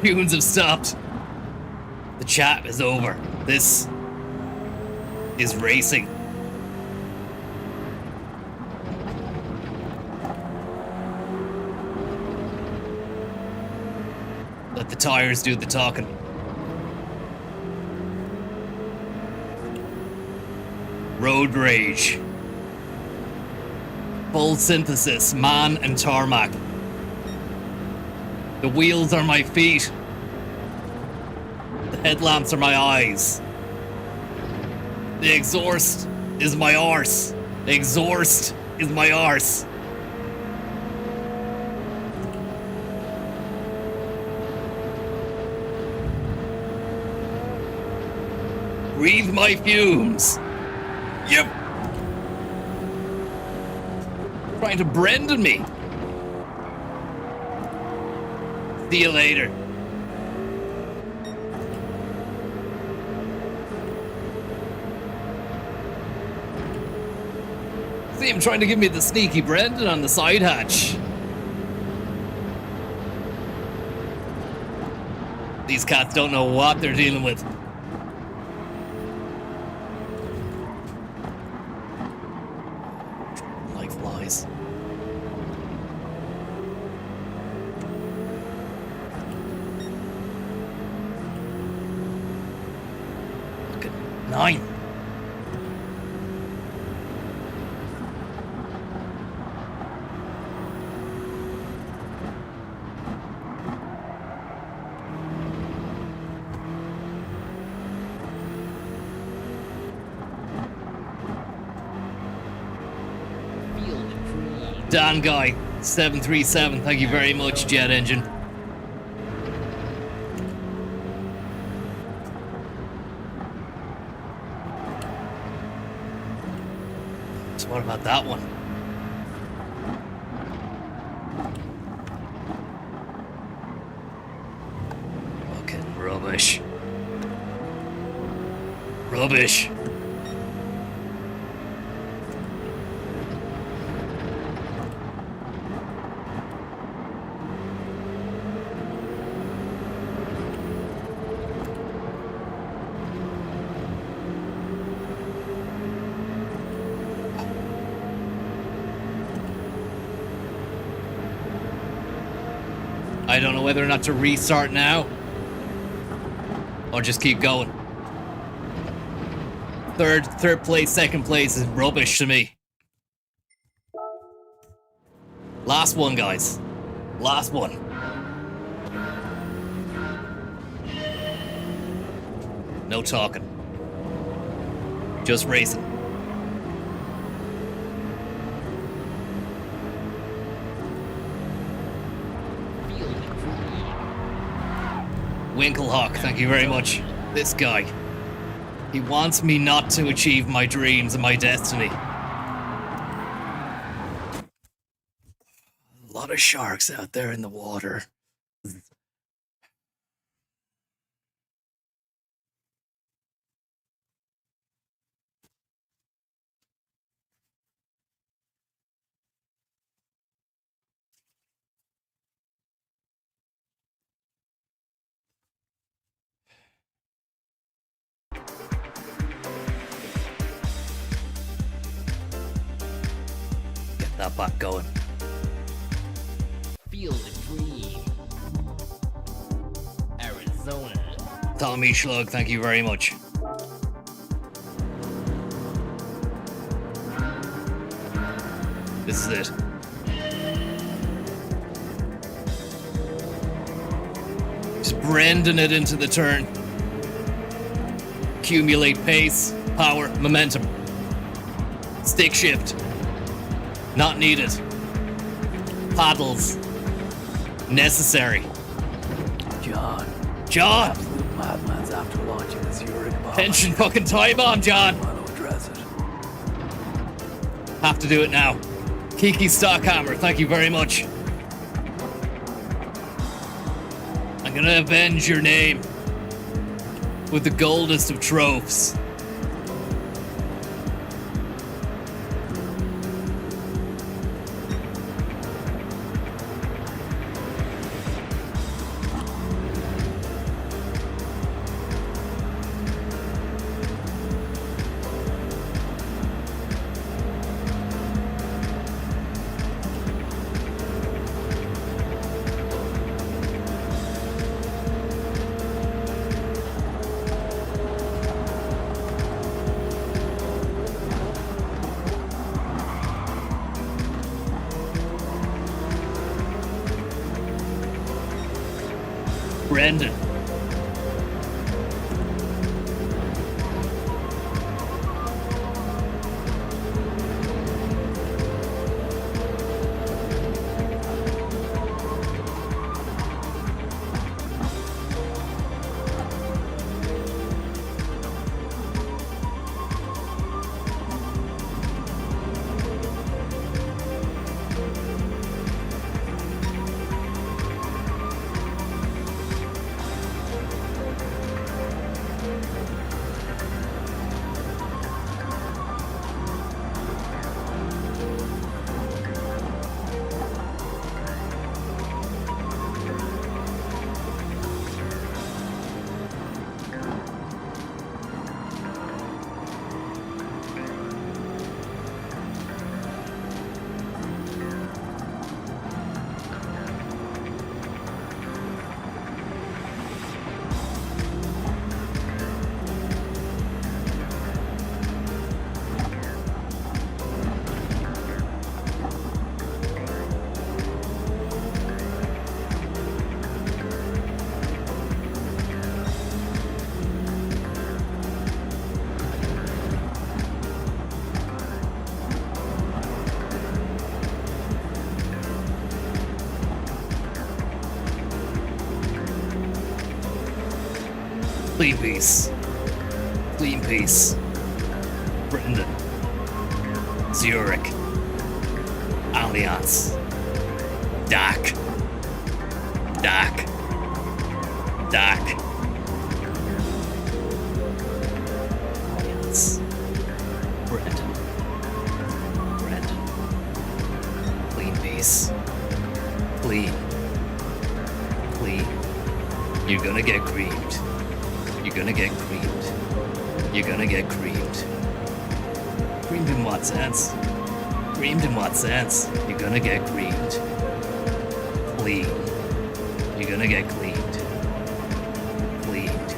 Humans have stopped. The chat is over. This is racing. Let the tires do the talking. Road rage. Full synthesis, man and tarmac. The wheels are my feet. The headlamps are my eyes. The exhaust is my arse. The exhaust is my arse. Breathe my fumes. Yep. Trying to Brendan me. See you later. See him trying to give me the sneaky Brendan on the side hatch. These cats don't know what they're dealing with. Like flies. Look at 9. Dan Guy 737, thank you very much, Jet Engine. So what about that one? Fucking rubbish. Rubbish. I don't know whether or not to restart now or just keep going. Third place, second place is rubbish to me. Last one, guys. Last one. No talking. Just racing. Winklehawk, thank you very much. This guy. He wants me not to achieve my dreams and my destiny. A lot of sharks out there in the water. That back going. Feel the dream. Arizona. Tommy Schlug, thank you very much. This is it. Just branding it into the turn. Accumulate pace, power, momentum. Stick shift. Not needed. Paddles. Necessary. John. John! Absolute madman's after launching this Uric bomb. Tension fucking time on, John! I don't address it. Have to do it now. Kiki Stockhammer, thank you very much. I'm gonna avenge your name with the goldest of trophies. Brendan. Clean piece. Clean piece. Brendan. Zurich. Allianz. Dak. Dak. Dak. Allianz. Brendan. Brendan. Clean piece. Clean. Clean. You're gonna get creamed. You're gonna get creamed. You're gonna get creamed. Creamed in what sense? Creamed in what sense? You're gonna get creamed. Clean. You're gonna get cleaned. Cleaned.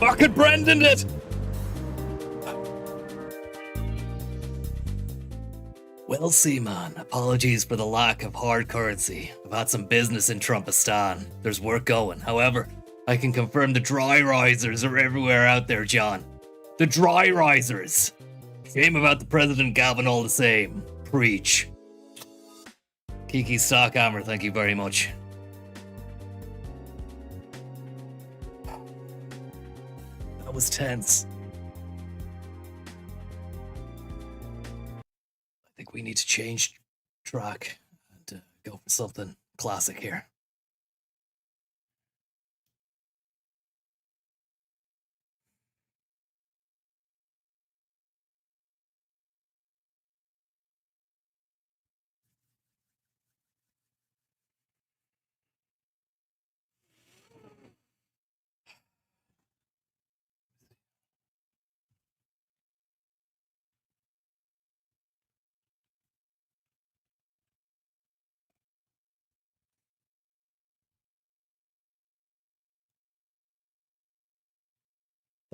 Fucking Brendan it! Well, Seaman, apologies for the lack of hard currency. I've had some business in Trumpistan. There's work going. However, I can confirm the dry risers are everywhere out there, John. The dry risers. Shame about the President Gavin all the same. Preach. Kiki Stockhammer, thank you very much. That was tense. I think we need to change track and go for something classic here.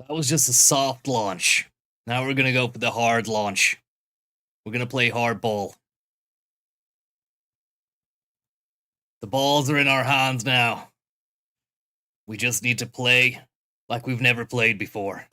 That was just a soft launch. Now we're gonna go for the hard launch. We're gonna play hardball. The balls are in our hands now. We just need to play like we've never played before.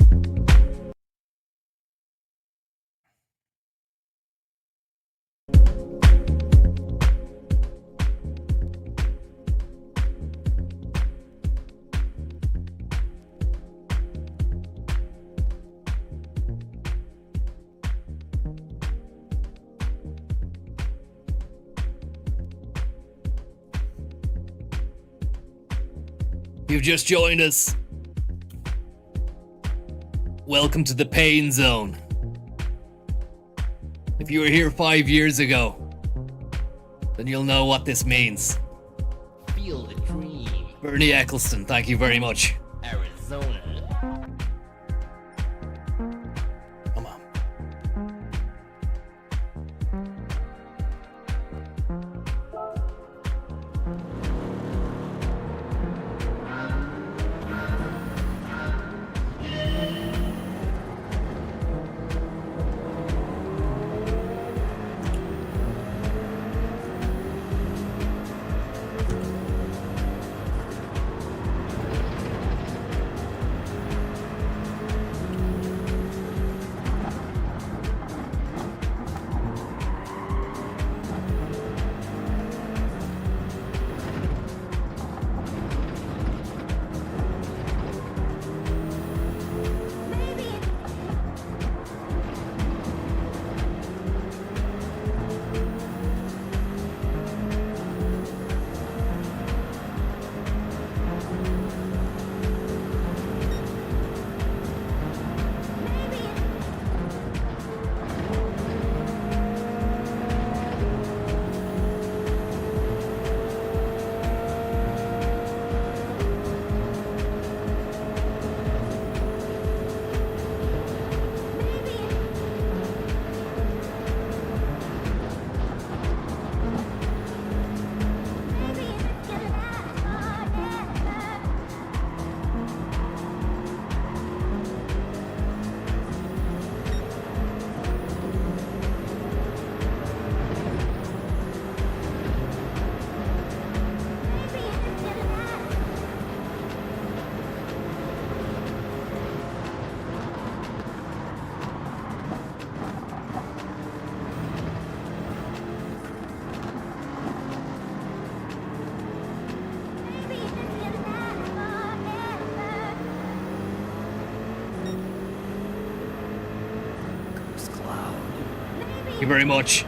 You've just joined us. Welcome to the pain zone. If you were here 5 years ago, then you'll know what this means. Feel the dream. Bernie Eccleston, thank you very much. Arizona. Come on. Thank you very much.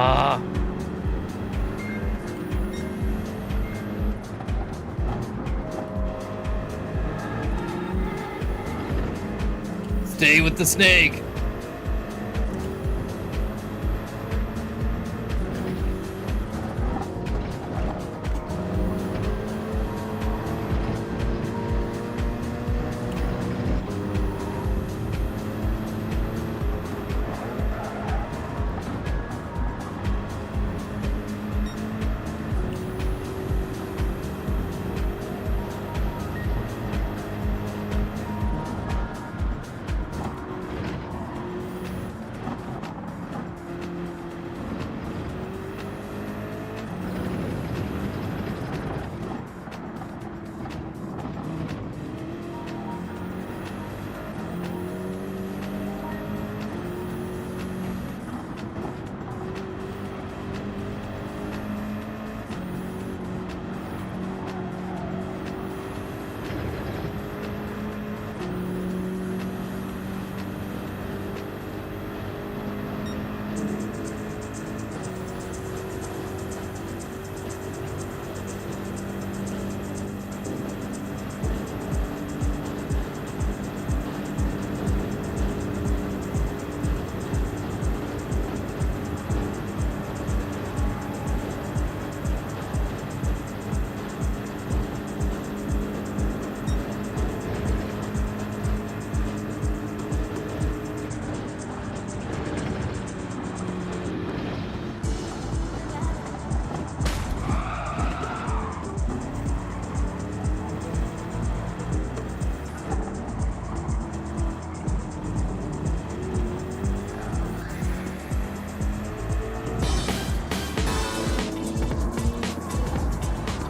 Ah. Stay with the snake.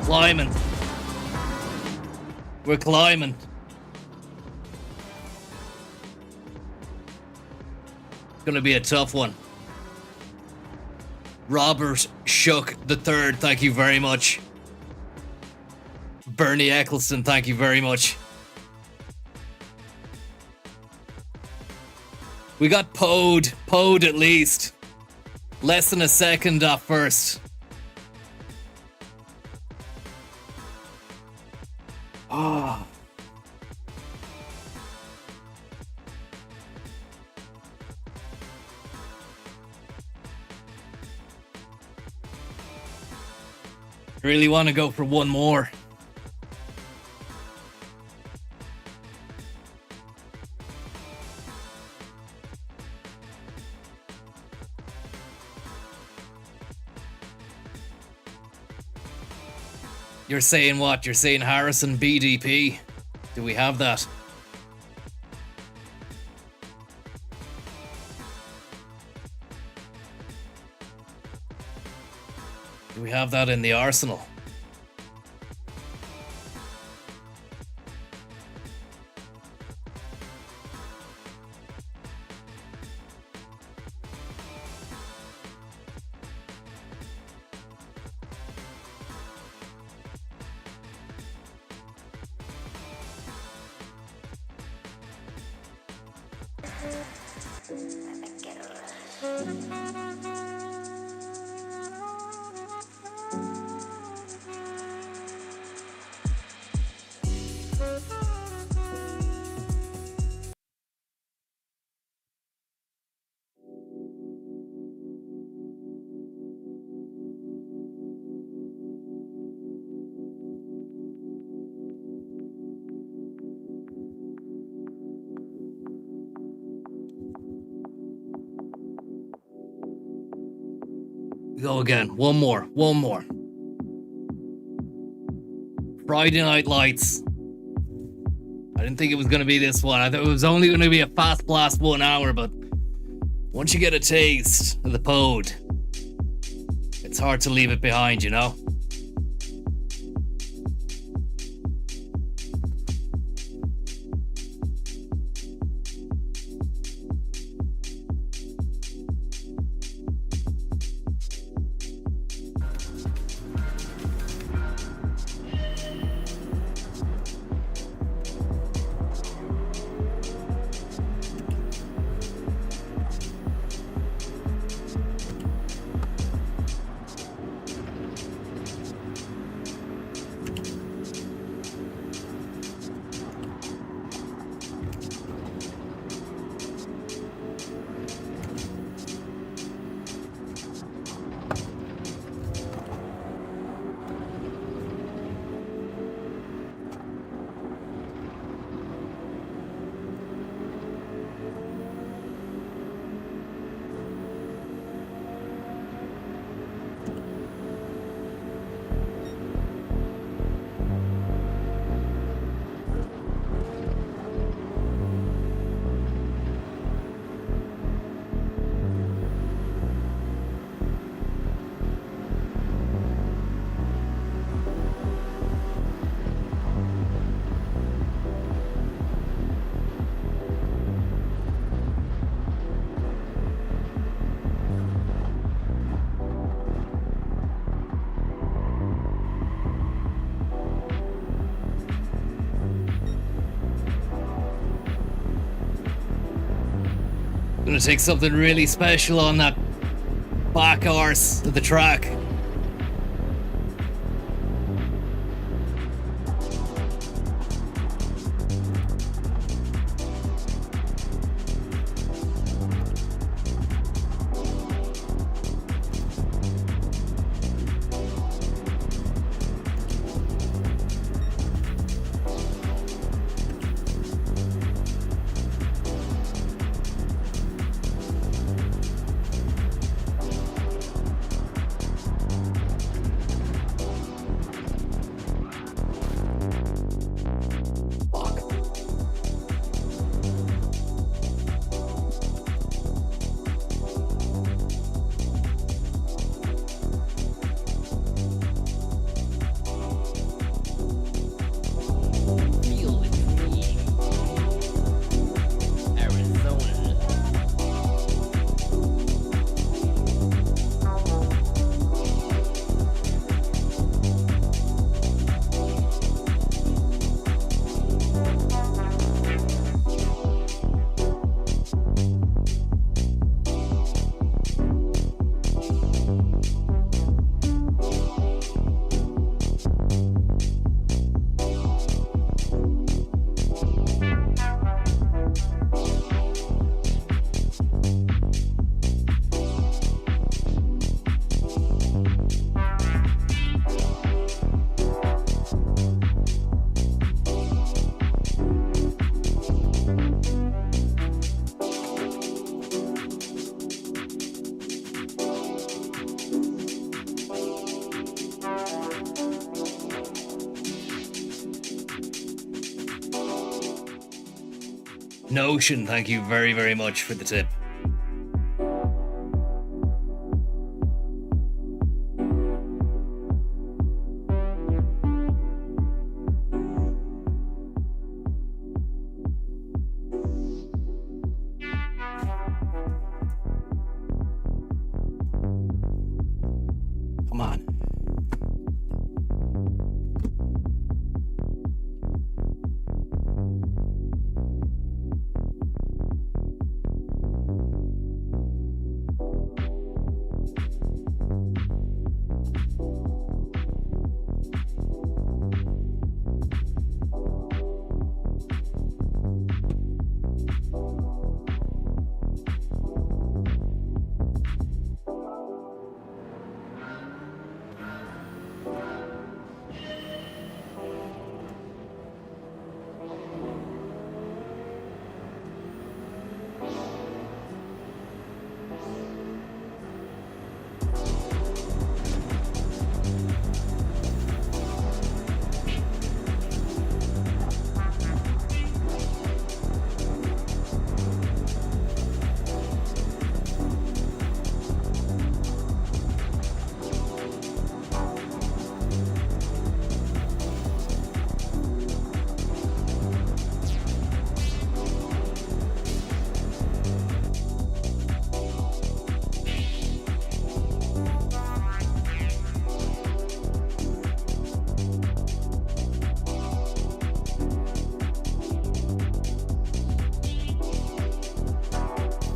Climbing. We're climbing. Gonna be a tough one. Robert Shook the Third, thank you very much. Bernie Eccleston, thank you very much. We got Poed at least. Less than a second off first. Ah. Really want to go for one more. You're saying what? You're saying Harrison BDP? Do we have that? Do we have that in the arsenal? Go again. One more. Friday Night Lights. I didn't think it was going to be this one. I thought it was only going to be a fast blast 1 hour, but once you get a taste of the pod, it's hard to leave it behind, you know? Gonna take something really special on that back arse of the track. Feel the dream. Arizona. Notion, thank you very, very much for the tip. Come on.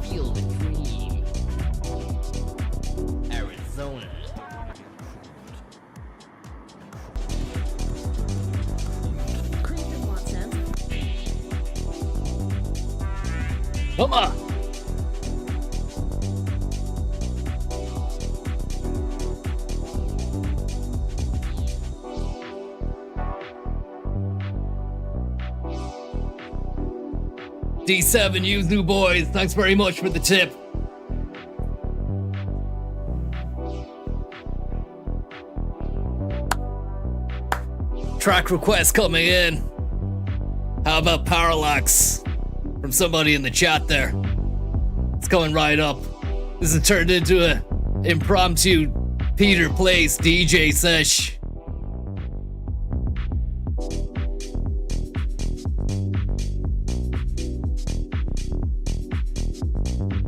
Feel the dream. Arizona. Come on. D7, you new boys, thanks very much for the tip. Track request coming in. How about Parallax? From somebody in the chat there. It's going right up. This has turned into a impromptu Peter Place DJ sesh.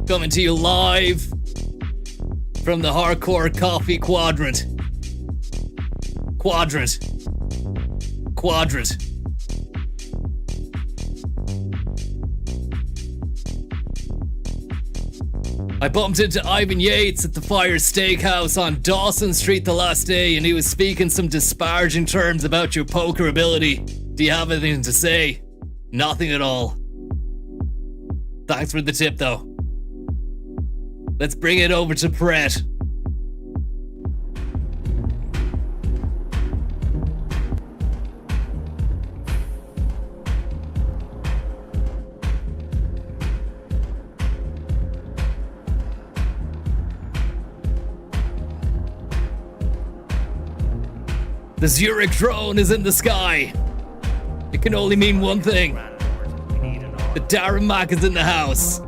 Coming to you live from the Hardcore Coffee Quadrant. Quadrant. I bumped into Ivan Yates at the Fire Steakhouse on Dawson Street the last day, and he was speaking some disparaging terms about your poker ability. Do you have anything to say? Nothing at all. Thanks for the tip, though. Let's bring it over to Brett. The Zurich drone is in the sky. It can only mean one thing. The Darren Mack is in the house.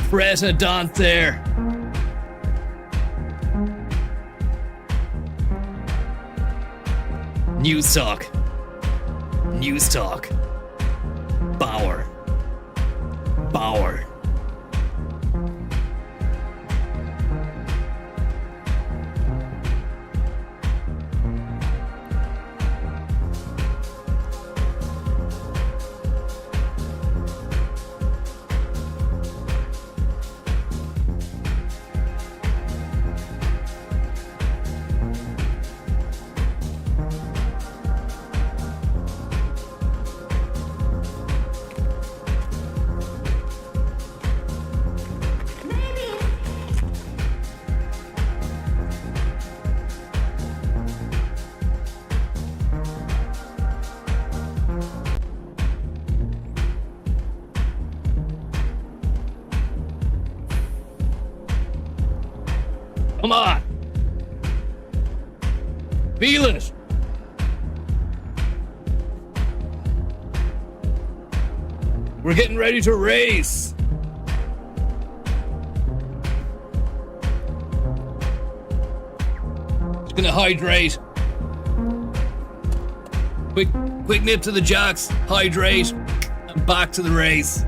Greta Dant there. News Talk. News Talk. Bauer. Bauer. Come on. Feel it. We're getting ready to race. Just gonna hydrate. Quick nip to the jacks, hydrate, and back to the race.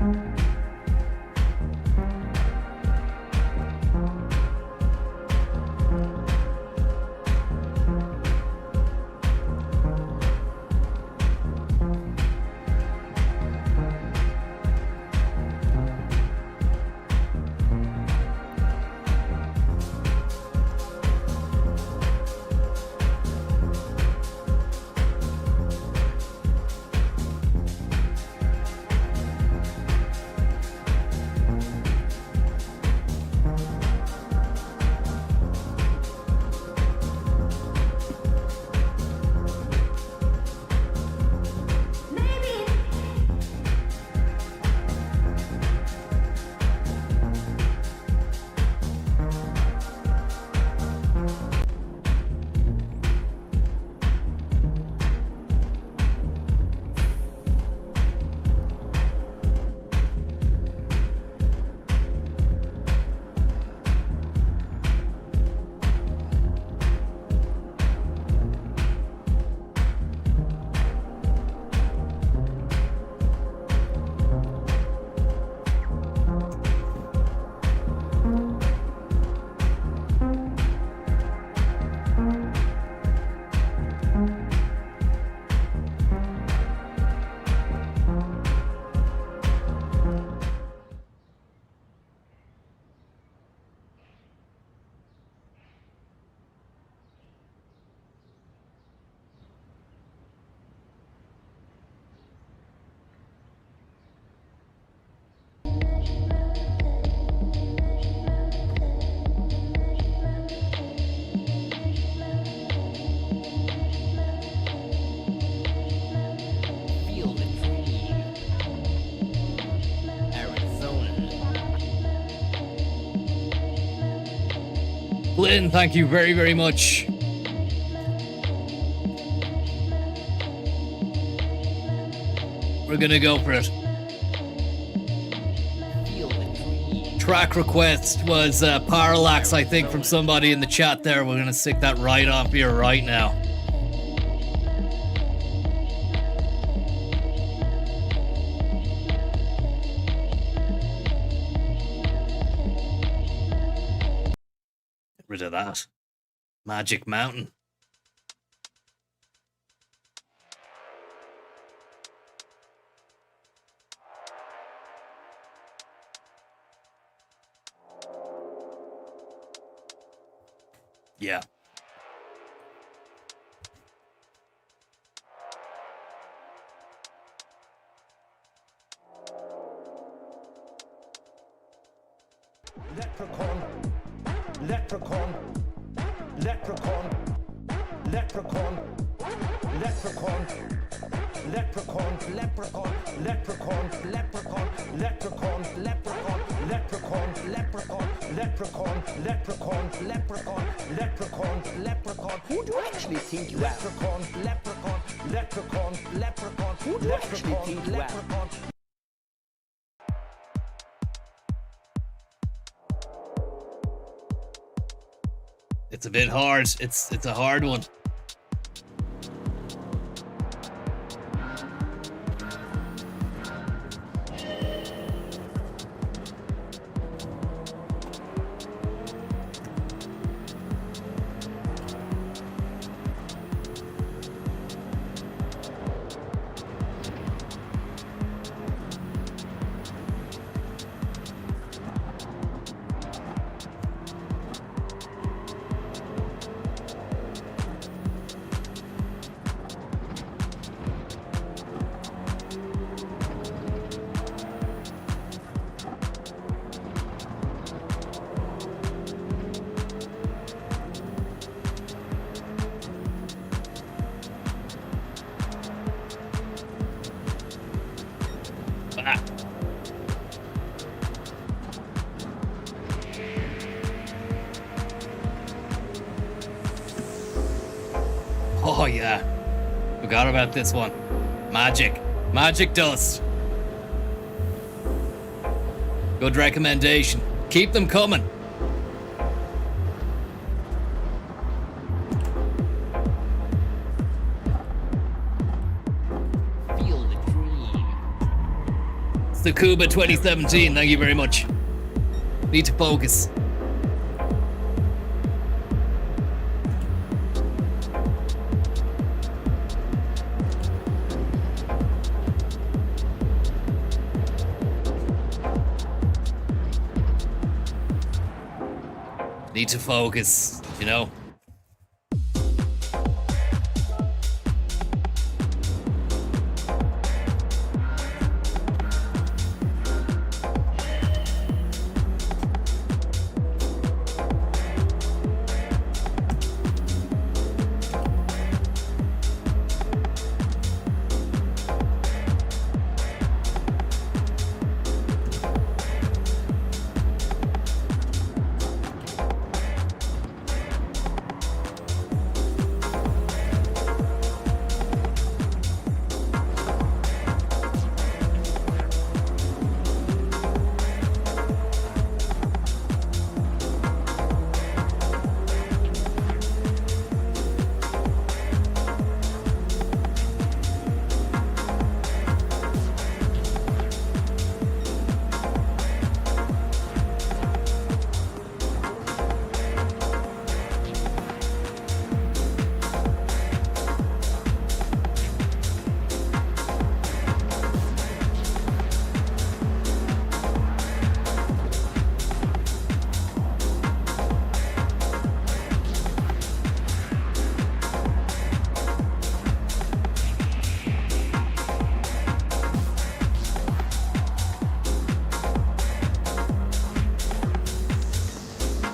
Feel the dream. Arizona. Lynn, thank you very, very much. We're gonna go for it. Feel the dream. Track request was Parallax, I think, from somebody in the chat there. We're gonna stick that right off here right now. Get rid of that. Magic Mountain. Yeah. Leprechaun, leprechaun, leprechaun, leprechaun, leprechaun, leprechaun, leprechaun, leprechaun, leprechaun, leprechaun, leprechaun, leprechaun, leprechaun, leprechaun, leprechaun, leprechaun, leprechaun, leprechaun. Who do you actually think you are? Leprechaun, leprechaun, leprechaun, leprechaun. Who do you actually think you are? Leprechaun. It's a bit hard. It's a hard one. Ah. Oh yeah. Forgot about this one. Magic. Magic dust. Good recommendation. Keep them coming. Feel the dream. It's the Cuba 2017. Thank you very much. Need to focus. Need to focus, you know?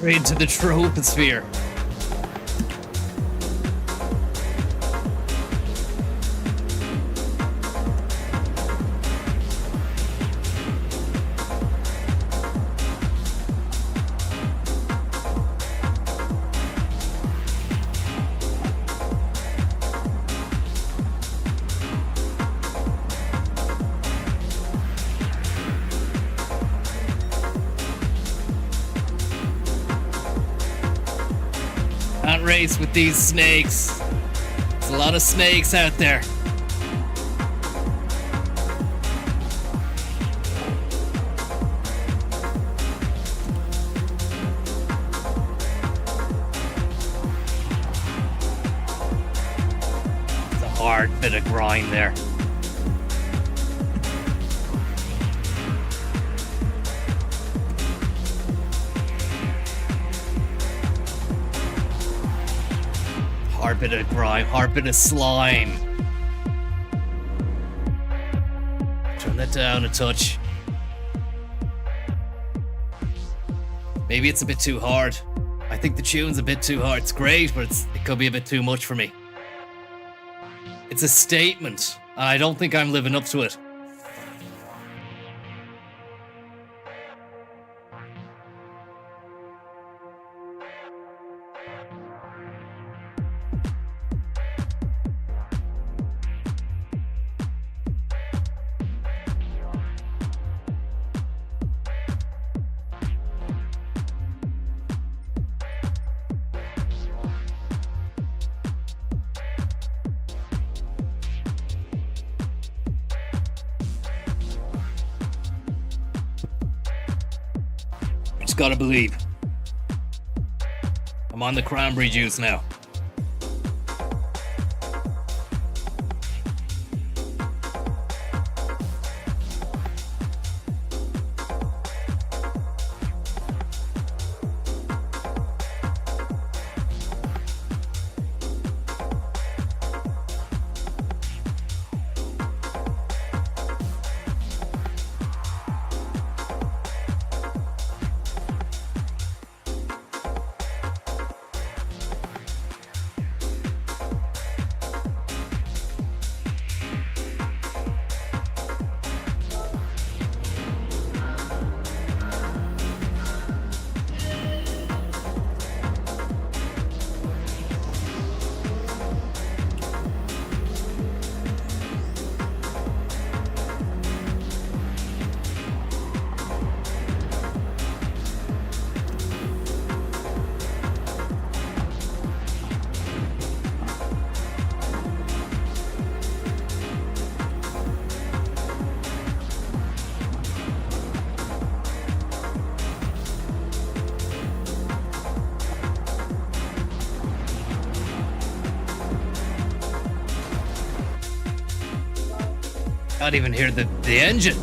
Right into the troposphere. Can't race with these snakes. There's a lot of snakes out there. It's a hard bit of grind there. Hard bit of grime, hard bit of slime. Turn that down a touch. Maybe it's a bit too hard. I think the tune's a bit too hard. It's great, but it could be a bit too much for me. It's a statement, and I don't think I'm living up to it. Just gotta believe. I'm on the cranberry juice now. Can't even hear the engine.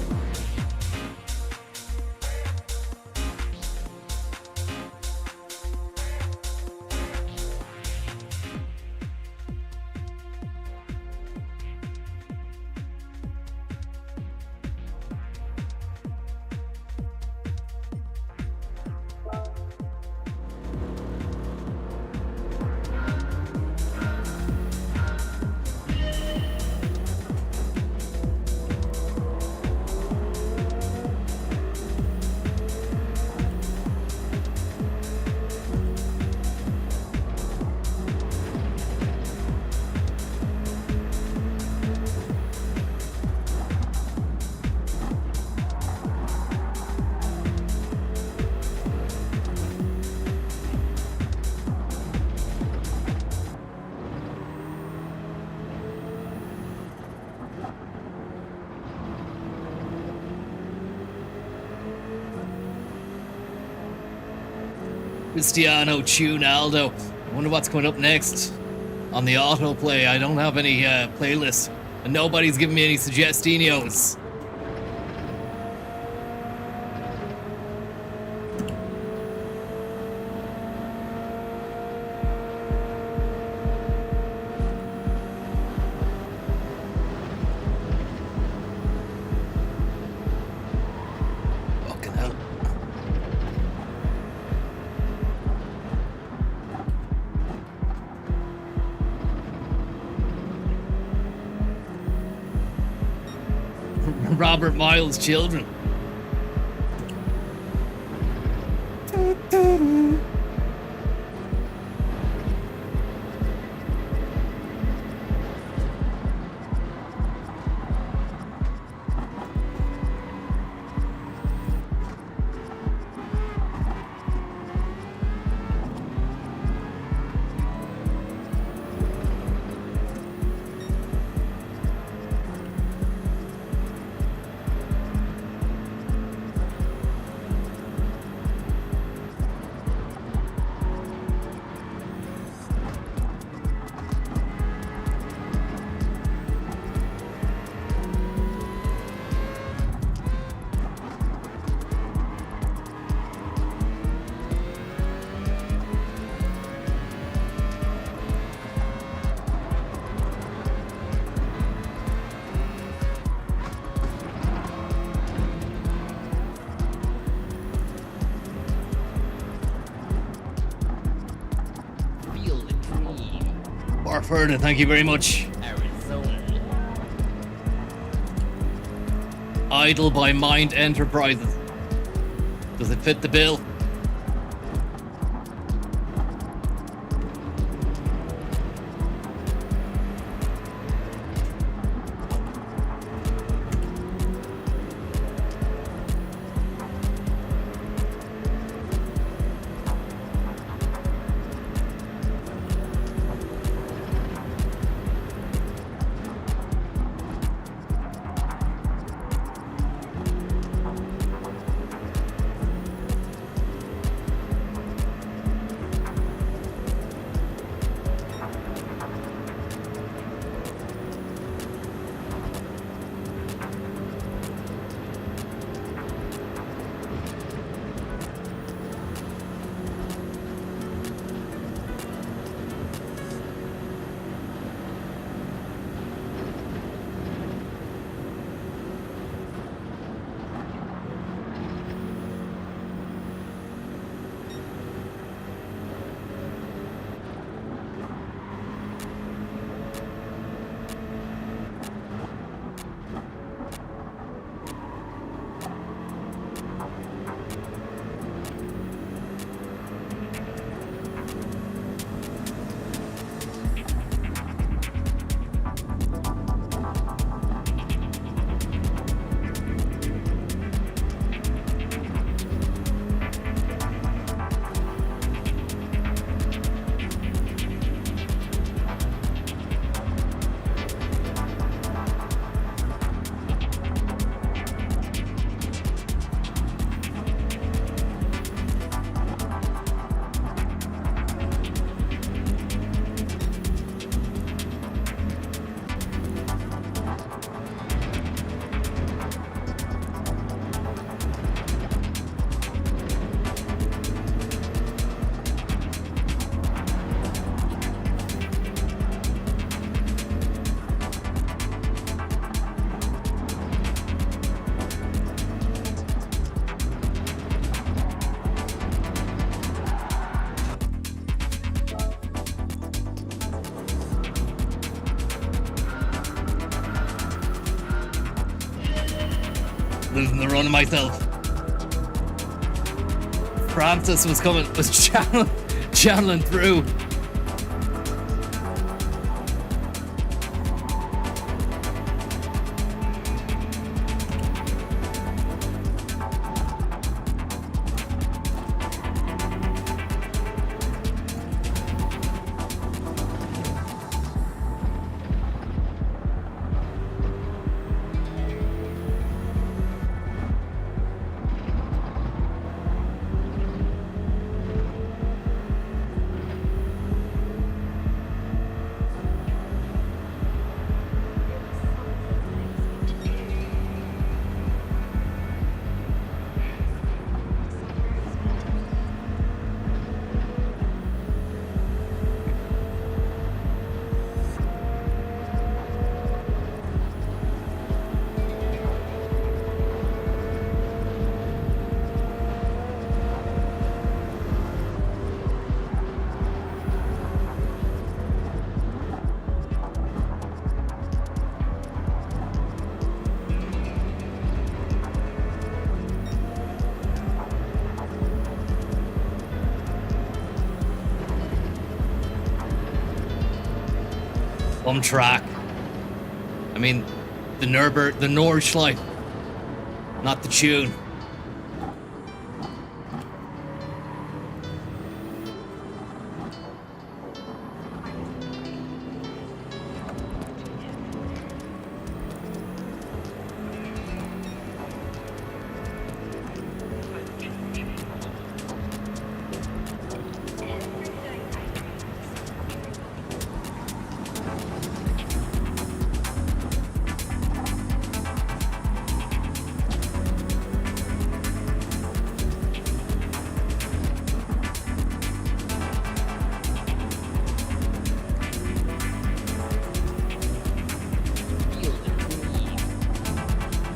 Cristiano Tunaldo. I wonder what's coming up next on the autoplay. I don't have any playlist, and nobody's giving me any suggestinos. Fucking hell. Robert Miles' children. Further, thank you very much. Arizona. Idle by Mind Enterprises. Does it fit the bill? Losing the run of myself. Francis was channeling through. Track. I mean, the Nordschleife, not the tune.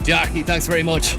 Jackie, thanks very much.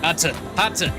Had to.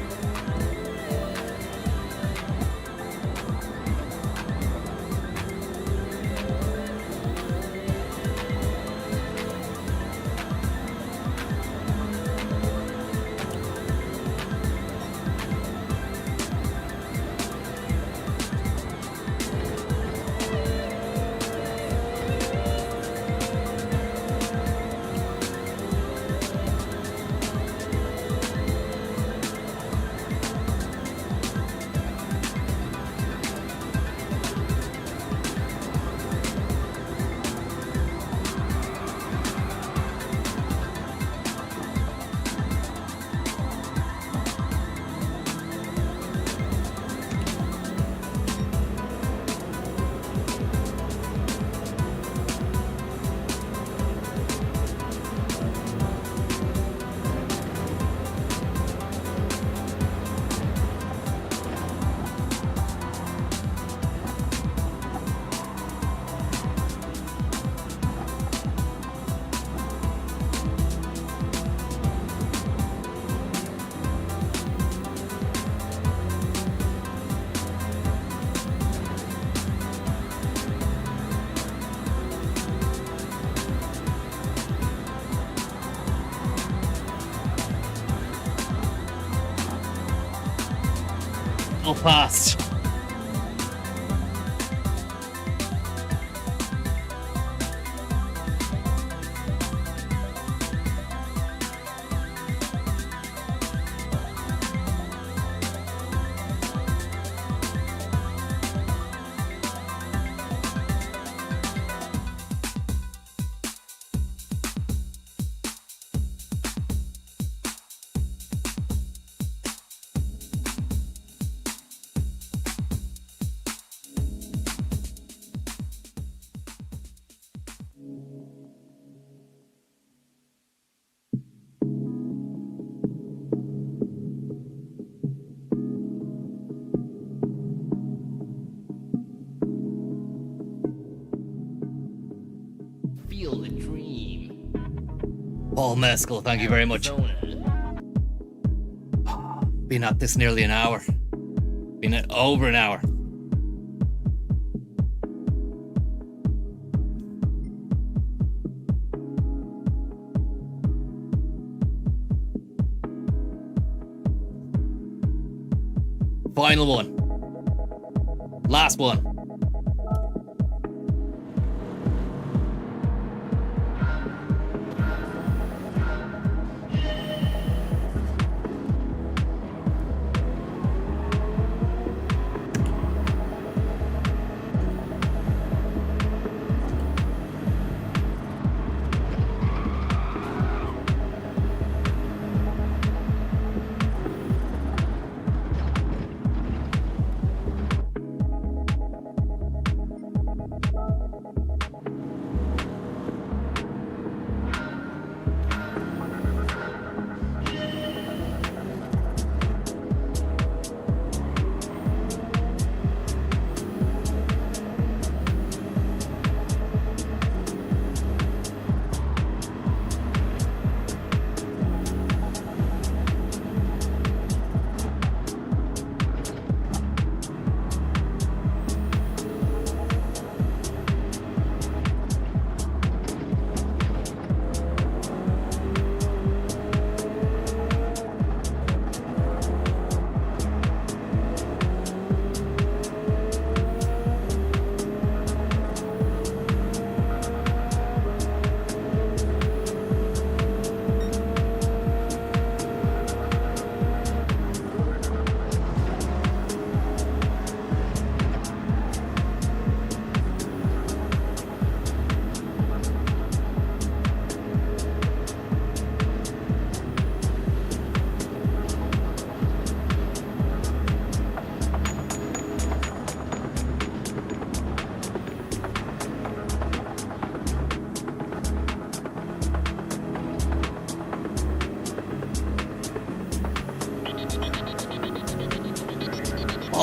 All past. Feel the dream. Paul Mescal, thank you very much. Been at this nearly an hour. Been at over an hour. Final one. Last one.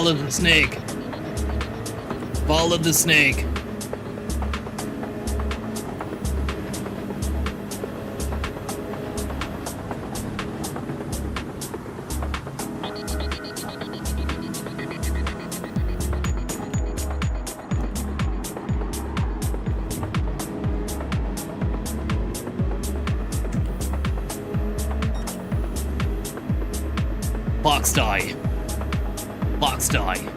Follow the snake. Follow the snake. Box die. Box die.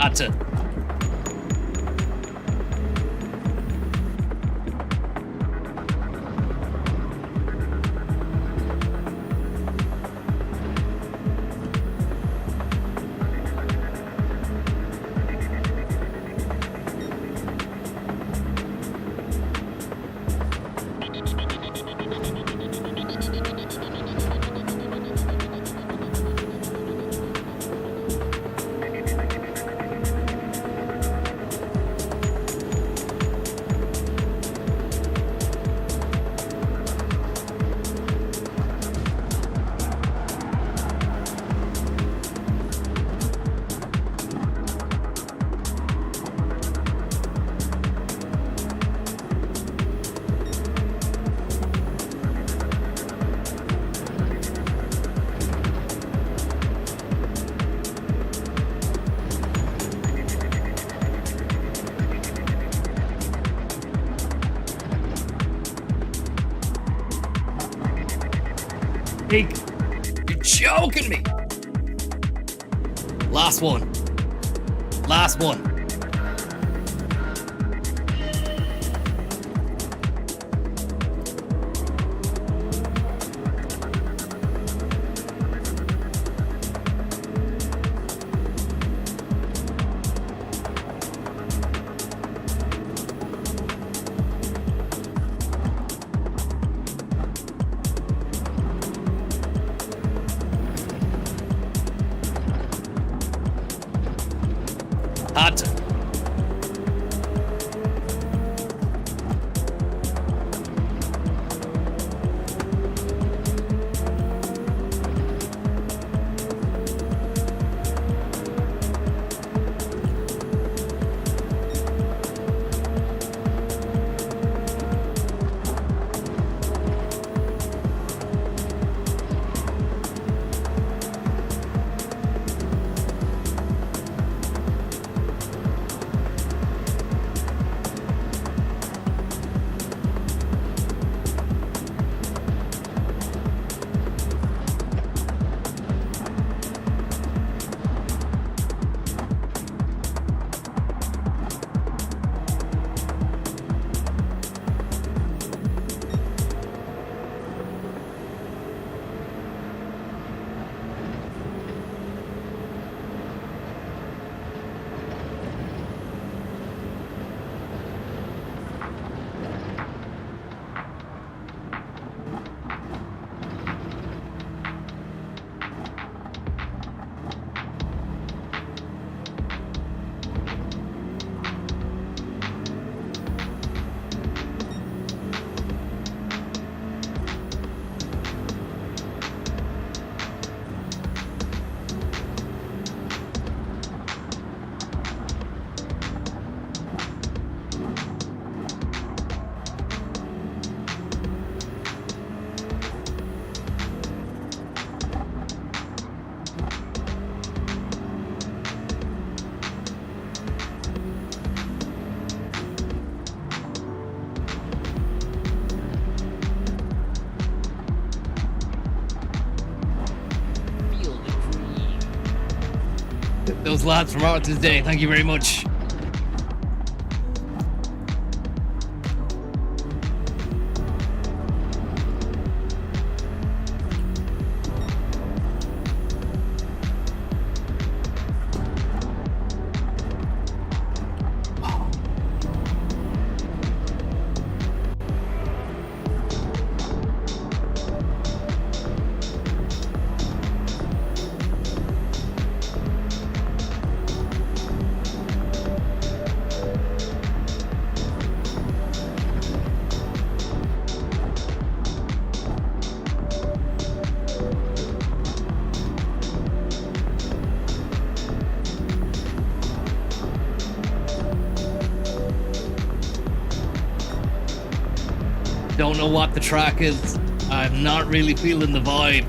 Had to. Eek. You're joking me. Last one. Last one. Had to. those lads from Martha's Day. Thank you very much. Don't know what the track is. I'm not really feeling the vibe.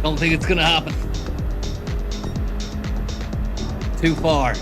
Don't think it's gonna happen. Too far.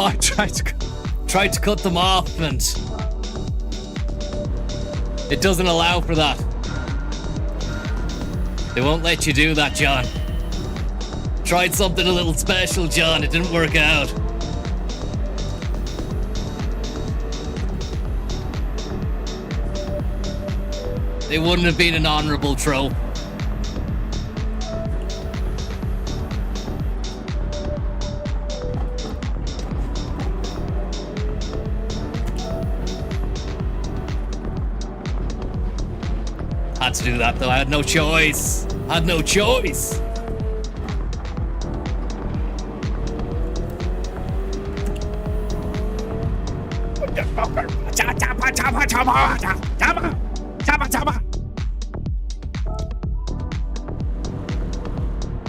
I tried to cut them off and it doesn't allow for that. They won't let you do that, John. Tried something a little special, John. It didn't work out. They wouldn't have been an honorable throw. had to do that though. I had no choice. Had no choice.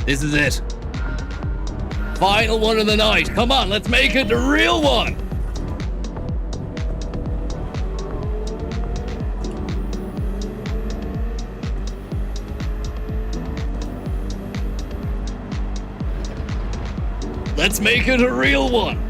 This is it. Final one of the night. Come on, let's make it the real one. Let's make it a real one.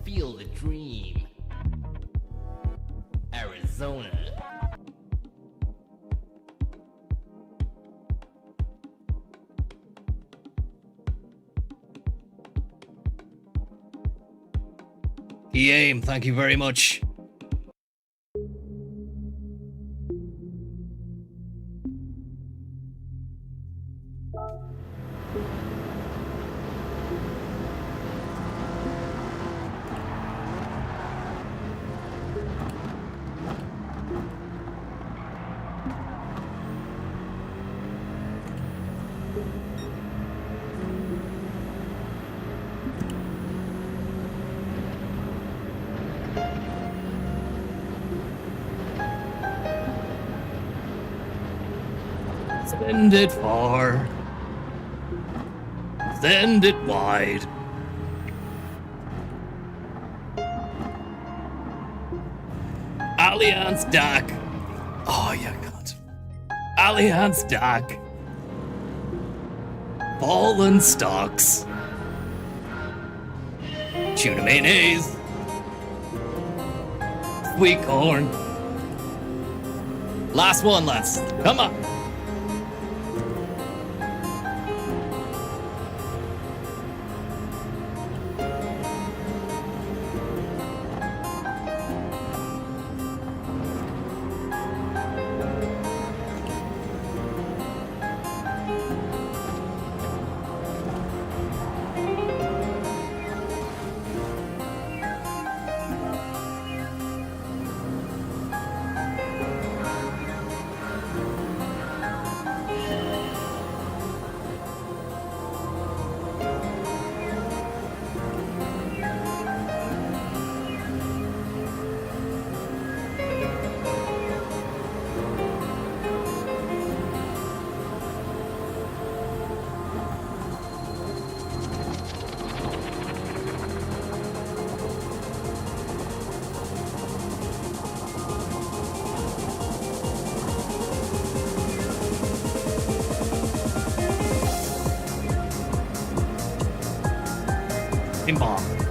Feel the dream. Arizona. EAIM, thank you very much. Send it far. Send it wide. Allianz Dak. Oh, yeah, God. Allianz Dak. Fallen stocks. Tuna mayonnaise. Sweet corn. Last one, lads. Come on.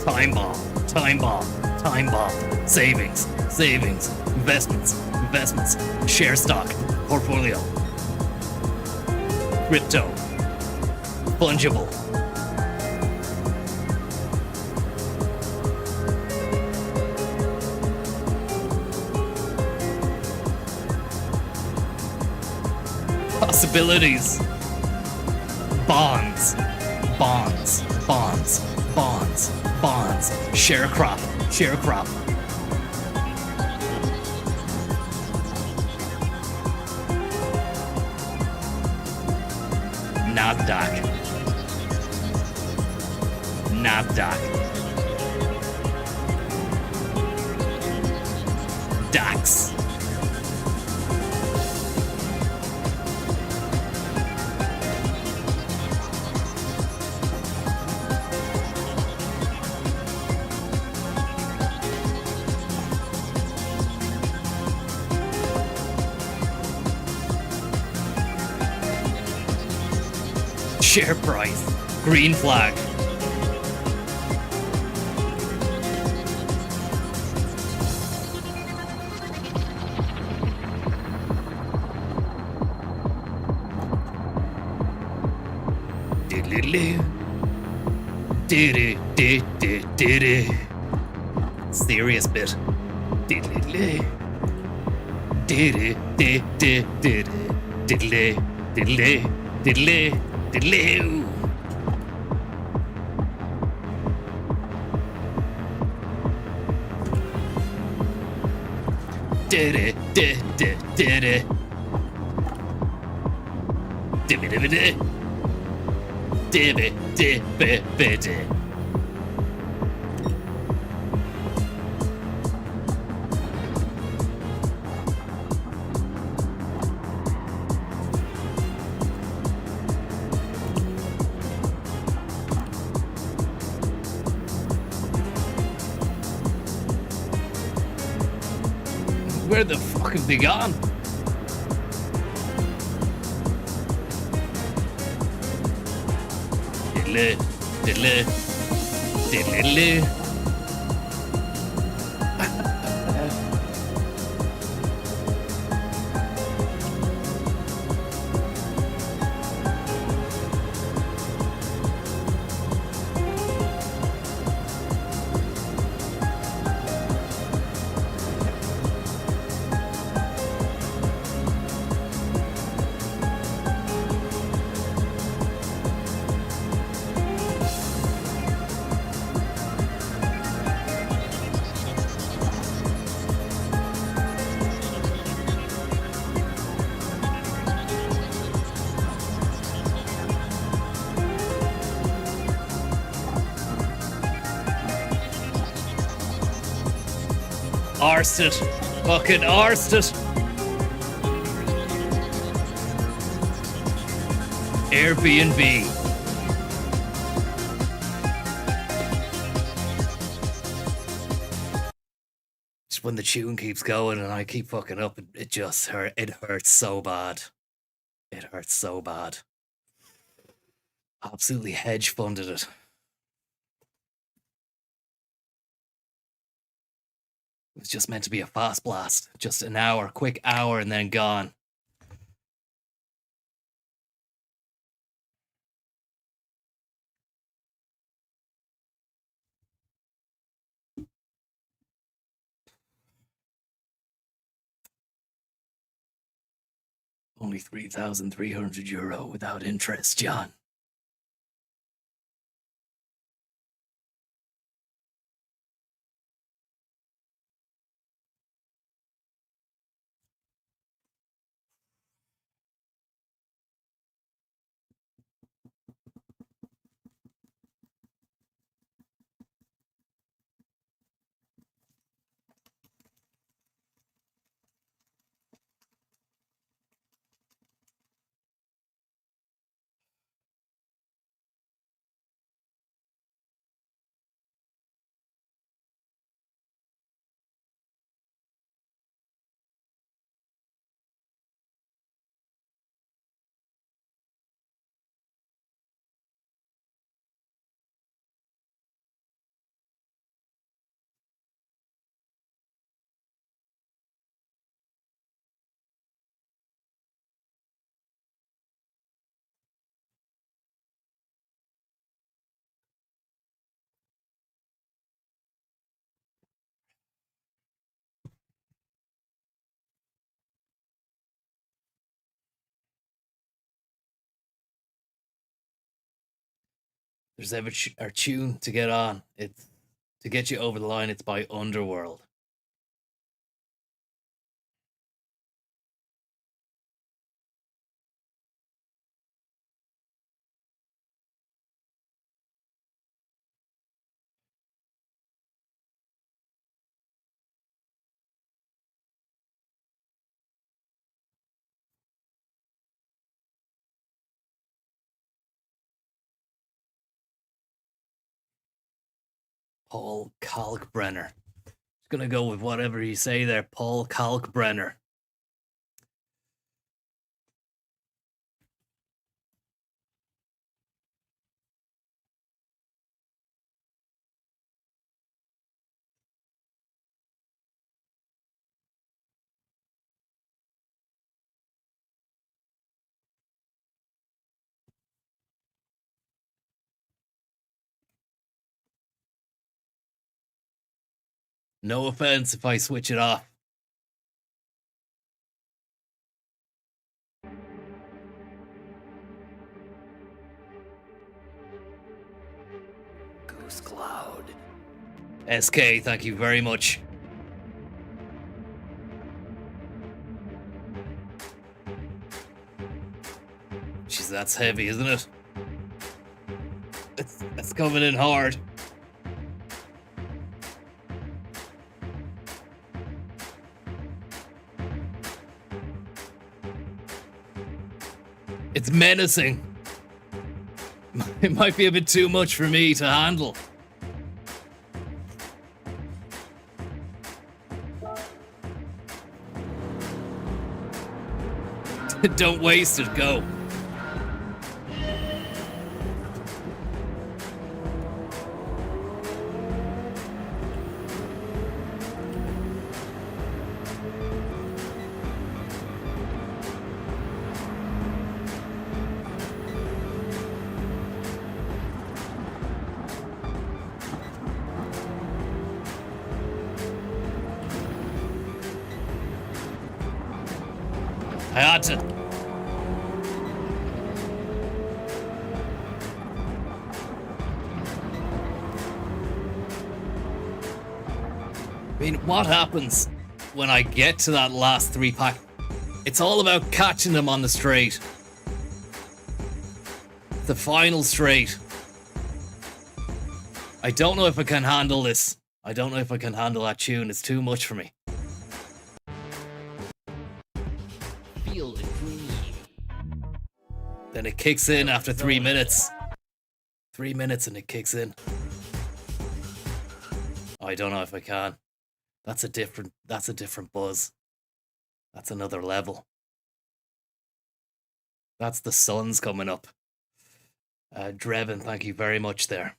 Time bomb, time bomb, time bomb. Savings, savings, investments, investments. Share stock, portfolio. Crypto. Fungible. Possibilities. Bonds, bonds, bonds, bonds, bonds. Share crop, share crop. NASDAQ. NASDAQ. DAX. Share price. Green flag. Diddly-doo. Do-do-do-do-do-do. Serious bit. Diddly-doo. Do-do-do-do-do-do. Diddly, diddly, diddly, diddly. Diddy-diddy-diddy. Dibby-dibby-dibby. Dibby-dibby-dibby. Where the fuck have they gone? Diddly, diddly, diddly. Arsed it. Fucking arsed it. Airbnb. Just when the tune keeps going and I keep fucking up, it just hurt. It hurts so bad. It hurts so bad. Absolutely hedge funded it. It was just meant to be a fast blast. Just an hour, quick hour, and then gone. Only €3,300 without interest, John. There's ever a tune to get on. It's to get you over the line. It's by Underworld. Paul Kalkbrenner. Just gonna go with whatever you say there, Paul Kalkbrenner. No offense if I switch it off. Goose Cloud. SK, thank you very much. Jeez, that's heavy, isn't it? It's coming in hard. It's menacing. It might be a bit too much for me to handle. Don't waste it, go. I had to. I mean, what happens when I get to that last 3-pack? It's all about catching them on the straight. The final straight. I don't know if I can handle this. I don't know if I can handle that tune. It's too much for me. Feel the dream. Then it kicks in after 3 minutes. 3 minutes and it kicks in. I don't know if I can. That's a different buzz. That's another level. That's the sun's coming up. Drevin, thank you very much there.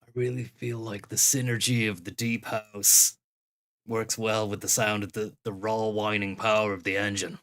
I really feel like the synergy of the deep house works well with the sound of the raw whining power of the engine.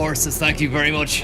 Horses, thank you very much.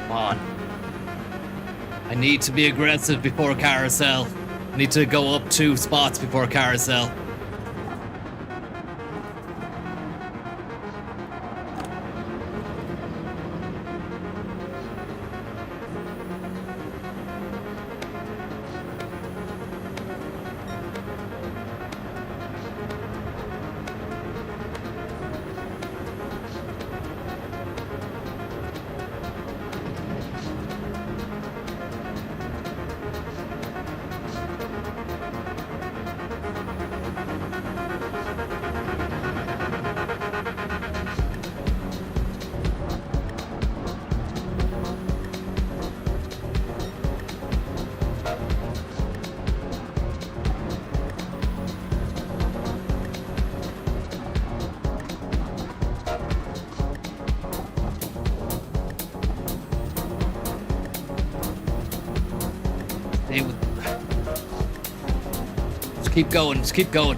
Come on. I need to be aggressive before carousel. I need to go up 2 spots before carousel. Just keep going, just keep going.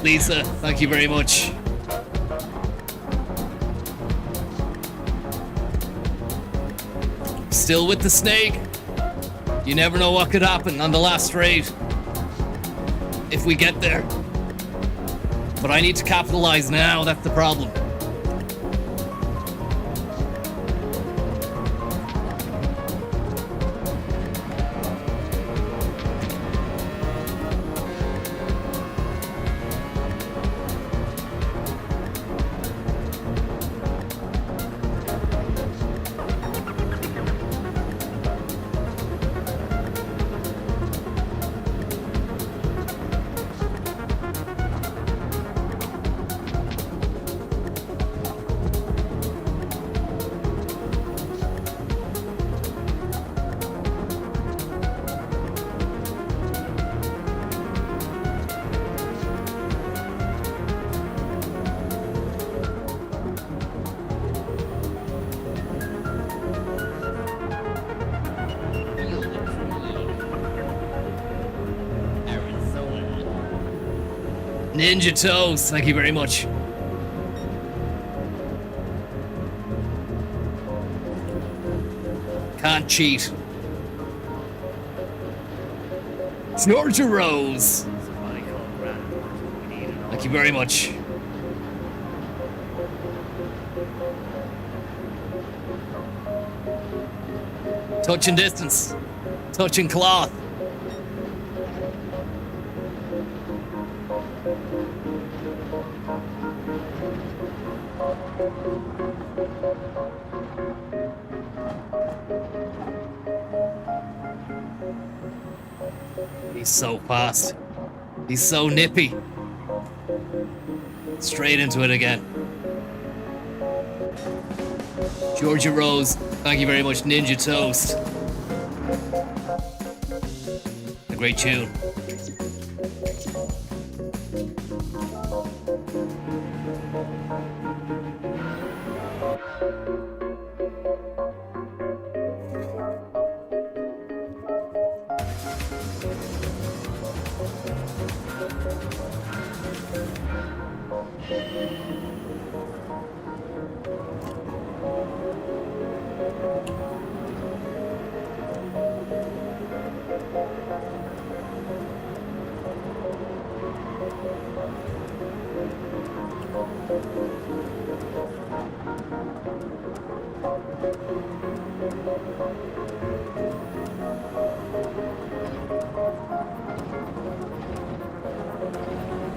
Lisa, thank you very much. Still with the snake. You never know what could happen on the last raid. If we get there. But I need to capitalize now, that's the problem. Ninja Toes, thank you very much. Can't cheat. Snorter Rose. Thank you very much. Touch and distance. Touch and cloth. He's so fast. He's so nippy. Straight into it again. Georgia Rose, thank you very much, Ninja Toast. A great tune.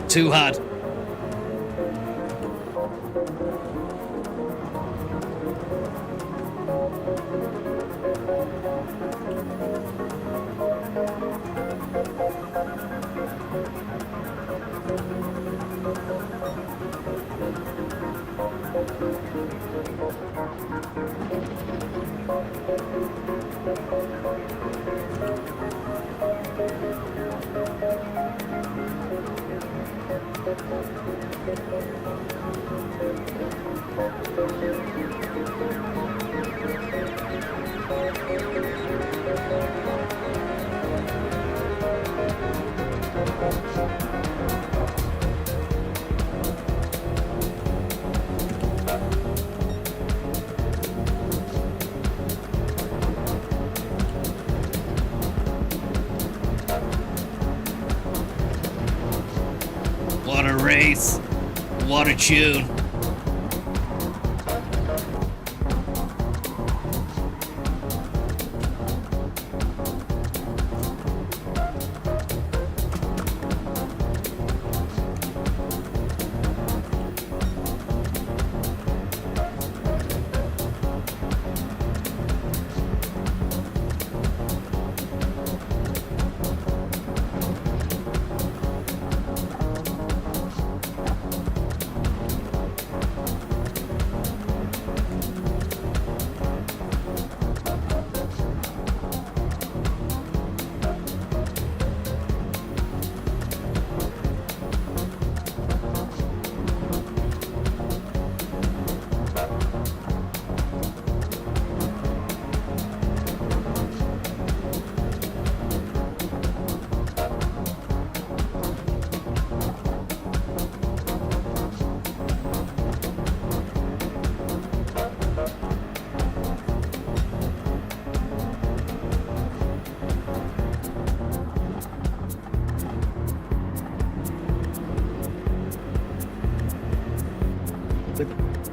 Too hard. What a race. What a tune.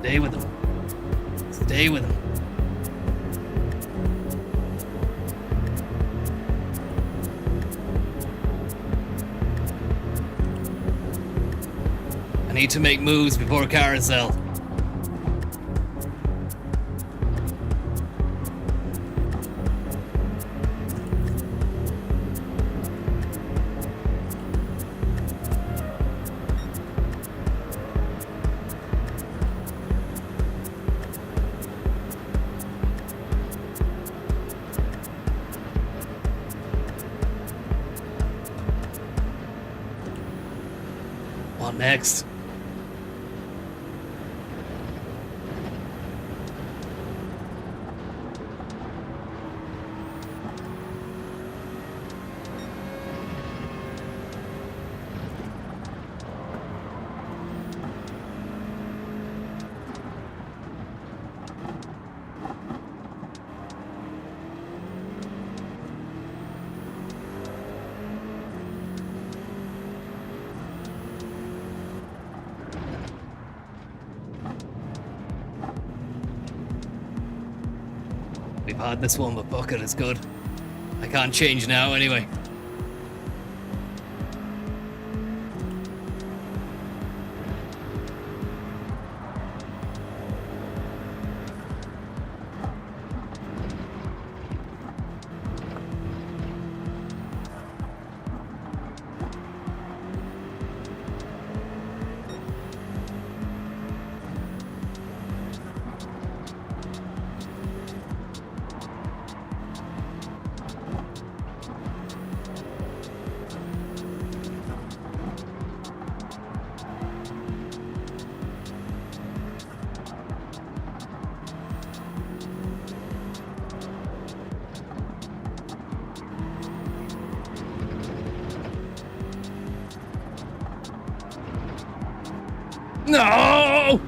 Stay with him. Stay with him. I need to make moves before carousel. What next? We've had this one, but Bucket is good. I can't change now anyway. No!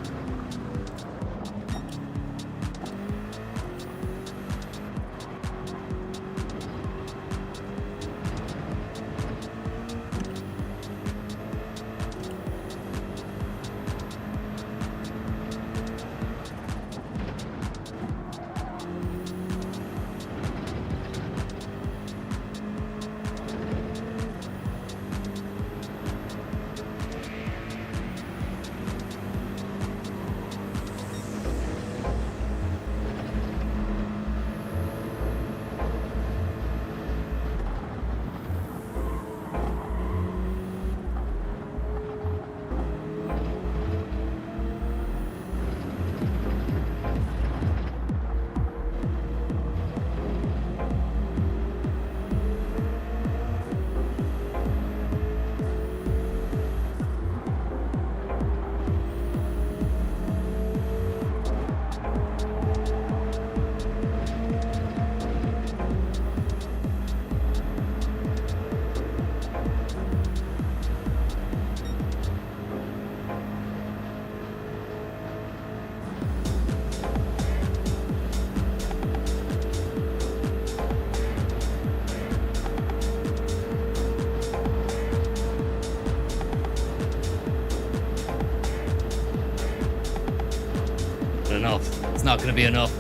Enough. It's not gonna be enough.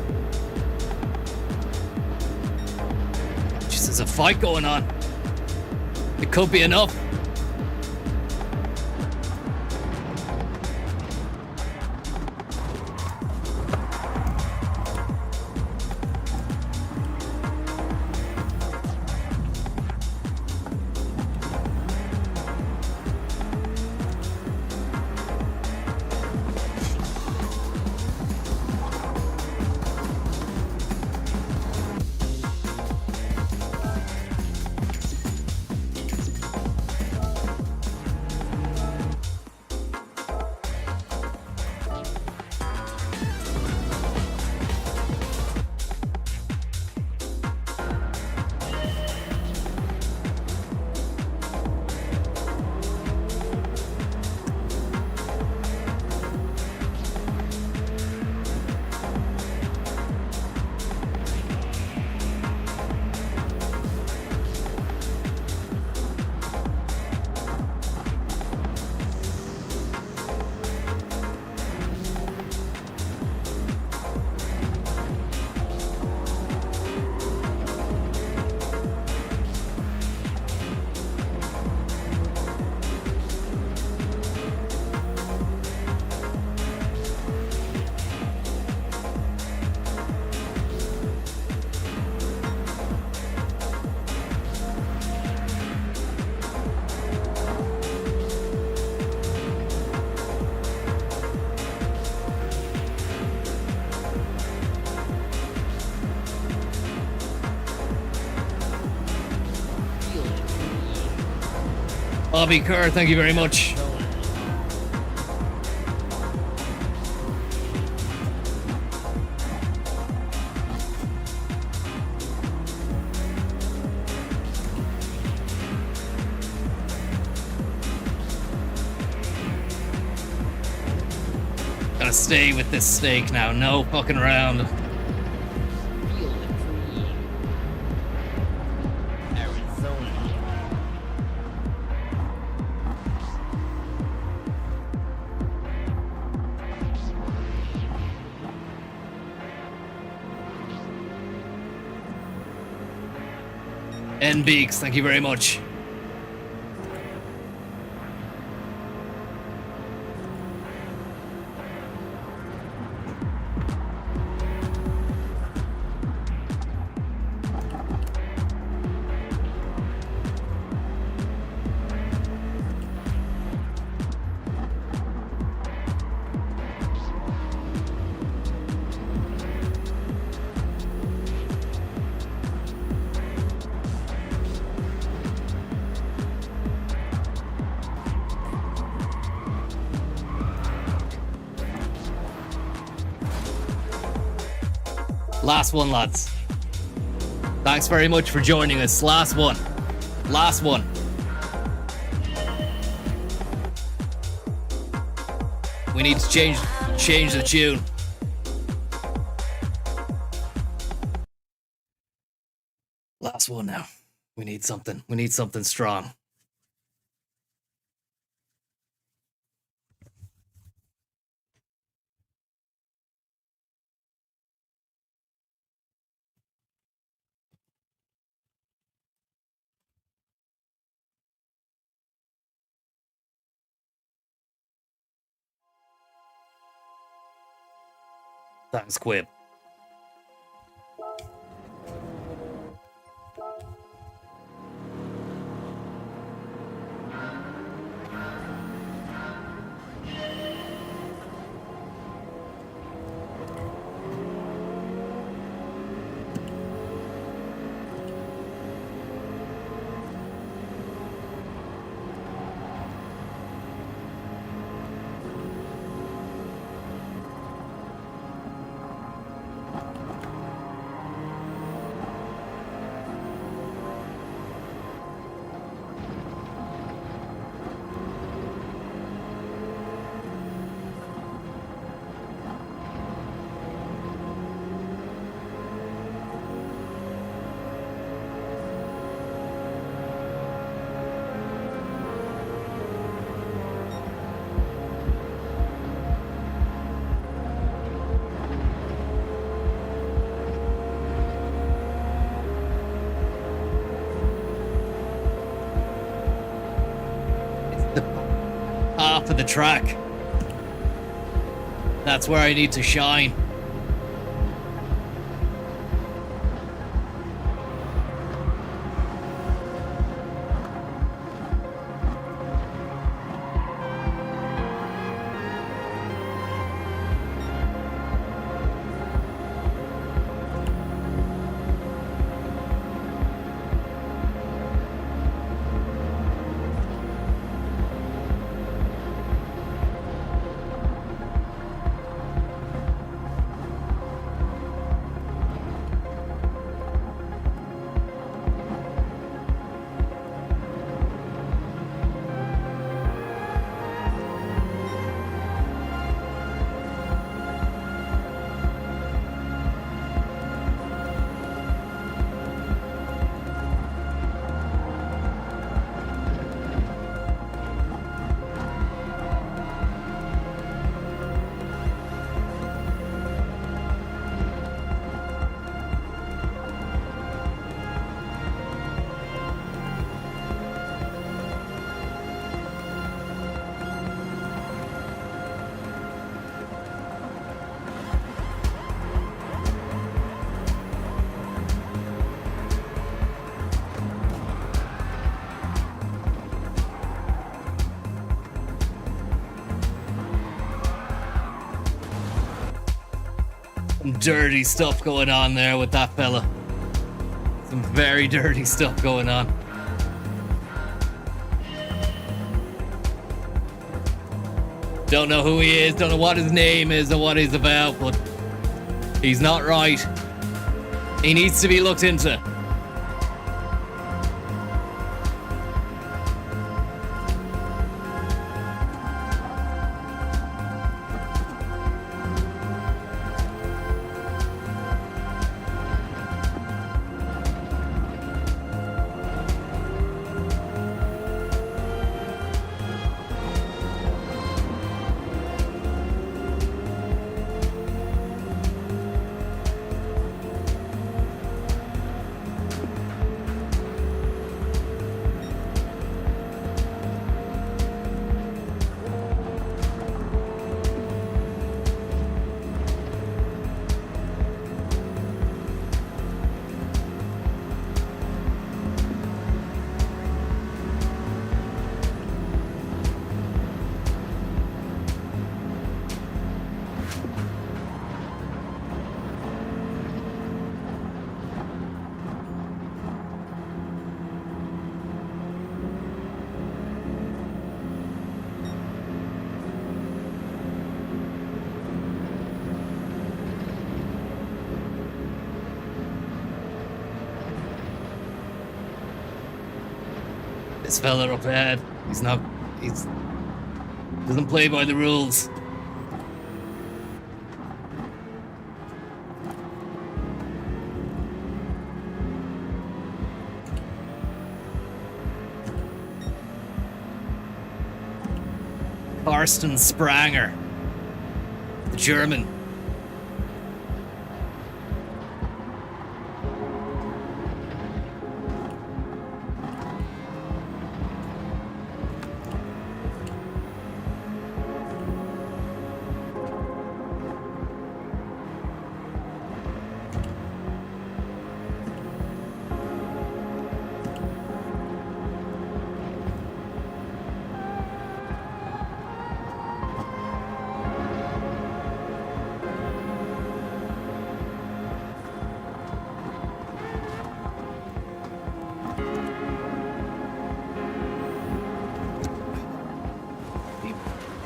Just there's a fight going on. It could be enough. Bobby Kerr, thank you very much. Gotta stay with this steak now, no fucking around. Feel the dream. Arizona. N Beaks, thank you very much. Last one, lads. Thanks very much for joining us. Last one. Last one. We need to change the tune. Last one now. We need something. We need something strong. Thanks, Quib. Half of the track. That's where I need to shine. Dirty stuff going on there with that fella. Some very dirty stuff going on. Don't know who he is, don't know what his name is or what he's about, but he's not right. He needs to be looked into. This fella up ahead, he's doesn't play by the rules. Carsten Spranger, the German.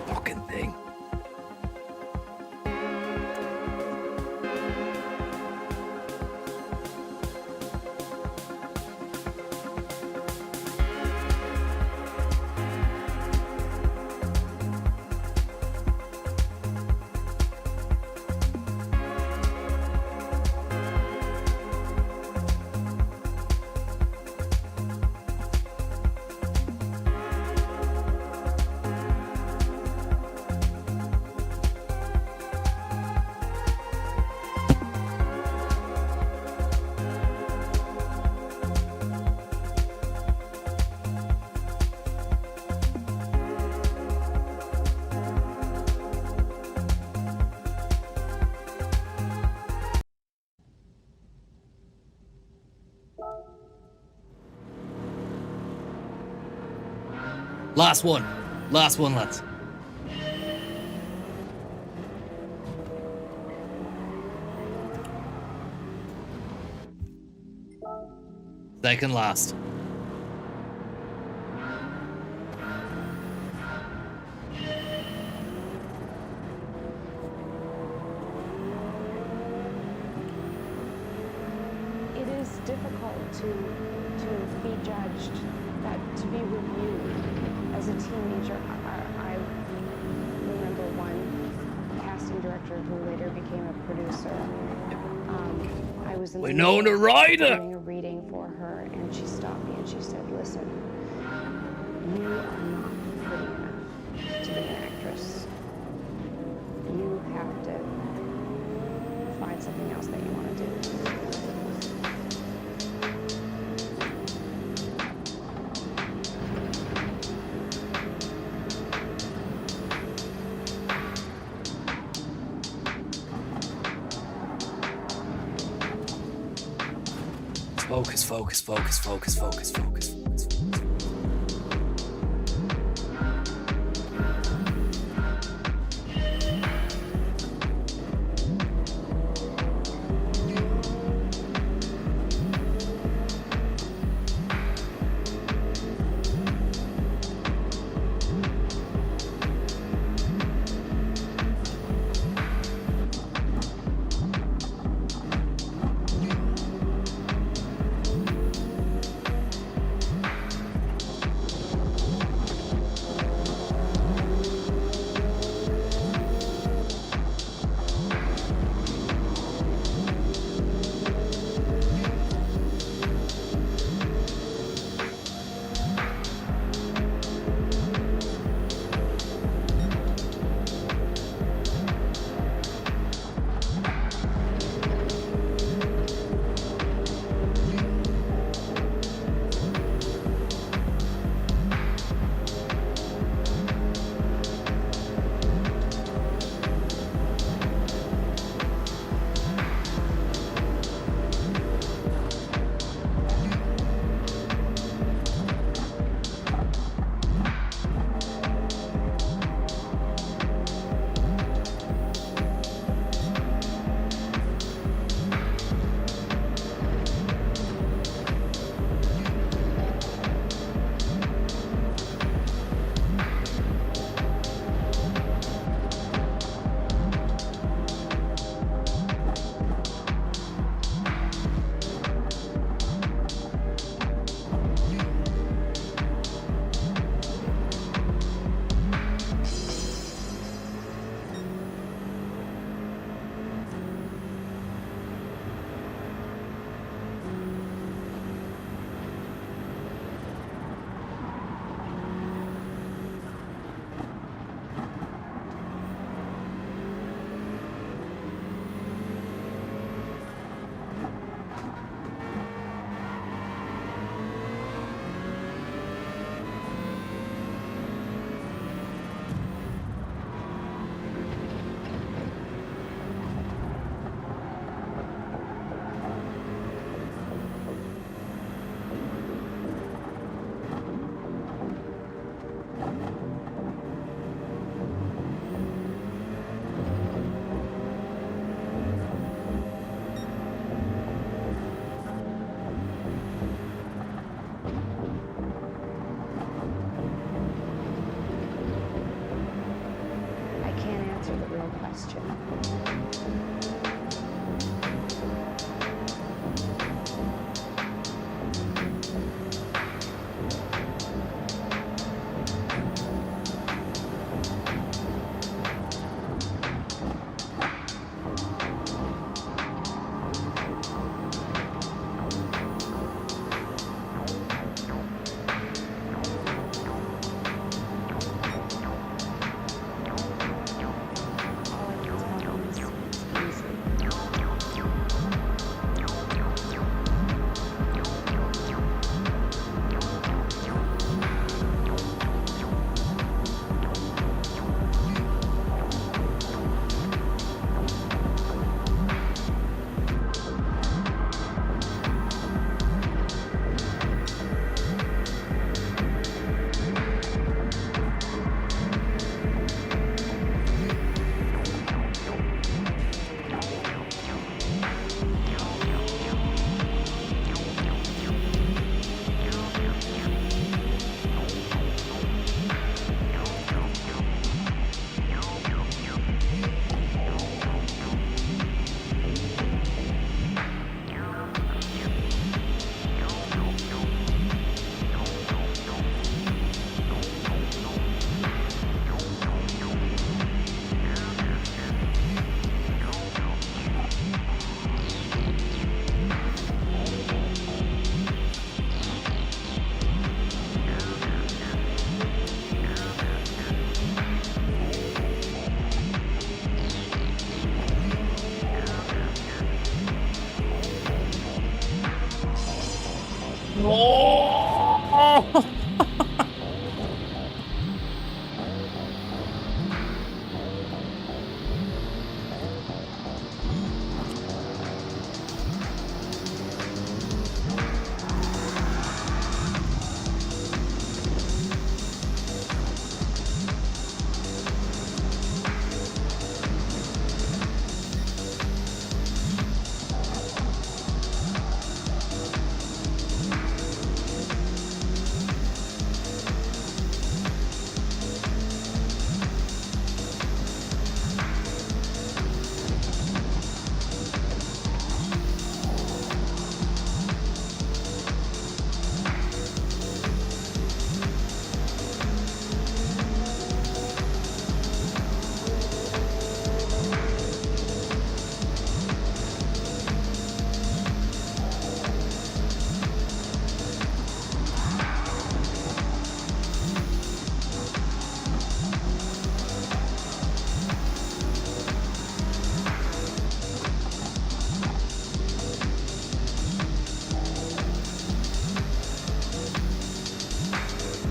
Fucking thing. Last one, lads. Second last. It is difficult to be judged, that to be reviewed. As a teenager, I remember one casting director who later became a producer. I was in the Winona Ryder doing a reading for her, and she stopped me and she said, "Listen, you are not pretty enough to be an actress. You have to find something else that you want to do." Focus. Oh!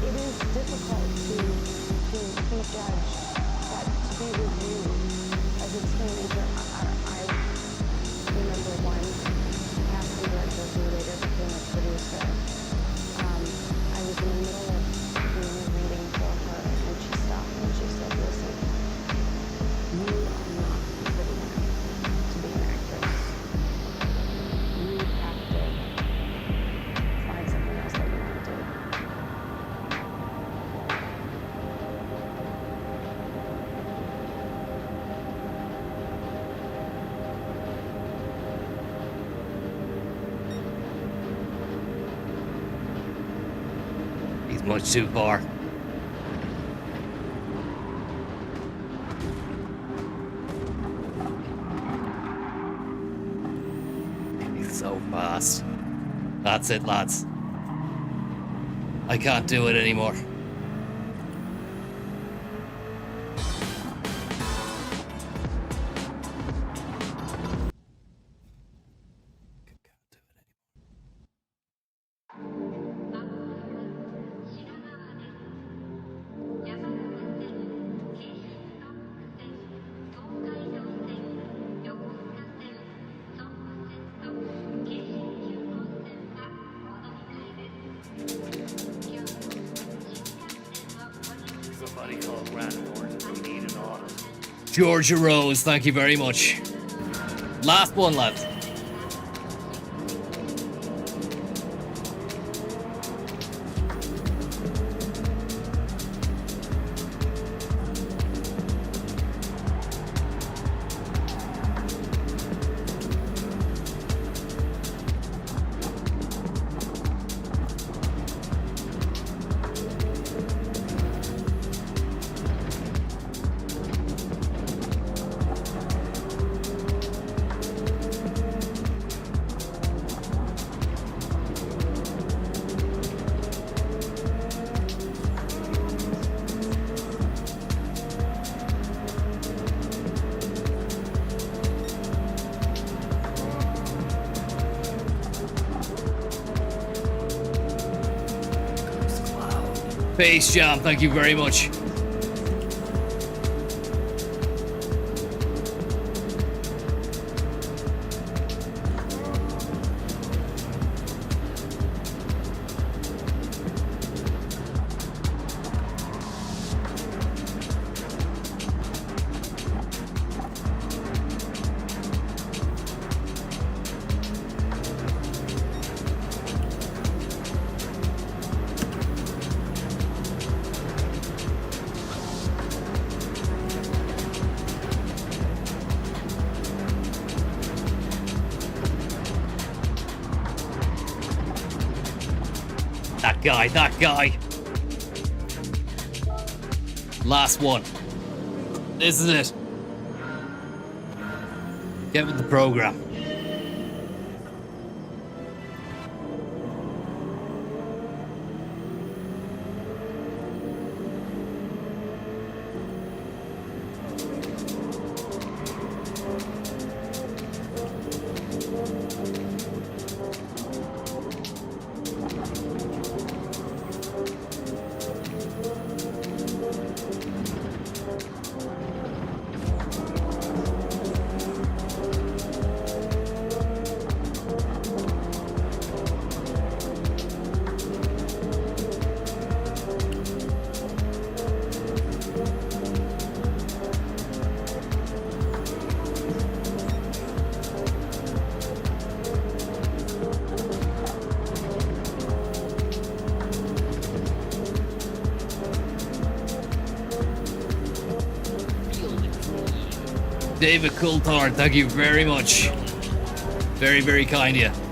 It is difficult to be judged, but to be reviewed as a teenager. I remember one casting director who later became a producer. I was in the middle of doing a reading for her, and she stopped and she said, "Listen, you are not good enough to be an actress. You have to find something else that you want to do." He's much too far. He's so fast. That's it, lads. I can't do it anymore. Somebody called Grandport. We need an order. Georgia Rose, thank you very much. Last one, lads. Space Jam, thank you very much. That guy. Last one. This is it. Get with the program. David Coulthard, thank you very much. Very, very kind of you.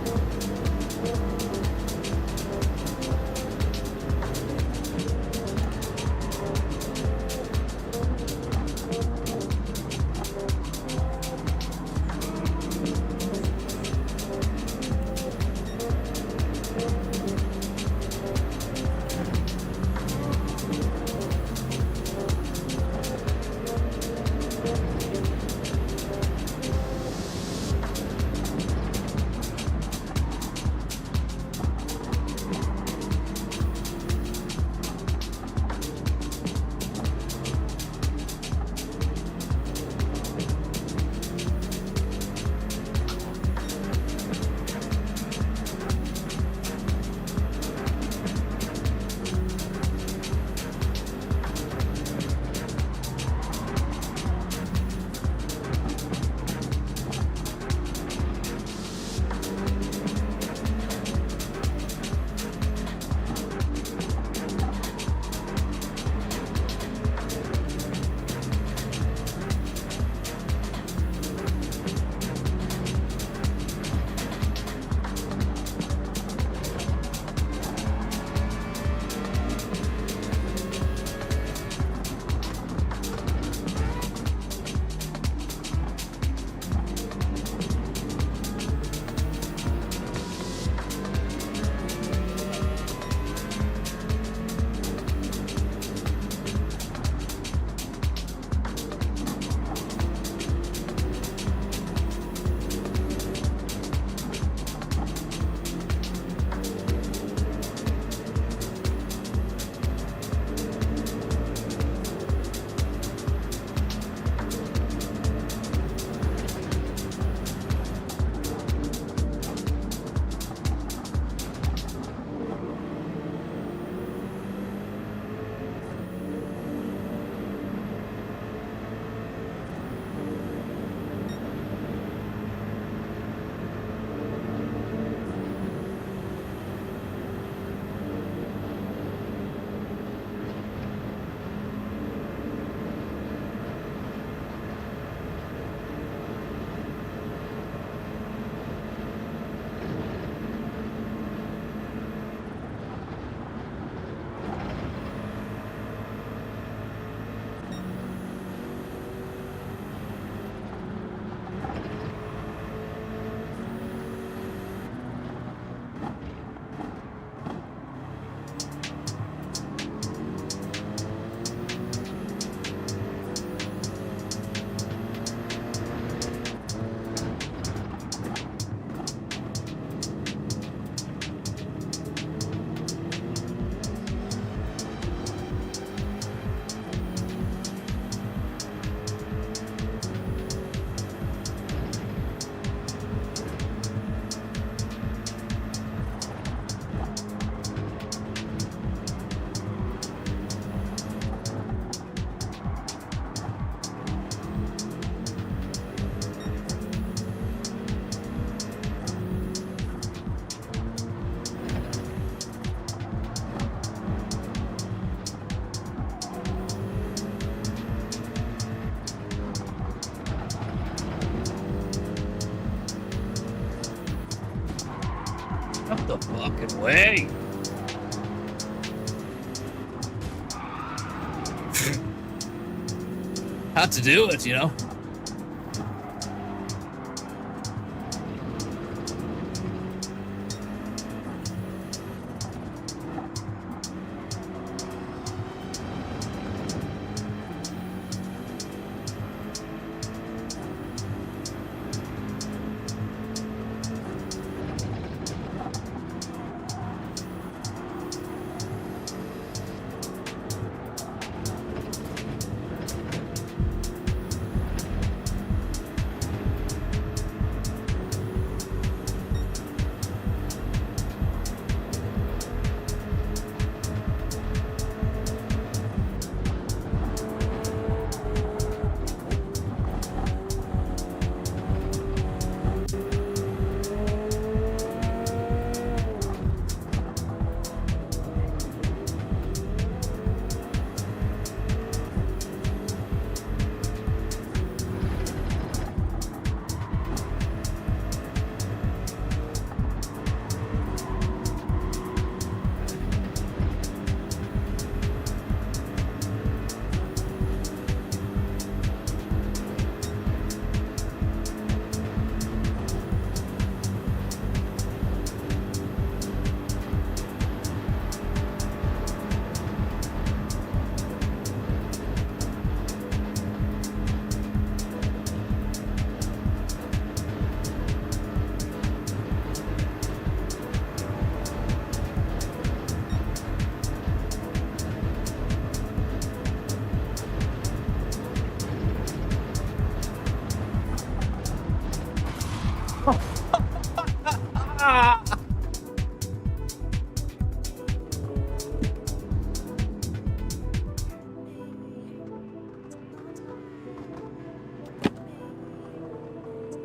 Out the fucking way. Had to do it, you know?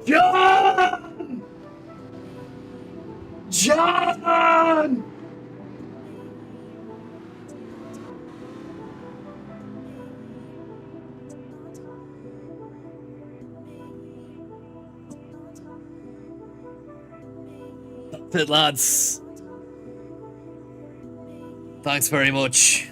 John! John! That's it, lads. Thanks very much.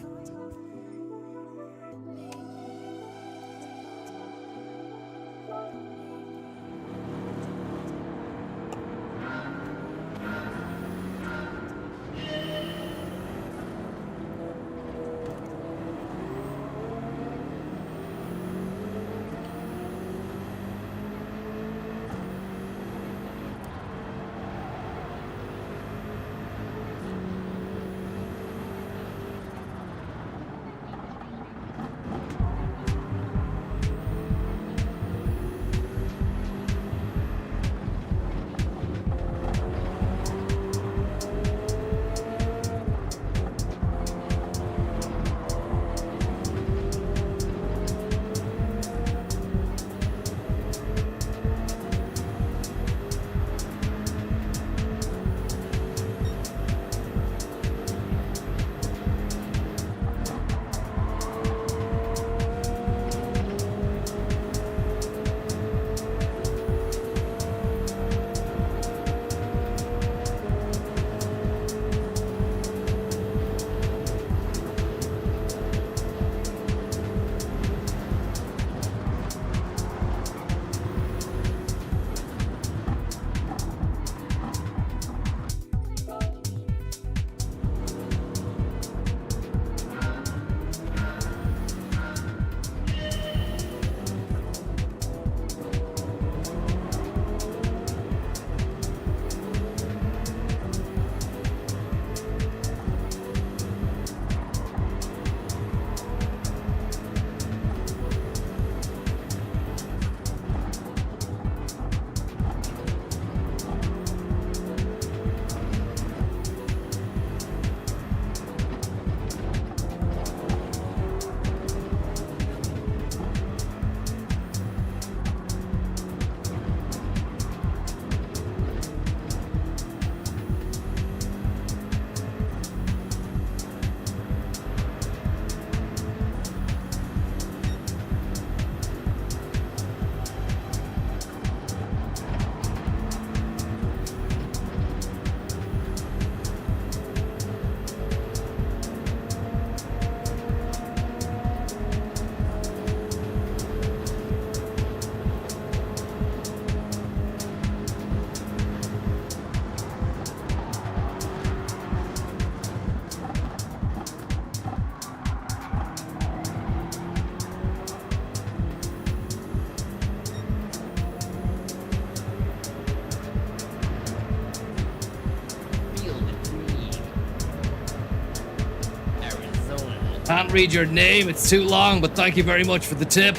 Can't read your name, it's too long, but thank you very much for the tip.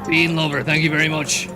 Bean Lover, thank you very much.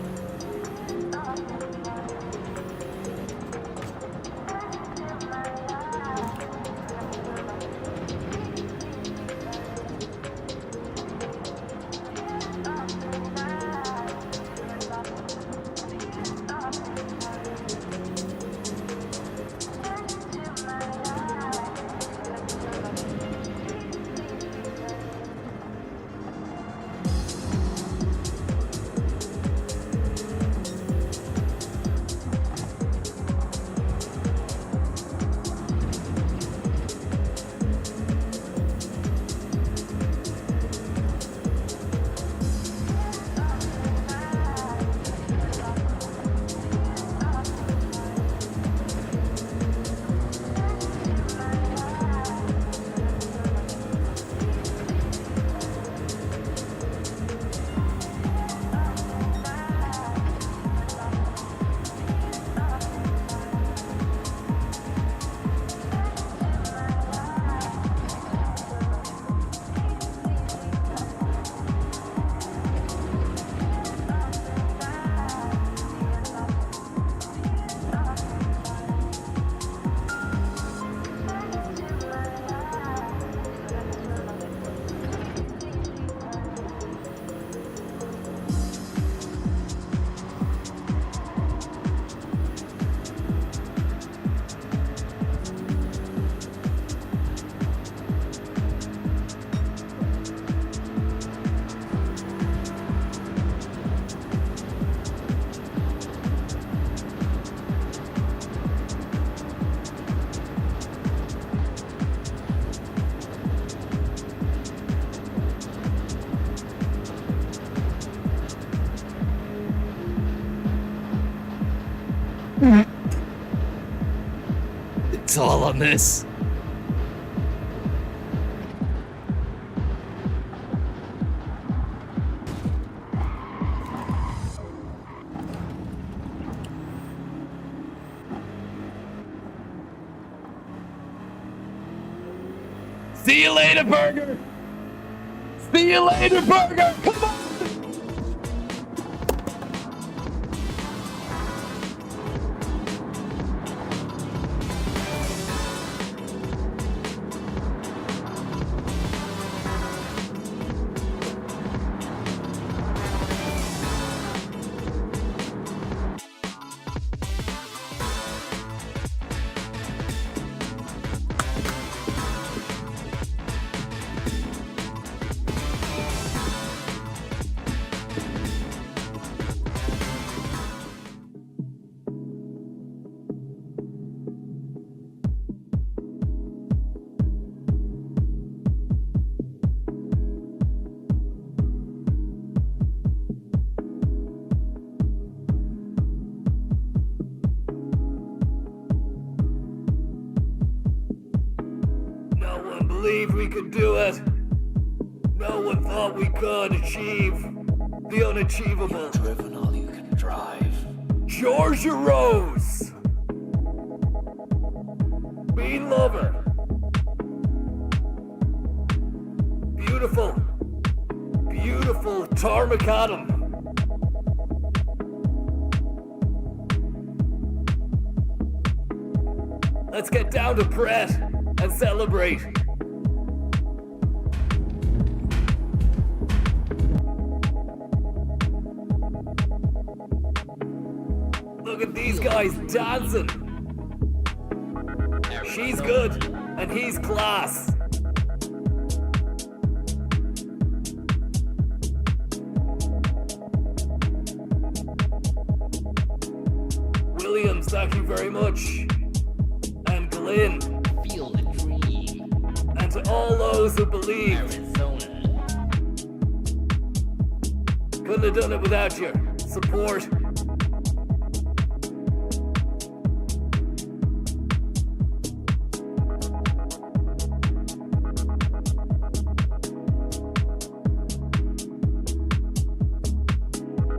It's all on this. See you later, Burger! See you later, Burger! Come on! Believed we could do it. No one thought we could achieve the unachievable. You've driven all you can drive. Georgia Rose. Bean Lover. Beautiful. Beautiful Tarmac Adam. Let's get down to Brett and celebrate. Look at these guys dancing. She's good, and he's class. Williams, thank you very much. And Glynn. Feel the dream. And to all those who believe. Arizona. Couldn't have done it without your support.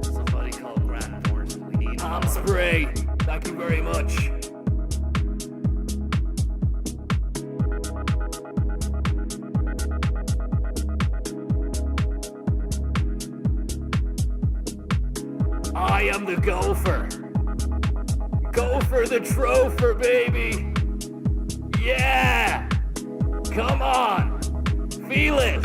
Somebody call Grand Force. We need Palm spray. Thank you very much. I am the gopher. Gopher the tropher, baby. Yeah. Come on. Feel it.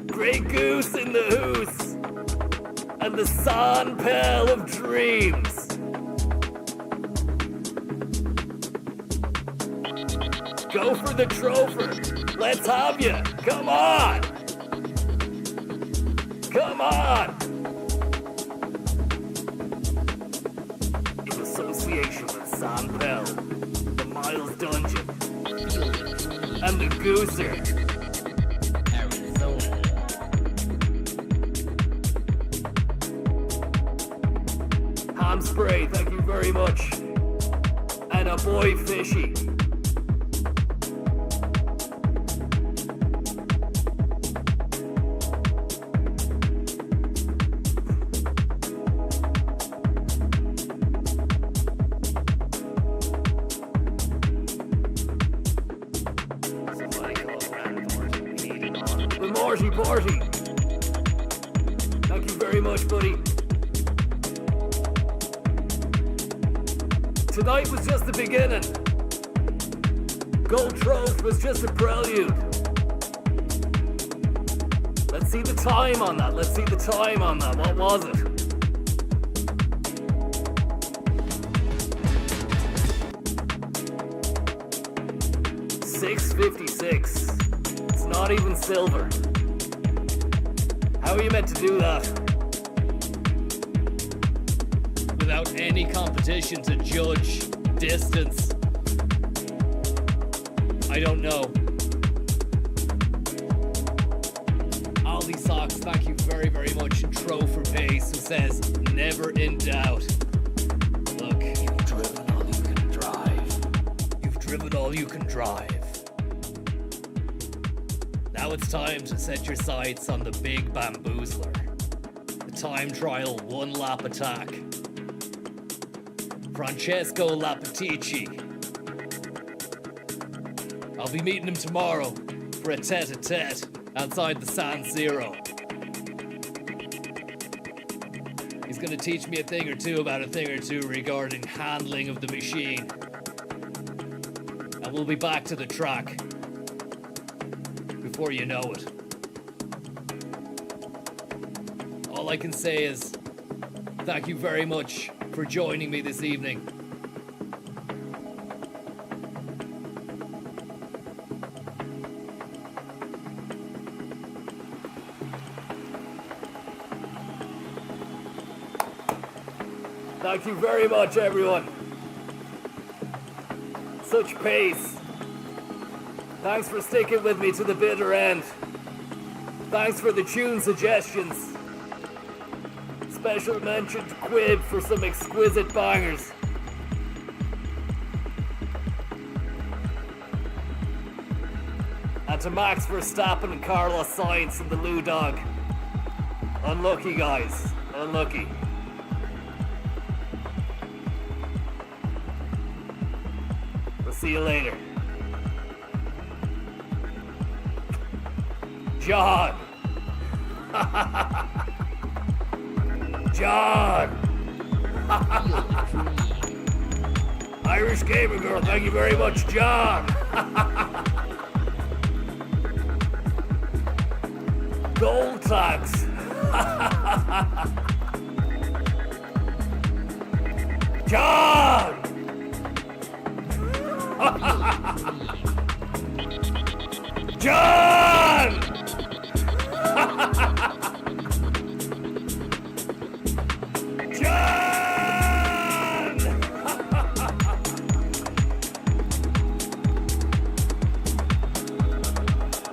Grey goose in the hoose. And the sandpell of dreams. Gopher the tropher. Let's have you. Come on. Come on. In association with Sandpell, the Miles Dungeon, and the Gooser. Arizona. Ham Spray, thank you very much. And a boy Fishy. Party. Thank you very much, buddy. Tonight was just the beginning. Gold Trophy was just a prelude. Let's see the time on that. Let's see the time on that. What was it? $6.56. It's not even silver. How are you meant to do that? Without any competition to judge distance? I don't know. Aldi Socks, thank you very, very much. Tro for Pace, who says, never in doubt. Look, You've driven all you can drive. you've driven all you can drive. Now it's time to set your sights on the big bamboozler. The time trial one lap attack. Francesco Lapatici. I'll be meeting him tomorrow for a tete-a-tete outside the San Siro. He's gonna teach me a thing or two regarding handling of the machine. And we'll be back to the track before you know it. All I can say is thank you very much for joining me this evening. Thank you very much, everyone. Such pace. Thanks for sticking with me to the bitter end. Thanks for the tune suggestions. Special mention to Quib for some exquisite bangers. And to Max Verstappen and Carlos Sainz and the Lou Dog. Unlucky, guys. Unlucky. We'll see you later. John! John! Irish Gamer Girl, thank you very much, John! Gold tax! John! John!